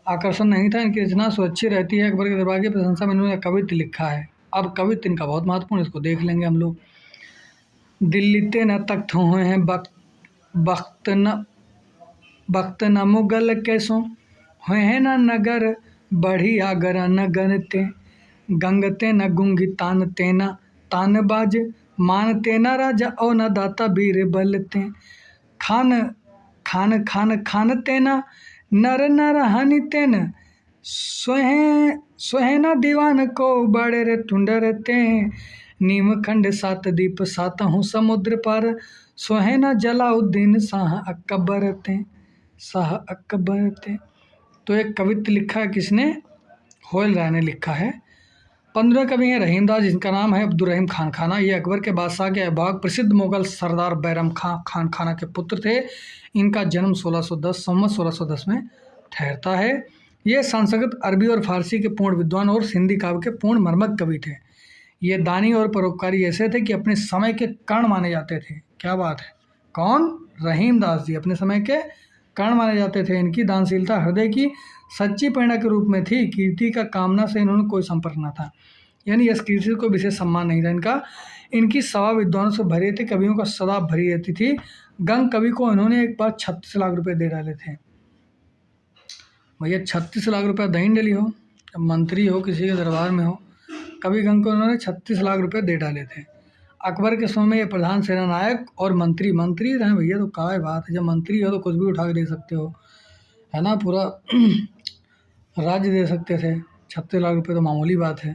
[SPEAKER 1] आकर्षण नहीं था। इनकी रचना सुरक्षित रहती है। अकबर के दरबार की प्रशंसा में इन्होंने कवित्व लिखा है। अब कवित्व इनका बहुत महत्वपूर्ण, इसको देख लेंगे हम लोग। दिल्ली ते न तख्त हुए हैं बख्त न मुगल कैसों हुए हैं न नगर बढ़ी आगर नगर ते गंगते न गुंगी तान तेना तान बाज मान तेना राजा और न दाता बीर बलते खान खान खान खान तेना नर नर हनि तेन सोहेना दीवान को बड़े रे टुंडर ते नीम खंड 7 दीप 7 हूँ समुद्र पर सोहेना जलाउद्दीन शाह अकबर ते। तो एक कवित्व लिखा है किसने, होयल राय ने लिखा है। 15 कवि हैं रहीम दास, जिनका नाम है अब्दुल रहीम खान खाना। ये अकबर के बादशाह के अबाग प्रसिद्ध मुगल सरदार बैरम खान खाना के पुत्र थे। इनका जन्म 1610 में ठहरता है। ये संस्कृत, अरबी और फारसी के पूर्ण विद्वान और सिंधी काव्य के पूर्ण मर्मज्ञ कवि थे। ये दानी और परोपकारी ऐसे थे कि अपने समय के कर्ण माने जाते थे। क्या बात है, कौन, रहीम दास जी अपने समय के कर्ण माने जाते थे। इनकी दानशीलता हृदय की सच्ची प्रेरणा के रूप में थी। कीर्ति का कामना से इन्होंने कोई संपर्क न था, यानी इस कीर्ति को विशेष सम्मान नहीं था इनका। इनकी सभा विद्वानों से भरी थी, कवियों का सदा भरी रहती थी। गंग कवि को इन्होंने एक बार 36 लाख रुपए दे डाले थे। भैया 36 लाख रुपये दही डली हो, मंत्री हो, किसी के दरबार में हो, कवि गंग को इन्होंने 36 लाख रुपए दे डाले थे। अकबर के समय में ये प्रधान सेनानायक और मंत्री रहे भैया, तो क्या बात है, जब मंत्री हो तो कुछ भी उठा के दे सकते हो, है ना, पूरा राज्य दे सकते थे। 36 लाख रुपए तो मामूली बात है।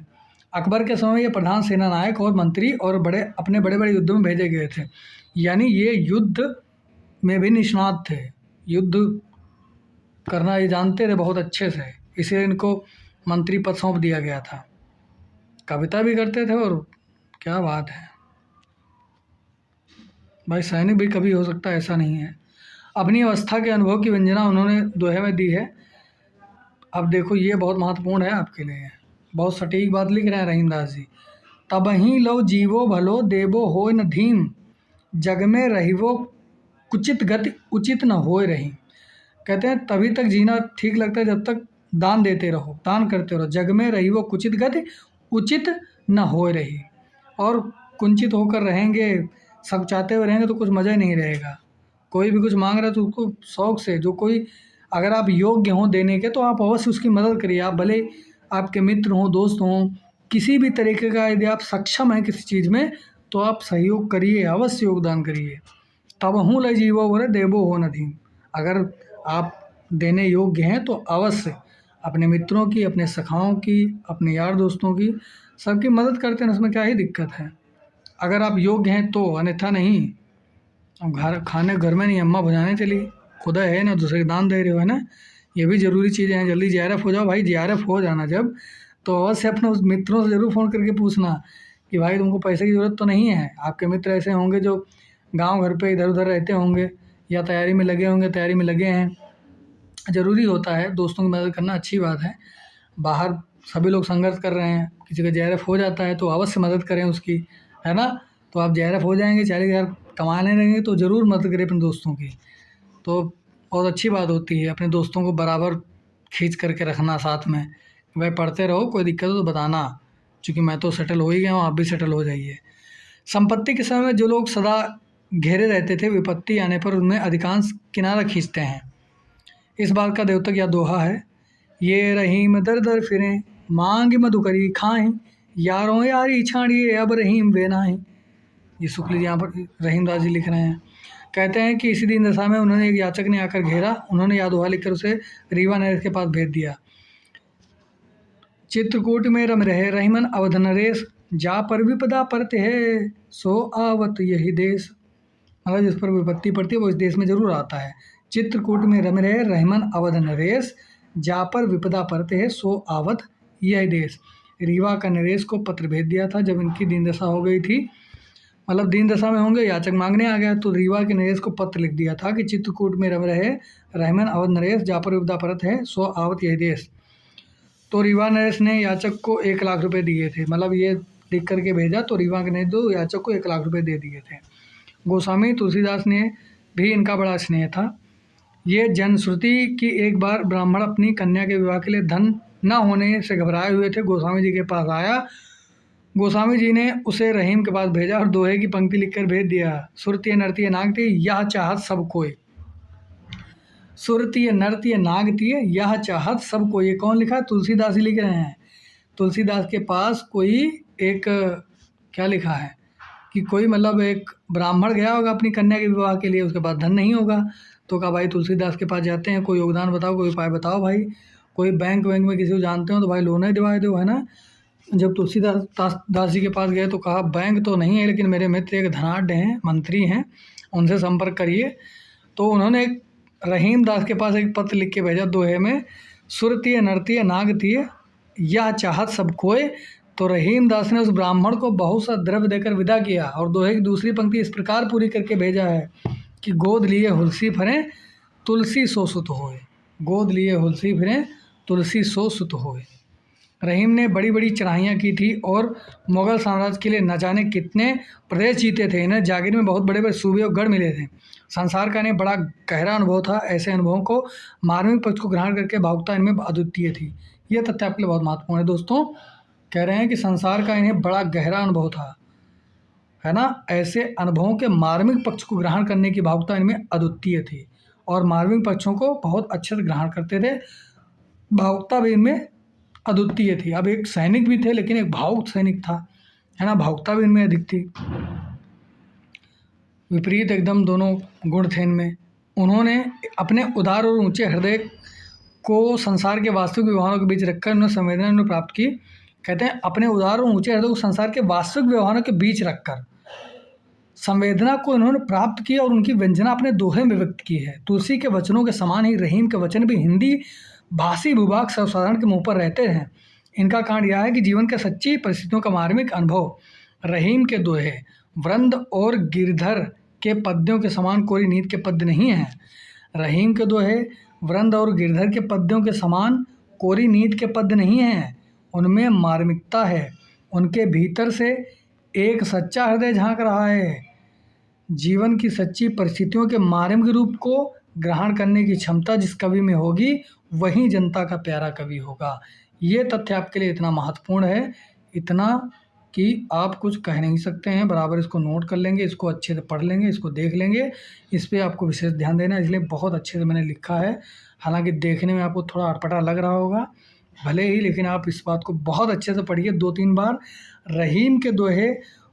[SPEAKER 1] अकबर के समय ये प्रधान सेनानायक और मंत्री और अपने बड़े बड़े युद्धों में भेजे गए थे, यानी ये युद्ध में भी निष्णात थे, युद्ध करना ये जानते थे बहुत अच्छे से, इसलिए इनको मंत्री पद सौंप दिया गया था। कविता भी करते थे और क्या बात है भाई, सैनिक भी कभी हो सकता है, ऐसा नहीं है। अपनी अवस्था के अनुभव की व्यंजना उन्होंने दोहे में दी है। अब देखो ये बहुत महत्वपूर्ण है आपके लिए, बहुत सटीक बात लिख रहे हैं रहीम दास जी। तबही लो जीवो भलो देवो होय न धीम जग में रहिवो कुचित गति उचित न होय रही। कहते हैं तभी तक जीना ठीक लगता है जब तक दान देते रहो, दान करते रहो। जग में रहिवो कुचित गति उचित न होय रही, और कुंचित होकर रहेंगे, सब चाहते हुए रहेंगे तो कुछ मज़ा ही नहीं रहेगा। कोई भी कुछ मांग रहा है तो उसको शौक़ से, जो कोई अगर आप योग्य हों देने के तो आप अवश्य उसकी मदद करिए। आप भले आपके मित्र हों, दोस्त हों, किसी भी तरीके का यदि आप सक्षम हैं किसी चीज़ में तो आप सहयोग करिए, अवश्य योगदान करिए। तब हूँ ल जीवो बोले देवो हो नधीम। अगर आप देने योग्य हैं तो अवश्य अपने मित्रों की, अपने सखाओं की, अपने यार दोस्तों की, सबकी मदद करते हैं, उसमें क्या ही दिक्कत है अगर आप योग्य हैं तो, अन्यथा नहीं। अब घर में नहीं अम्मा बुझाने चली, खुदा है ना, दूसरे के दान दे रहे हो, है ना। ये भी ज़रूरी चीज़ें हैं। जल्दी JRF हो जाओ भाई, JRF हो जाना जब तो अवश्य अपने उस मित्रों से ज़रूर फ़ोन करके पूछना कि भाई तुमको पैसे की ज़रूरत तो नहीं है। आपके मित्र ऐसे होंगे जो गांव घर पे इधर उधर रहते होंगे या तैयारी में लगे होंगे, तैयारी में लगे हैं। ज़रूरी होता है दोस्तों की मदद करना, अच्छी बात है। बाहर सभी लोग संघर्ष कर रहे हैं, किसी का जेआरएफ हो जाता है तो अवश्य मदद करें उसकी, है ना। तो आप जेआरएफ हो जाएंगे, 40,000 कमाने लगेंगे तो ज़रूर मदद करें अपने दोस्तों की। तो बहुत अच्छी बात होती है अपने दोस्तों को बराबर खींच करके रखना साथ में। भाई पढ़ते रहो, कोई दिक्कत हो तो बताना, क्योंकि मैं तो सेटल हो ही गया हूँ, आप भी सेटल हो जाइए। संपत्ति के समय में जो लोग सदा घेरे रहते थे, विपत्ति आने पर उनमें अधिकांश किनारा खींचते हैं। इस बात का द्योतक या दोहा है, ये रहीम दर दर फिरें मांग मधुकरी खाएं, यारों यारी छाड़िए अब रहीम बेनाएं। ये शुक्ल जी यहाँ पर रहीमदास जी लिख रहे हैं। कहते हैं कि इसी दिन दशा में उन्होंने एक याचक ने आकर घेरा, उन्होंने यह दोहा लिखकर उसे रीवा नरेश के पास भेज दिया। चित्रकूट में रम रहे रहीमन अवध नरेश, जा पर विपदा परते है सो आवत यही देश। मतलब जिस पर विपत्ति पड़ती है वो इस देश में जरूर आता है। चित्रकूट में रम रहे रहीमन अवध नरेश, जा पर विपदा परते है सो आवत यही देश। रीवा का नरेश को पत्र भेज दिया था जब इनकी दीन दशा हो गई थी, मतलब दीन दशा में होंगे, याचक मांगने आ गया, तो रीवा के नरेश को पत्र लिख दिया था कि चित्रकूट में रम रहे रहीमन अवध नरेश, जा पर विपदा परत है सो आवत यही देश। तो रीवा नरेश ने याचक को 1 लाख रुपए दिए थे, मतलब ये लिख करके भेजा तो रीवा के ने दो याचक को 1 लाख रुपए दे दिए थे। गोस्वामी तुलसीदास ने भी इनका बड़ा स्नेह था। ये जनश्रुति कि एक बार ब्राह्मण अपनी कन्या के विवाह के लिए धन न होने से घबराए हुए थे, गोस्वामी जी के पास आया। गोस्वामी जी ने उसे रहीम के पास भेजा और दोहे की पंक्ति लिखकर भेज दिया, सुरतीय नर्तीय नागतीय यह चाहत सब कोई। सुरतीय नर्तीय नागतीय यह चाहत सब कोई, ये कौन लिखा है? तुलसीदास ही लिख रहे हैं। तुलसीदास के पास कोई एक क्या लिखा है कि कोई मतलब एक ब्राह्मण गया होगा अपनी कन्या के विवाह के लिए, उसके पास धन नहीं होगा, तो कहा भाई तुलसीदास के पास जाते हैं, कोई योगदान बताओ, कोई उपाय बताओ भाई, कोई बैंक में किसी को जानते हो तो भाई लोन ही दिलवा दो, है ना। जब तुलसीदास जी के पास गए तो कहा बैंक तो नहीं है लेकिन मेरे मित्र एक धनाढ़ हैं, मंत्री हैं, उनसे संपर्क करिए। तो उन्होंने रहीम दास के पास एक पत्र लिख के भेजा दोहे में, सुरतीय नर्तीय नागतीय यह चाहत सब कोय। तो रहीम दास ने उस ब्राह्मण को बहुत सा द्रव्य देकर विदा किया और दोहे की दूसरी पंक्ति इस प्रकार पूरी करके भेजा है कि गोद लिए हुलसी फरें तुलसी सो सुत होए। गोद लिए हुलसी फिरें तुलसी सो सुत होए। रहीम ने बड़ी बड़ी चढ़ाइयाँ की थी और मुग़ल साम्राज्य के लिए न जाने कितने प्रदेश जीते थे। इन्हें जागीर में बहुत बड़े बड़े सूबे और गढ़ मिले थे। संसार का इन्हें बड़ा गहरा अनुभव था। ऐसे अनुभवों को मार्मिक पक्ष को ग्रहण करके भावुकता इनमें अद्वितीय थी। यह तथ्य आपके लिए बहुत महत्वपूर्ण है दोस्तों। कह रहे हैं कि संसार का इन्हें बड़ा गहरा अनुभव था, है ना। ऐसे अनुभवों के मार्मिक पक्ष को ग्रहण करने की भावुकता इनमें अद्वितीय थी और मार्मिक पक्षों को बहुत अच्छे से ग्रहण करते थे। भावुकता भी इनमें अद्वितीय थी। अब एक सैनिक भी थे लेकिन एक भावुक सैनिक था, है ना। भावुकता भी इनमें अधिक थी। विपरीत एकदम दोनों गुण थे इनमें। उन्होंने अपने उदार और ऊंचे हृदय को संसार के वास्तविक व्यवहारों के बीच रखकर उन्होंने संवेदना उन्होंने प्राप्त की। कहते हैं अपने उदार और ऊंचे हृदय को संसार के वास्तविक व्यवहारों के बीच रखकर संवेदना को इन्होंने प्राप्त की और उनकी व्यंजना अपने दोहे में व्यक्त की है। तुलसी के वचनों के समान ही रहीम के वचन भी हिंदी भाषी भूभाग सर्वसाधारण के मुंह पर रहते हैं। इनका कारण यह है कि जीवन के सच्ची परिस्थितियों का मार्मिक अनुभव रहीम के दोहे वृंद और गिरधर के पद्यों के समान कोरी नीत के पद्य नहीं हैं। रहीम के दोहे वृंद और गिरधर के पद्यों के समान कोरी नीत के पद्य नहीं हैं। उनमें मार्मिकता है। उनके भीतर से एक सच्चा हृदय झांक रहा है। जीवन की सच्ची परिस्थितियों के मार्मिक रूप को ग्रहण करने की क्षमता जिस कवि में होगी वही जनता का प्यारा कवि होगा। ये तथ्य आपके लिए इतना महत्वपूर्ण है, इतना कि आप कुछ कह नहीं सकते हैं। बराबर इसको नोट कर लेंगे, इसको अच्छे से पढ़ लेंगे, इसको देख लेंगे। इस पे आपको विशेष ध्यान देना, इसलिए बहुत अच्छे से मैंने लिखा है। हालांकि देखने में आपको थोड़ा अटपटा लग रहा होगा भले ही, लेकिन आप इस बात को बहुत अच्छे से पढ़िए 2-3 बार। रहीम के दोहे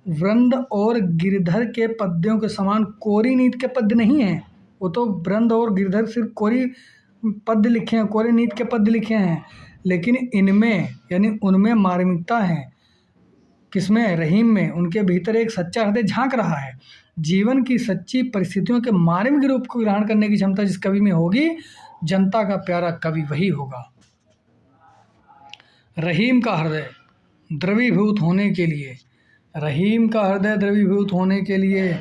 [SPEAKER 1] वृंद और गिरधर के पद्यों के समान कोरी नीत के पद्य नहीं हैं। वो तो वृंद और गिरधर सिर्फ कोरी पद्य लिखे हैं, कोरी नीत के पद्य लिखे हैं, लेकिन इनमें यानी उनमें मार्मिकता है। किसमें? रहीम में। उनके भीतर एक सच्चा हृदय झांक रहा है। जीवन की सच्ची परिस्थितियों के मार्मिक रूप को ग्रहण करने की क्षमता जिस कवि में होगी जनता का प्यारा कवि वही होगा। रहीम का हृदय द्रवीभूत होने के लिए रहीम का हृदय द्रवीभूत होने के लिए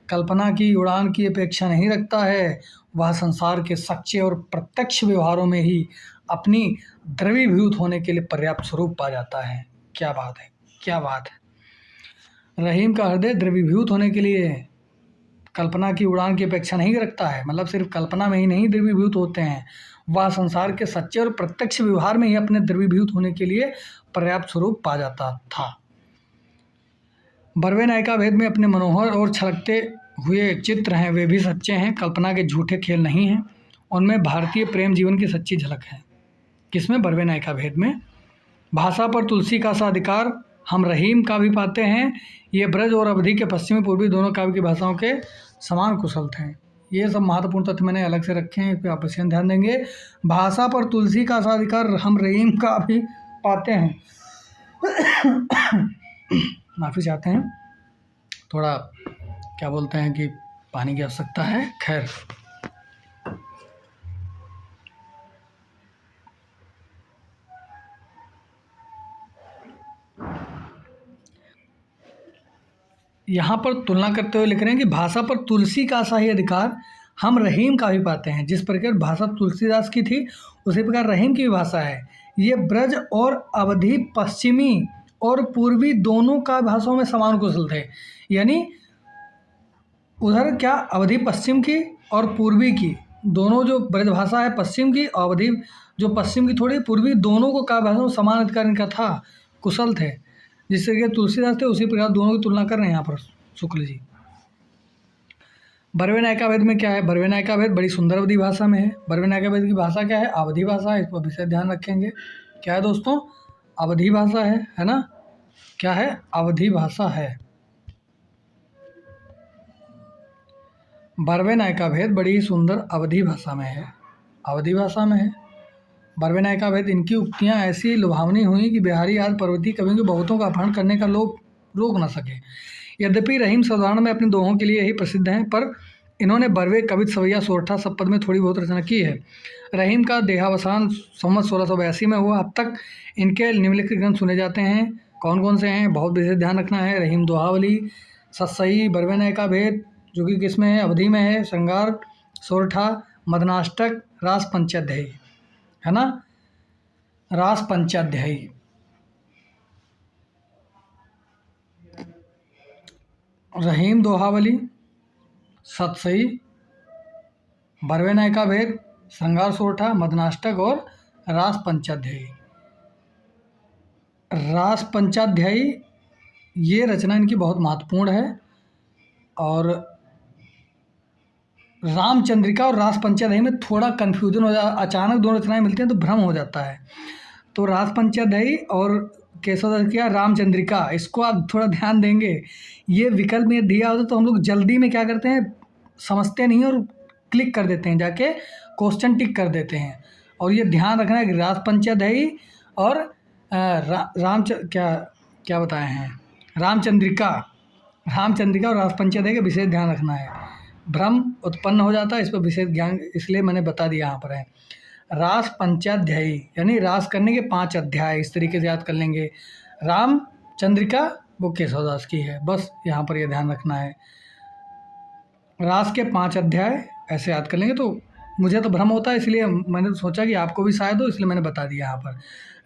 [SPEAKER 1] कल्पना की उड़ान की अपेक्षा नहीं रखता है। वह संसार के सच्चे और प्रत्यक्ष व्यवहारों में ही अपनी द्रवीभूत होने के लिए पर्याप्त स्वरूप पा जाता है। क्या बात है, क्या बात है। रहीम का हृदय द्रवीभूत होने के लिए कल्पना की उड़ान की अपेक्षा नहीं रखता है, मतलब सिर्फ कल्पना में ही नहीं द्रवीभूत होते हैं, वह संसार के सच्चे और प्रत्यक्ष व्यवहार में ही अपने द्रवीभूत होने के लिए पर्याप्त स्वरूप पा जाता था। बर्वे नायिका भेद में अपने मनोहर और छलकते हुए चित्र हैं, वे भी सच्चे हैं, कल्पना के झूठे खेल नहीं हैं। उनमें भारतीय प्रेम जीवन की सच्ची झलक है। किसमें? बर्वे नायिका भेद में। भाषा पर तुलसी का सा अधिकार हम रहीम का भी पाते हैं। ये ब्रज और अवधि के पश्चिमी पूर्वी दोनों काव्य की भाषाओं के समान कुशल थे। ये सब महत्वपूर्ण तथ्य मैंने अलग से रखे हैं, इस पर आप विशेष ध्यान देंगे। भाषा पर तुलसी का सा अधिकार हम रहीम का भी पाते हैं। माफ़ी चाहते हैं, थोड़ा क्या बोलते हैं कि पानी की आवश्यकता है। खैर, यहाँ पर तुलना करते हुए लिख रहे हैं कि भाषा पर तुलसी का सा ही अधिकार हम रहीम का भी पाते हैं। जिस प्रकार भाषा तुलसीदास की थी उसी प्रकार रहीम की भी भाषा है। ये ब्रज और अवधि पश्चिमी और पूर्वी दोनों का भाषाओं में समान कुशल थे। यानी उधर क्या अवधि पश्चिम की और पूर्वी की, दोनों जो ब्रज भाषा है पश्चिम की, अवधि जो पश्चिम की थोड़ी पूर्वी, दोनों को का भाषा में समान अधिकार इनका था, कुशल थे। जिस तरीके तुलसीदास थे उसी प्रकार दोनों की तुलना कर रहे हैं यहाँ पर शुक्ल जी। बर्वे नायिका भेद में क्या है? बर्वे नायिका भेद बड़ी सुंदर अवधि भाषा में है। बर्वे नायिका भेद की भाषा क्या है? अवधि भाषा है। इस पर विशेष ध्यान रखेंगे। क्या है दोस्तों? अवधि भाषा है ना? क्या है? अवधि भाषा है। बर्वे नायिका भेद बड़ी सुंदर अवधि भाषा में है, अवधि भाषा में है। बर्वे नायिका भेद इनकी उक्तियाँ ऐसी लुभावनी हुई कि बिहारी आज पर्वतीय कवियों के बहुतों का अपहरण करने का लोभ रोक न सके। यद्यपि रहीम साधारण में अपने दोहों के लिए ही प्रसिद्ध हैं, पर इन्होंने बर्वे, कवित, सवैया, सोरठा सब पद में थोड़ी बहुत रचना की है। रहीम का देहावसान संवत 1682 में हुआ। अब तक इनके निम्नलिखित ग्रंथ सुने जाते हैं। कौन कौन से हैं? बहुत विशेष ध्यान रखना है। रहीम दोहावली, सतसई, बर्वे नायिका भेद जो कि किसमें है? अवधि में है। श्रृंगार, सोरठा, मदनाष्टक, रास पंचाध्यायी, है ना? रास पंचाध्यायी। रहीम दोहावली, सतसई, बर्वे नायिका भेद, श्रृंगार सोरठा, मदनाष्टक और रास पंचाध्यायी। रास पंचाध्यायी ये रचना इनकी बहुत महत्वपूर्ण है। और रामचंद्रिका और रास पंचाध्यायी में थोड़ा कन्फ्यूजन हो जाता, अचानक दोनों रचनाएं मिलती हैं तो भ्रम हो जाता है। तो रास पंचाध्यायी और केशवदास किया रामचंद्रिका, इसको आप थोड़ा ध्यान देंगे। ये विकल्प में दिया होता तो हम लोग जल्दी में क्या करते हैं, समझते नहीं और क्लिक कर देते हैं, जाके क्वेश्चन टिक कर देते हैं। और ये ध्यान रखना है कि रास पंचाध्यायी और क्या बताए हैं, रामचंद्रिका और रास पंचाध्यायी का विशेष ध्यान रखना है। भ्रम उत्पन्न हो जाता है, इस पर विशेष ज्ञान इसलिए मैंने बता दिया यहाँ पर है। रास पंचाध्यायी यानी रास करने के 5 अध्याय, इस तरीके से याद कर लेंगे। रामचंद्रिका वो केशवदास की है, बस यहाँ पर ये ध्यान रखना है। रास के 5 अध्याय ऐसे याद कर लेंगे। तो मुझे तो भ्रम होता है, इसलिए मैंने सोचा कि आपको भी शायद हो, इसलिए मैंने बता दिया यहाँ पर।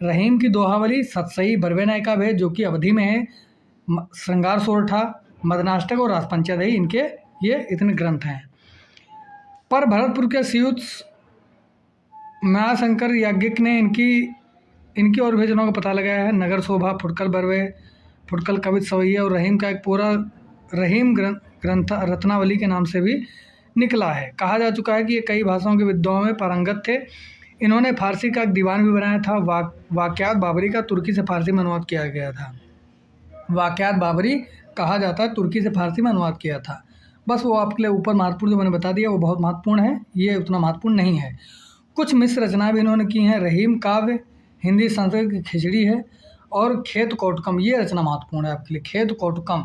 [SPEAKER 1] रहीम की दोहावली, सतसई, बर्वे नायिका भेद जो कि अवधि में है, श्रृंगार सोरठा, मदनाष्टक और रास पंचाध्यायी, इनके ये इतने ग्रंथ हैं। पर भरतपुर के सियुत महाशंकर याज्ञिक ने इनकी और भी रचनाओं का पता लगाया है। नगर शोभा, फुटकल बर्वे, फुटकल कवित, सवैया और रहीम का एक पूरा रहीम ग्रंथ रत्नावली के नाम से भी निकला है। कहा जा चुका है कि ये कई भाषाओं के विद्वाओं में पारंगत थे। इन्होंने फारसी का एक दीवान भी बनाया था। वाक़यात बाबरी का तुर्की से फारसी में अनुवाद किया गया था। वाक़यात बाबरी कहा जाता है, तुर्की से फारसी में अनुवाद किया था। बस वो आपके लिए ऊपर महत्वपूर्ण जो मैंने बता दिया वो बहुत महत्वपूर्ण है, ये उतना महत्वपूर्ण नहीं है। कुछ मिश्र रचनाएं भी इन्होंने की हैं। रहीम काव्य हिंदी संस्कृत की खिचड़ी है। और खेत कौटुकम, ये रचना महत्वपूर्ण है आपके लिए। खेत कौटुकम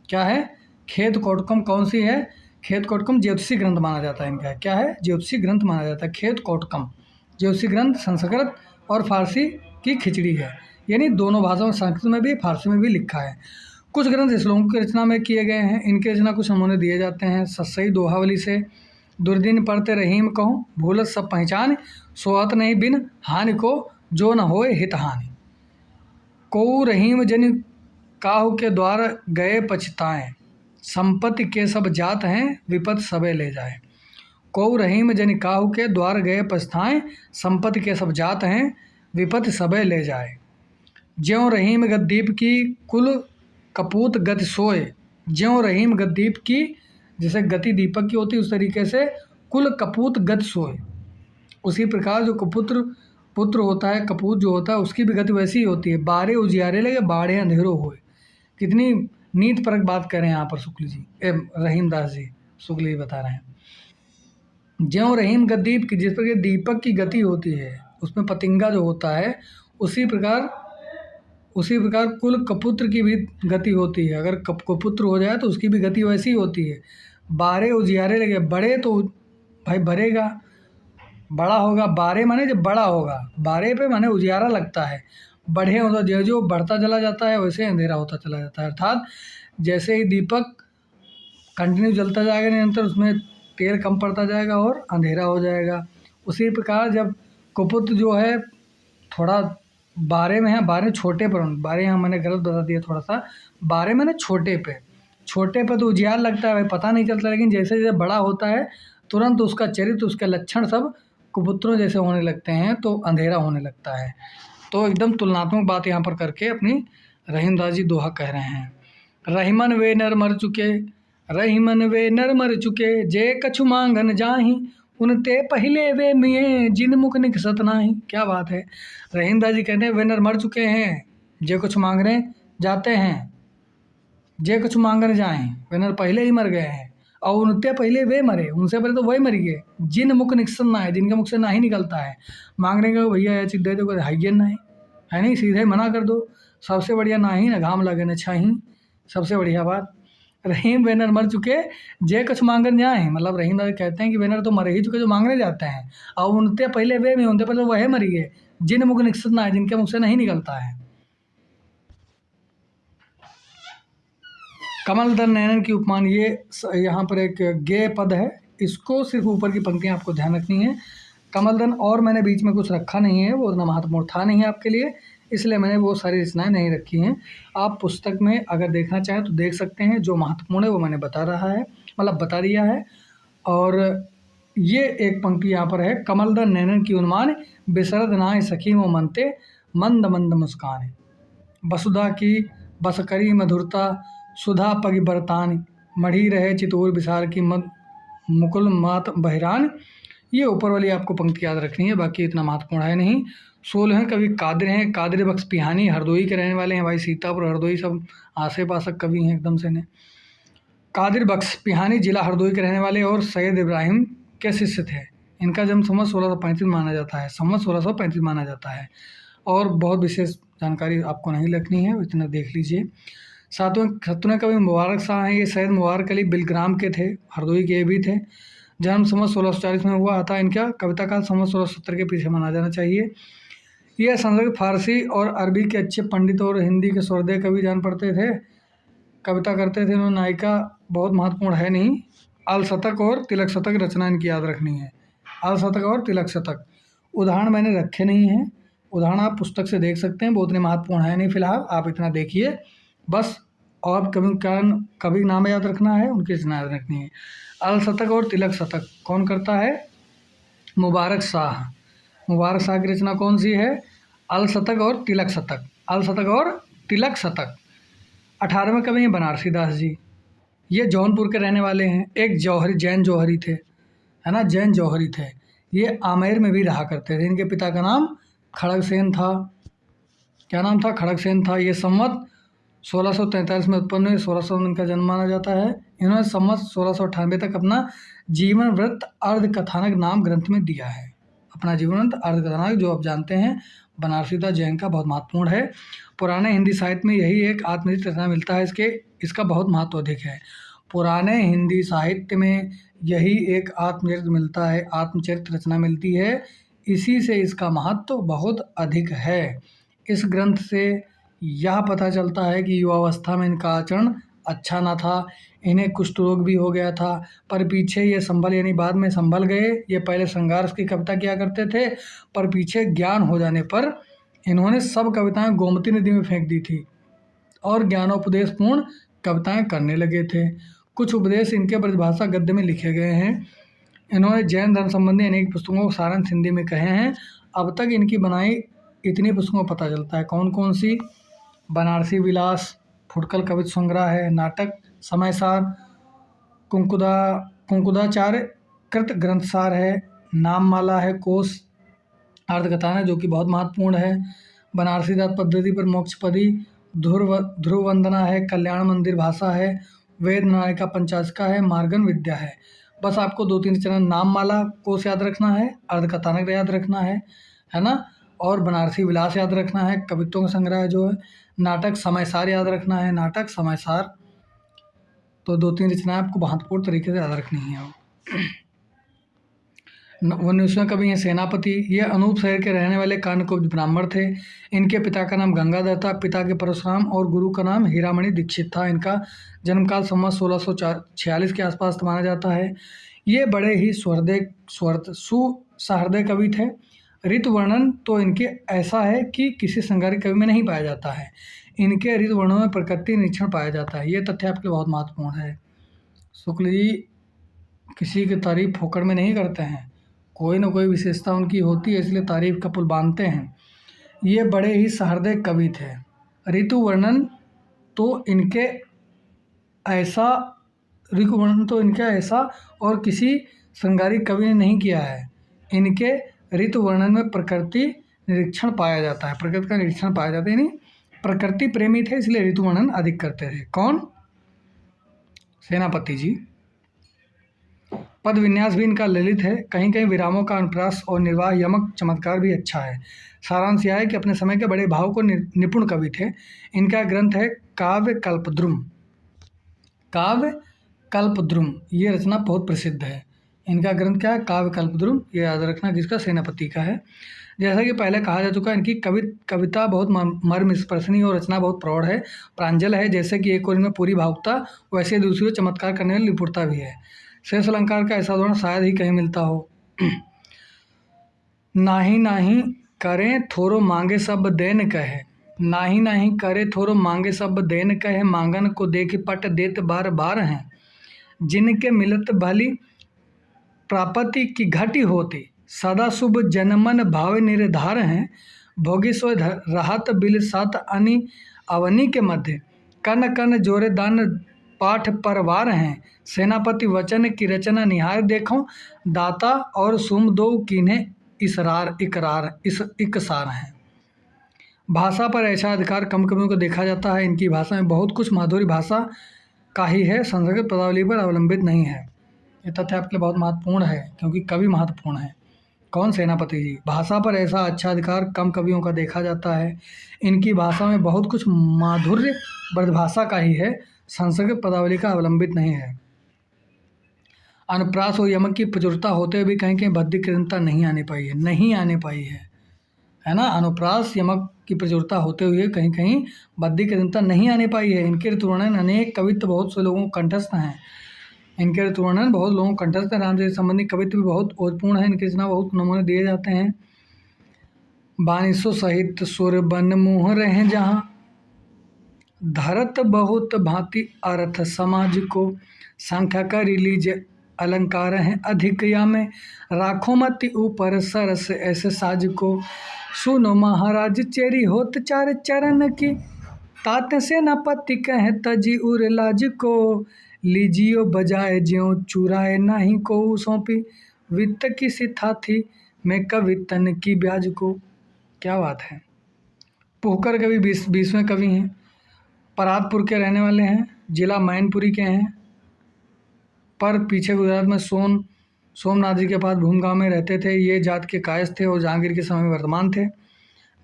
[SPEAKER 1] क्या है? खेत कौटुकम कौन सी है? खेत कौटुकम ज्योतिषी ग्रंथ माना जाता है इनका। क्या है? ज्योतिषी ग्रंथ माना जाता है। खेत कौटुकम ज्योतिषी ग्रंथ संस्कृत और फारसी की खिचड़ी है, यानी दोनों भाषाओं में, संस्कृत में भी फारसी में भी लिखा है। कुछ ग्रंथ श्लोकों की रचना में किए गए हैं। इनकी रचना कुछ नमूने दिए जाते हैं। सस्सई दोहावली से, दुर्दिन पढ़ते रहीम कहूँ, भूलत सब पहचान, सोहत नहीं बिन हानि को, जो न होए हित हानि। को रहीम जन काहू के द्वार गए पछताएं, संपत्ति के सब जात हैं, विपत सबे ले जाए। को रहीम जन काहू के द्वार गए पछताएं, संपत्ति के सब जात हैं, विपत सबे ले जाए। ज्यों रहीम गद्दीप की कुल कपूत गति सोए, ज्यों रहीम गद्दीप की, जैसे गति दीपक की होती है उस तरीके से कुल कपूत गति सोए, उसी प्रकार जो कुपुत्र पुत्र होता है, कपूत जो होता है उसकी भी गति वैसी ही होती है। बारे उजियारे लगे, बाड़े अंधेरो होए। कितनी नीत परक बात कर रहे हैं यहाँ पर शुक्ल जी, रहीम दास जी शुक्ल जी बता रहे हैं। ज्यों रहीम गद्दीप की, जिस प्रकार दीपक की गति होती है उसमें पतिंगा जो होता है, उसी प्रकार कुल कपुत्र की भी गति होती है। अगर कुपुत्र हो जाए तो उसकी भी गति वैसी होती है। बारे उजियारे लगे, बड़े तो भाई भरेगा, बड़ा होगा। बारे माने जब बड़ा होगा, बारे पे माने उजियारा लगता है। बढ़े होता, जो जो बढ़ता चला जाता है वैसे अंधेरा होता चला जाता है। अर्थात जैसे ही दीपक कंटिन्यू जलता जाएगा निरंतर, उसमें तेल कम पड़ता जाएगा और अंधेरा हो जाएगा। उसी प्रकार जब कुपुत्र जो है थोड़ा बारे में है, बारे छोटे पर, बारे यहाँ मैंने गलत बता दिया थोड़ा सा, बारे मैंने छोटे पे तो उजियार लगता है भाई, पता नहीं चलता, लेकिन जैसे जैसे बड़ा होता है तुरंत उसका चरित्र, उसके लक्षण सब कुपुत्रों जैसे होने लगते हैं, तो अंधेरा होने लगता है। तो एकदम तुलनात्मक बात यहाँ पर करके अपनी रहीमदास जी दोहा कह रहे हैं। रहीमन वे नर मर चुके, रहीमन वे नर मर चुके, जे कछु मांगन जाही, उनते पहले वे मिये, जिन मुख निकसत नाही। क्या बात है। रहीमदास जी कहते हैं वे नर मर चुके हैं, जे कुछ मांगने जाते हैं, जे कुछ मांगने जाएं, वे नर पहले ही मर गए हैं, और उनते पहले वे मरे, उनसे पहले तो वही मर गए। जिन मुख निकसत ना है, जिनके मुख से ना ही निकलता है। मांगने का भैया ये चीज़ दे दो, हाइयन ना है नहीं, सीधे मना कर दो। सबसे बढ़िया ना ही, ना घाम लगे न छाही, सबसे बढ़िया बात। रहीम वेनर मर चुके, जे कुछ मांगने जाए, मतलब रहीम दादा कहते हैं कि वेनर तो मर ही चुके जो मांगने जाते हैं, और उनते पहले वे में, उनते पहले वह मर गए, जिन मुख निकसत ना है, जिनके मुख से नहीं निकलता है। कमलदल नयन की उपमान, ये यहाँ पर एक गे पद है, इसको सिर्फ ऊपर की पंक्तियाँ आपको ध्यान रखनी है। कमलदन और मैंने बीच में कुछ रखा नहीं है, वो उतना महत्वपूर्ण था नहीं आपके लिए, इसलिए मैंने वो सारी रचनाएं नहीं रखी हैं। आप पुस्तक में अगर देखना चाहें तो देख सकते हैं, जो महत्वपूर्ण है वो मैंने बता रहा है, मतलब बता दिया है। और ये एक पंक्ति यहाँ पर है, कमलदल नयन की उन्मान, बिसरद नाय सखी वो मनते, मंद मंद मुस्कान। वसुधा की बस करी मधुरता, सुधा पग बरतान, मढ़ी रहे चितौर विसार की मद मुकुल मात बहिरान। ये ऊपर वाली आपको पंक्ति याद रखनी है, बाकी इतना महत्वपूर्ण है नहीं। 16 कवि कादिर हैं, कादिर बख्श पिहानी हरदोई के रहने वाले हैं। भाई सीतापुर हरदोई सब आसे पास कवि हैं एकदम से ने। कादिर बख्श पिहानी जिला हरदोई के रहने वाले और सैयद इब्राहिम के शिष्य थे। इनका जन्म संवत 1635 माना जाता है, संवत 1635 माना जाता है। और बहुत विशेष जानकारी आपको नहीं लिखनी है, इतना देख लीजिए। सातवें कवि मुबारक शाह हैं, ये सैयद मुबारक अली बिलग्राम के थे, हरदोई के भी थे। जन्म संवत 1640 में हुआ था इनका। कविता काल संवत 1670 के पीछे माना जाना चाहिए। ये संस्कृत, फारसी और अरबी के अच्छे पंडित और हिंदी के स्वर्दय कवि जान पड़ते थे, कविता करते थे। उन्होंने नायिका बहुत महत्वपूर्ण है नहीं, अल शतक और तिलक शतक रचना इनकी याद रखनी है। अल शतक और तिलक शतक, उदाहरण मैंने रखे नहीं हैं, उदाहरण आप पुस्तक से देख सकते हैं, बहुत उतने महत्वपूर्ण है नहीं फिलहाल, आप इतना देखिए बस। और कवि नाम याद रखना है, उनकी रचना याद रखनी है। अल शतक और तिलक शतक कौन करता है? मुबारक शाह। मुबारक शाह की रचना कौन सी है? अल शतक और तिलक शतक। अल शतक और तिलक शतक। 18वें कवि हैं बनारसी दास जी, ये जौनपुर के रहने वाले हैं। एक जौहरी, जैन जौहरी थे, है ना, जैन जौहरी थे। ये आमेर में भी रहा करते थे। इनके पिता का नाम खड़गसेन था। क्या नाम था? खड़गसेन था। ये संवत 1643 में उत्पन्न हुए, 1600 में इनका जन्म माना जाता है। इन्होंने संवत 1698 तक अपना जीवन वृत्त अर्ध कथानक नाम ग्रंथ में दिया है। अपना जीवन वृत्त अर्ध कथानक, जो आप जानते हैं बनारसी दास जैन का बहुत महत्वपूर्ण है। पुराने हिंदी साहित्य में यही एक आत्मचरित रचना मिलता है, इसका बहुत महत्व अधिक है। पुराने हिंदी साहित्य में यही एक आत्मचरित मिलता है, आत्मचरित रचना मिलती है, इसी से इसका महत्व बहुत अधिक है। इस ग्रंथ से यह पता चलता है कि युवावस्था में इनका आचरण अच्छा ना था, इन्हें कुष्ठ रोग भी हो गया था, पर पीछे ये संभल यानी बाद में संभल गए। ये पहले श्रृंगार की कविता किया करते थे, पर पीछे ज्ञान हो जाने पर इन्होंने सब कविताएं गोमती नदी में फेंक दी थी और ज्ञानोपदेशपूर्ण कविताएं करने लगे थे। कुछ उपदेश इनके ब्रजभाषा गद्य में लिखे गए हैं। इन्होंने जैन धर्म संबंधी अनेक पुस्तकों को सारांश हिंदी में कहे हैं। अब तक इनकी बनाई इतनी पुस्तकों को पता चलता है। कौन कौन सी? बनारसी विलास, फुटकल कविता संग्रह है, नाटक समयसार, कुंकुदाचार्य कृत ग्रंथसार है, नाममाला है, कोश अर्धकथान है जो कि बहुत महत्वपूर्ण है, बनारसी दास पद्धति पर मोक्षपदी, ध्रुव वंदना है, कल्याण मंदिर भाषा है, वेद नायिका पंचाशका है, मार्गन विद्या है। बस आपको 2-3 चरण नाममाला कोश याद रखना है, अर्धकथानक याद रखना है ना, और बनारसी विलास याद रखना है, कवित्वों का संग्रह जो है, नाटक समयसार याद रखना है, नाटक समयसार। तो 2-3 रचनाएं आपको महत्वपूर्ण तरीके से याद रखनी है। 19वें कवि हैं सेनापति। ये अनूप शहर के रहने वाले कान्यकुब्ज ब्राह्मण थे। इनके पिता का नाम गंगाधर था, पिता के परशुराम और गुरु का नाम हीरामणि दीक्षित था। इनका जन्मकाल संवत 1646 के आसपास माना जाता है। ये बड़े ही सुसहृदय कवि थे। ऋतु वर्णन तो इनके ऐसा है कि किसी श्रृंगारिक कवि में नहीं पाया जाता है। इनके ऋतु वर्णनों में प्रकृति निरीक्षण पाया जाता है। ये तथ्य आपके लिए बहुत महत्वपूर्ण है। शुक्ल जी किसी की तारीफ फोकड़ में नहीं करते हैं, कोई ना कोई विशेषता उनकी होती है, इसलिए तारीफ का पुल बांधते हैं। ये बड़े ही सहृदय कवि थे। ऋतु वर्णन तो इनके ऐसा और किसी श्रृंगारिक कवि ने नहीं किया है। इनके ऋतु वर्णन में प्रकृति निरीक्षण पाया जाता है, प्रकृति का निरीक्षण पाया जाता है, यानी प्रकृति प्रेमी थे, इसलिए ऋतु वर्णन अधिक करते थे। कौन? सेनापति जी। पद विन्यास भी इनका ललित है, कहीं कहीं विरामों का अनुप्रास और निर्वाह यमक चमत्कार भी अच्छा है। सारांश यह है कि अपने समय के बड़े भाव को निपुण कवि थे। इनका ग्रंथ है काव्य कल्पद्रुम। काव्य कल्पद्रुम ये रचना बहुत प्रसिद्ध है। इनका ग्रंथ क्या है? काव्य कल्पद्रुम। ये याद रखना, जिसका सेनापति का है। जैसा कि पहले कहा जा चुका है, इनकी कविता बहुत मर्मस्पर्शनीय और रचना बहुत प्रौढ़ है, प्रांजल है। जैसे कि एक ओर इनमें पूरी भावुकता, वैसे दूसरी ओर चमत्कार करने में निपुणता भी है। शेष अलंकार का ऐसा उदाहरण शायद ही कहीं मिलता हो। नाही नाही करे थोरो मांगे सब देन कहे, नाही नाही करे थोरो मांगे सब देन कहे, मांगन को देख पट देत बार बार हैं, जिनके मिलत भली प्रापति की घटी होती, सदा शुभ जनमन भाव निर्धार हैं, भोगी सो रहत बिल सात अनि अवनी के मध्य, कन कन जोरे दान पाठ परवार हैं, सेनापति वचन की रचना निहार देखो, दाता और सुम दो किन्हें इकसार हैं। भाषा पर ऐसा अधिकार कम कवियों को देखा जाता है। इनकी भाषा में बहुत कुछ माधुरी भाषा का ही है, संस्कृत पदावली पर अवलंबित नहीं है। ये तथ्य आपके लिए बहुत महत्वपूर्ण है, क्योंकि कवि महत्वपूर्ण है। कौन? सेनापति जी। भाषा पर ऐसा अच्छा अधिकार कम कवियों का देखा जाता है। इनकी भाषा में बहुत कुछ माधुर्य ब्रजभाषा का ही है, संस्कृत पदावली का अवलंबित नहीं है। अनुप्रास और यमक की प्रचुरता होते हुए भी कहीं कहीं बद्ध कृदंता नहीं आने पाई है ना। अनुप्रास यमक की प्रचुरता होते हुए कहीं कहीं बद्ध कृदंता नहीं आने पाई है। इनके ऋतुवर्णन अनेक कवित्व बहुत से लोगों को कंठस्थ हैं। इनके ऋतुवर्णन बहुत लोगों को कंठस्थ है। रामचरित संबंधी कवित्व भी बहुत ओजपूर्ण है। इनकी रचना बहुत नमूने दिए जाते हैं। बानिसो सहित सुर बन मुँह रहे जहाँ, धरत बहुत भांति अर्थ समाज को, संख्या कर लीजिए अलंकार हैं अधिक या में, राखो मत ऊपर सरस ऐसे साज को, सुनो महाराज चेरी होत चार चरण की, तात सेनापति कहे तजी उर लाज को, लीजियो बजाए ज्यों चुराए नाही को सौंपी, वित्त की सिथा थी मैं कवितन की ब्याज को। क्या बात है। पोहकर कवि 20वें कवि हैं। परातपुर के रहने वाले हैं, जिला मैनपुरी के हैं, पर पीछे गुजरात में सोमनाथ जी के पास भूमगांव में रहते थे। ये जात के कायस्थ थे और जहांगीर के समय में वर्तमान थे।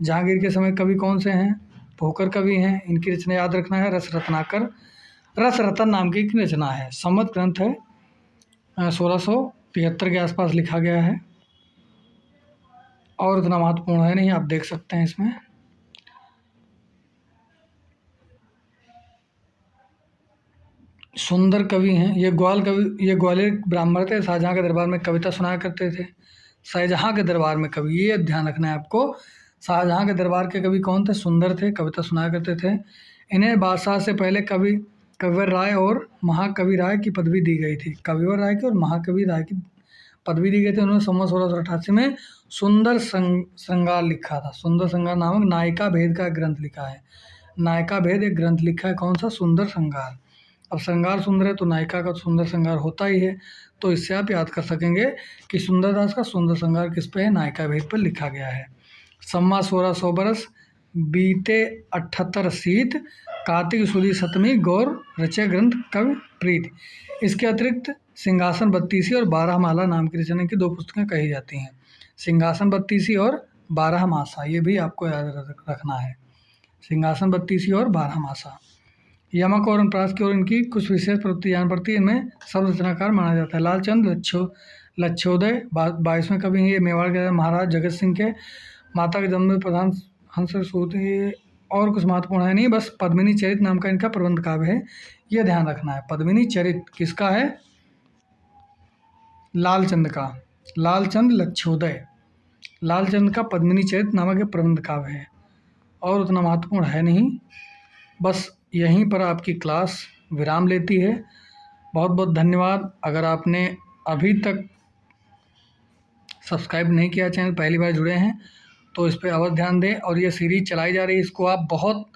[SPEAKER 1] जहांगीर के समय कवि कौन से हैं? पोहकर कवि हैं। इनकी रचना याद रखना है, रस रतन नाम की एक रचना है। संवत ग्रंथ है, 1673 के आसपास लिखा गया है और इतना महत्वपूर्ण है नहीं, आप देख सकते हैं इसमें। सुंदर कवि हैं। ये ग्वालियर ब्राह्मण थे, शाहजहाँ के दरबार में कविता सुनाया करते थे। शाहजहाँ के दरबार में कवि, ये ध्यान रखना है आपको। शाहजहाँ के दरबार के कवि कौन थे? सुंदर थे, कविता सुनाया करते थे। इन्हें बादशाह से पहले कविवर राय और महाकवि राय की पदवी दी गई थी। कविवर राय की और महाकवि राय की पदवी दी गई थी। उन्होंने संवत 1688 में सुंदर श्रृंगार लिखा था। सुंदर श्रृंगार नामक नायिका भेद का एक ग्रंथ लिखा है। नायिका भेद एक ग्रंथ लिखा है, कौन सा? सुंदर श्रृंगार। अब श्रृंगार सुंदर है तो नायिका का सुंदर श्रृंगार होता ही है। तो इससे आप याद कर सकेंगे कि सुंदरदास का सुंदर श्रृंगार किस पे है? नायिका भेद पर लिखा गया है। सम्मा 1600 बरस बीते 78 शीत, कार्तिक सुदी सतमी गौर रचे ग्रंथ कवि प्रीत। इसके अतिरिक्त सिंहासन बत्तीसी और 12 माला नाम की रचना की 2 पुस्तकें कही जाती हैं। सिंहासन बत्तीसी और 12 मासा, ये भी आपको याद रखना है। सिंहासन बत्तीसी और 12 मासा। यमक और अनुप्रास की ओर इनकी कुछ विशेष प्रवृत्ति जान पड़ती है। इनमें शब्द रचनाकार माना जाता है। लालचंद लच्छोदय 22वें कवि हैं। ये मेवाड़ के महाराज जगत सिंह के माता के जन्म में प्रधान हंस सूत और कुछ महत्वपूर्ण है नहीं, बस पद्मिनी चरित नाम का इनका प्रबंध काव्य है, ये ध्यान रखना है। पद्मिनी चरित किसका है? लालचंद का। लालचंद लच्छोदय, लालचंद का पद्मिनी चरित नामक एक प्रबंध काव्य है और उतना महत्वपूर्ण है नहीं। बस यहीं पर आपकी क्लास विराम लेती है। बहुत बहुत धन्यवाद। अगर आपने अभी तक सब्सक्राइब नहीं किया चैनल, पहली बार जुड़े हैं तो इस पर अवश्य ध्यान दें। और ये सीरीज़ चलाई जा रही है, इसको आप बहुत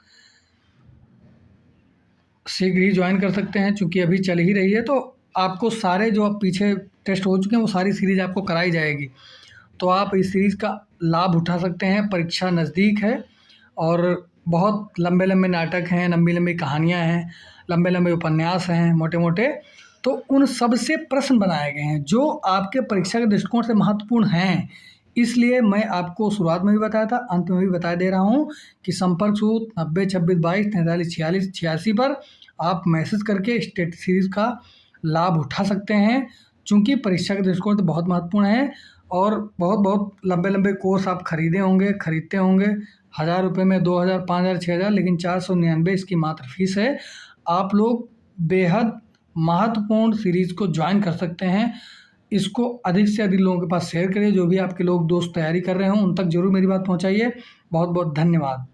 [SPEAKER 1] शीघ्र ही ज्वाइन कर सकते हैं, चूँकि अभी चल ही रही है। तो आपको सारे जो अब पीछे टेस्ट हो चुके हैं वो सारी सीरीज़ आपको कराई जाएगी, तो आप इस सीरीज़ का लाभ उठा सकते हैं। परीक्षा नज़दीक है और बहुत लंबे लंबे नाटक हैं, लंबी लंबी कहानियाँ हैं, लंबे लंबे उपन्यास हैं मोटे मोटे, तो उन सब से प्रश्न बनाए गए हैं जो आपके परीक्षा के दृष्टिकोण से महत्वपूर्ण हैं। इसलिए मैं आपको शुरुआत में भी बताया था, अंत में भी बता दे रहा हूँ कि संपर्क सूत्र 90 26 22 43 46 86 पर आप मैसेज करके स्टेट सीरीज़ का लाभ उठा सकते हैं। चूँकि परीक्षा के दृष्टिकोण से बहुत महत्वपूर्ण है और बहुत बहुत लंबे लंबे कोर्स आप खरीदते होंगे 1000 रुपये में 2000 5000 6000, लेकिन 499 इसकी मात्र फीस है। आप लोग बेहद महत्वपूर्ण सीरीज़ को ज्वाइन कर सकते हैं। इसको अधिक से अधिक लोगों के पास शेयर करिए। जो भी आपके लोग दोस्त तैयारी कर रहे हों उन तक जरूर मेरी बात पहुंचाइए। बहुत बहुत धन्यवाद।